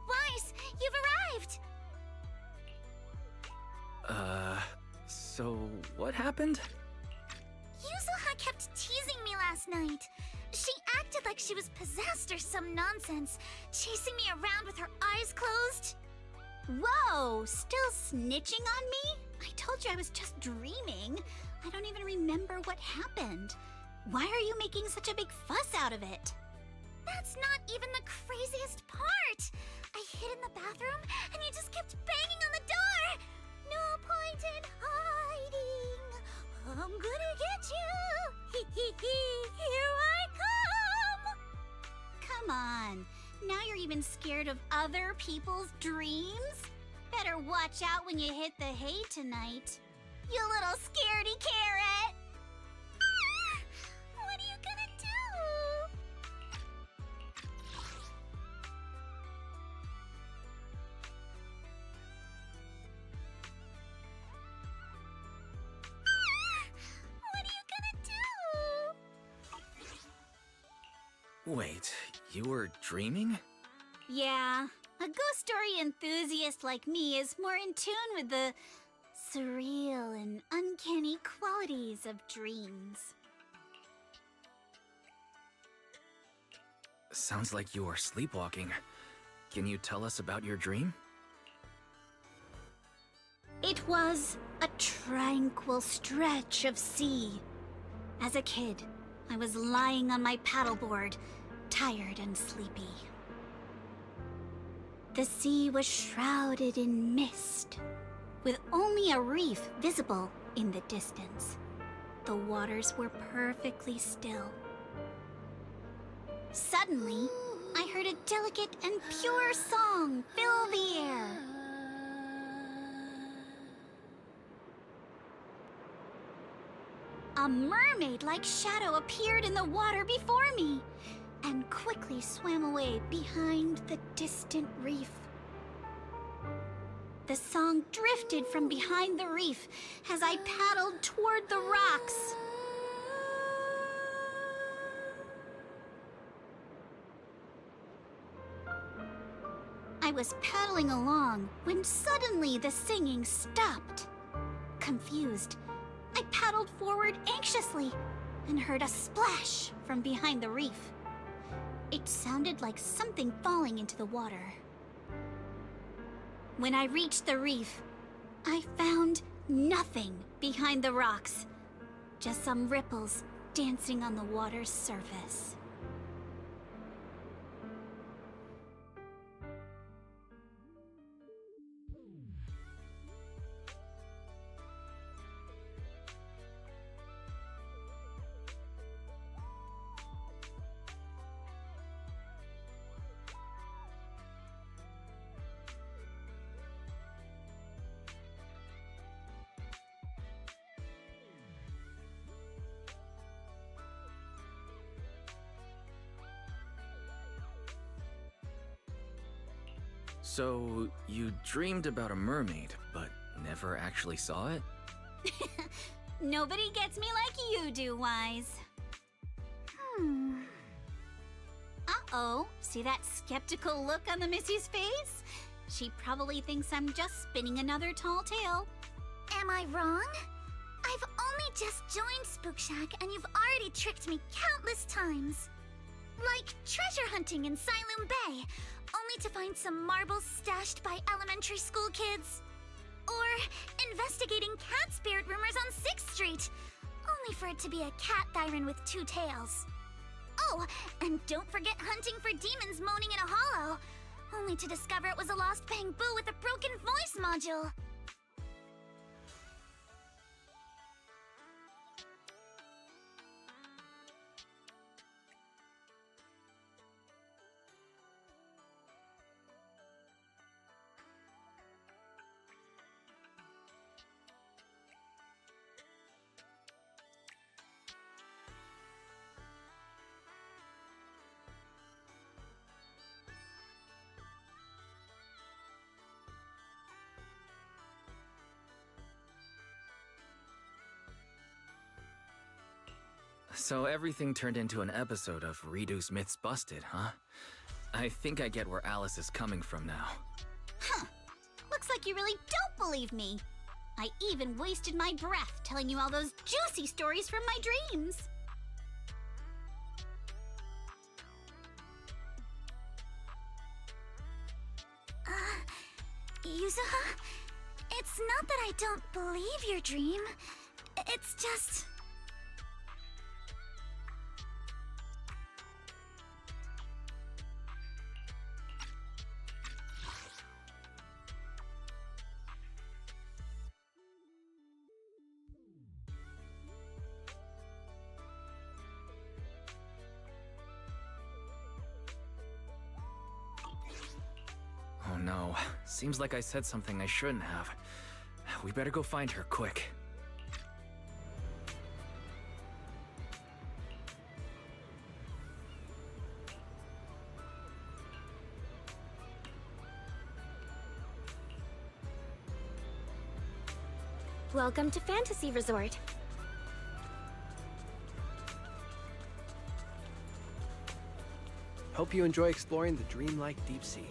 Weiss, you've arrived! So what happened? Yuzuha kept teasing me last night. She acted like she was possessed or some nonsense, chasing me around with her eyes closed. Whoa, still snitching on me? I told you I was just dreaming. I don't even remember what happened. Why are you making such a big fuss out of it? That's not even the craziest part. I hid in the bathroom and you just kept banging on the door. No point in hiding. I'm gonna get you. Here I come. Come on. Now you're even scared of other people's dreams? Better watch out when you hit the hay tonight. You little scaredy carrot. What are you gonna do? What are you gonna do? Wait, you were dreaming? Yeah, a ghost story enthusiast like me is more in tune with the surreal and uncanny qualities of dreams. Sounds like you are sleepwalking. Can you tell us about your dream? It was a tranquil stretch of sea. As a kid, I was lying on my paddleboard, tired and sleepy. The sea was shrouded in mist, with only a reef visible in the distance. The waters were perfectly still. Suddenly, I heard a delicate and pure song fill the air. A mermaid-like shadow appeared in the water before me and quickly swam away behind the distant reef. The song drifted from behind the reef as I paddled toward the rocks. I was paddling along when suddenly the singing stopped. Confused, I paddled forward anxiously and heard a splash from behind the reef. It sounded like something falling into the water. When I reached the reef, I found nothing behind the rocks, just some ripples dancing on the water's surface. So, you dreamed about a mermaid, but never actually saw it? Nobody gets me like you do, Wise. Uh-oh, see that skeptical look on the Missy's face? She probably thinks I'm just spinning another tall tale. Am I wrong? I've only just joined Spook Shack and you've already tricked me countless times. Like treasure hunting in Siloam Bay, only to find some marbles stashed by elementary school kids. Or investigating cat spirit rumors on 6th Street, only for it to be a cat siren with 2 tails. Oh, and don't forget hunting for demons moaning in a hollow, only to discover it was a lost bamboo with a broken voice module. So everything turned into an episode of Reduce Myths Busted, huh? I think I get where Alice is coming from now. Huh. Looks like you really don't believe me. I even wasted my breath telling you all those juicy stories from my dreams. Yuzuha? It's not that I don't believe your dream. It's just... Oh no, seems like I said something I shouldn't have. We better go find her, quick. Welcome to Fantasy Resort. Hope you enjoy exploring the dreamlike deep sea.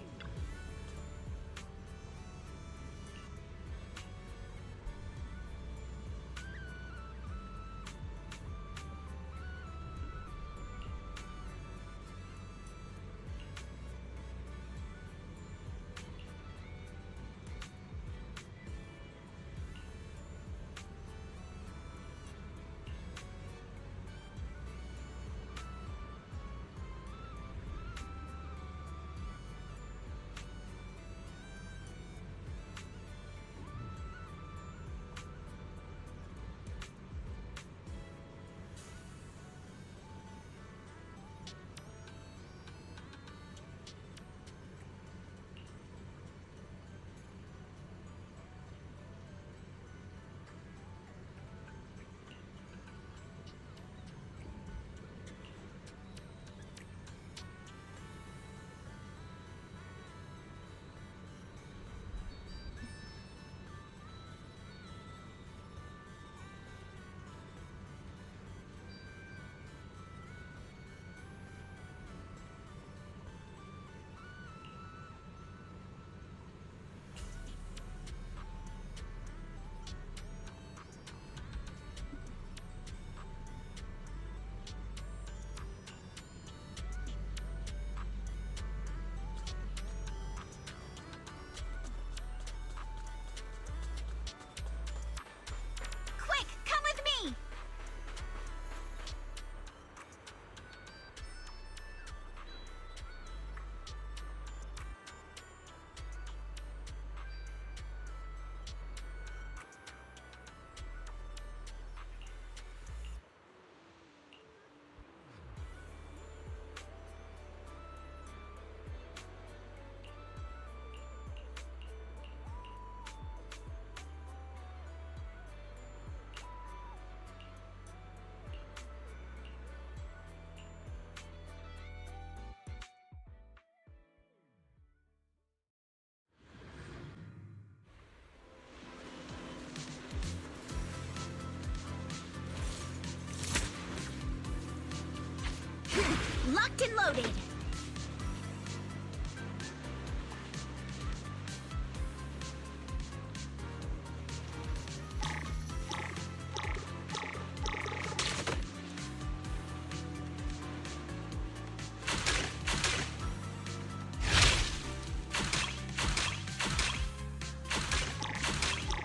Locked and loaded.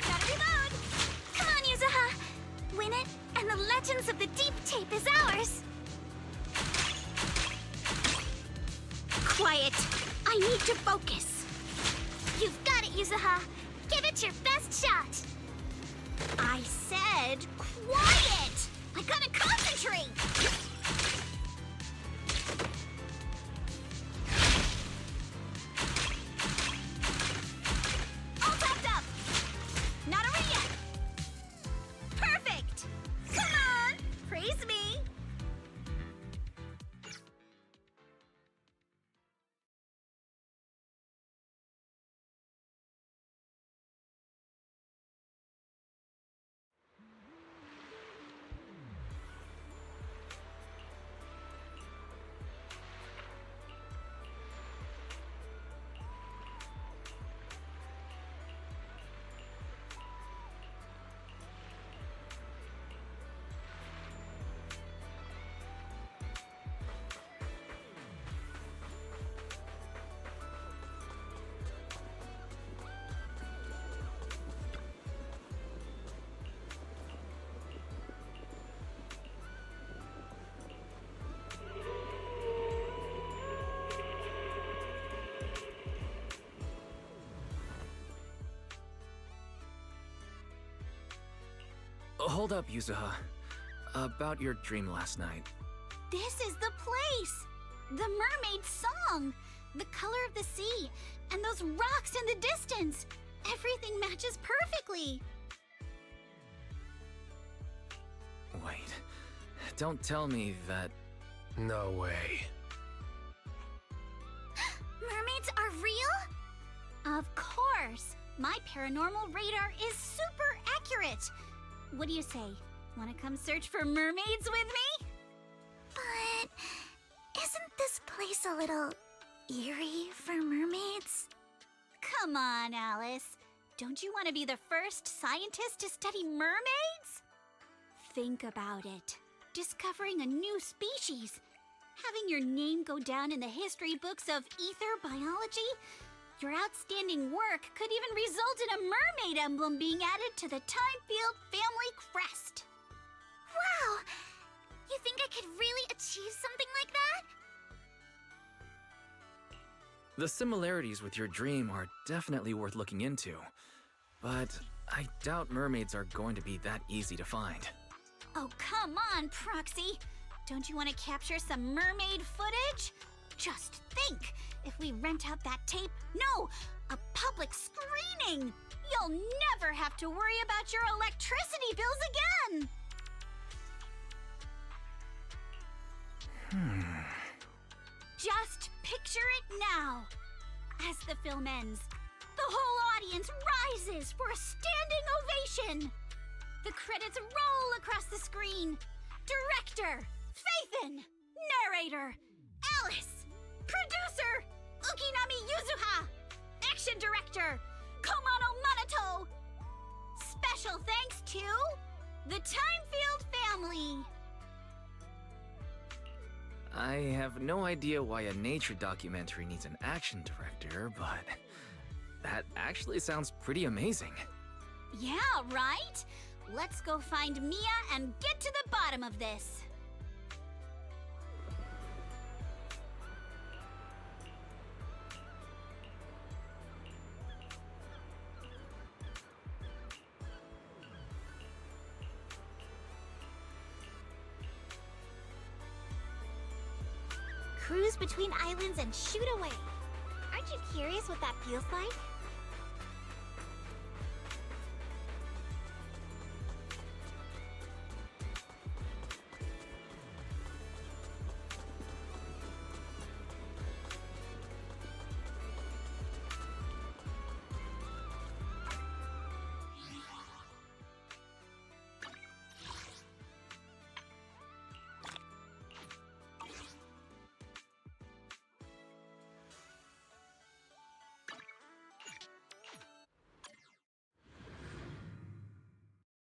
Gotta reload! Come on, Yuzuha! Win it, and the Legends of the Deep tape is ours! Quiet. I need to focus. You've got it, Yuzuha! Give it your best shot! I said quiet! I gotta concentrate! All topped up! Not over yet! Perfect! Come on! Praise me! Hold up, Yuzuha. About your dream last night. This is the place! The mermaid song! The color of the sea, and those rocks in the distance! Everything matches perfectly! Wait. Don't tell me that... No way. Mermaids are real? Of course! My paranormal radar is super accurate! What do you say? Wanna come search for mermaids with me? But isn't this place a little eerie for mermaids? Come on, Alice. Don't you want to be the first scientist to study mermaids? Think about it. Discovering a new species. Having your name go down in the history books of ether biology. Your outstanding work could even result in a mermaid emblem being added to the Timefield family crest. Wow! You think I could really achieve something like that? The similarities with your dream are definitely worth looking into. But I doubt mermaids are going to be that easy to find. Oh, come on, Proxy. Don't you want to capture some mermaid footage? Just think, if we rent out that tape, no, a public screening, you'll never have to worry about your electricity bills again. Just picture it now. As the film ends, the whole audience rises for a standing ovation. The credits roll across the screen. Director, Faithin, narrator, Alice. Producer, Ukinami Yuzuha. Action director, Komano Manato. Special thanks to the Timefield family. I have no idea why a nature documentary needs an action director, but that actually sounds pretty amazing. Yeah, right? Let's go find Mia and get to the bottom of this. Cruise between islands and shoot away. Aren't you curious what that feels like?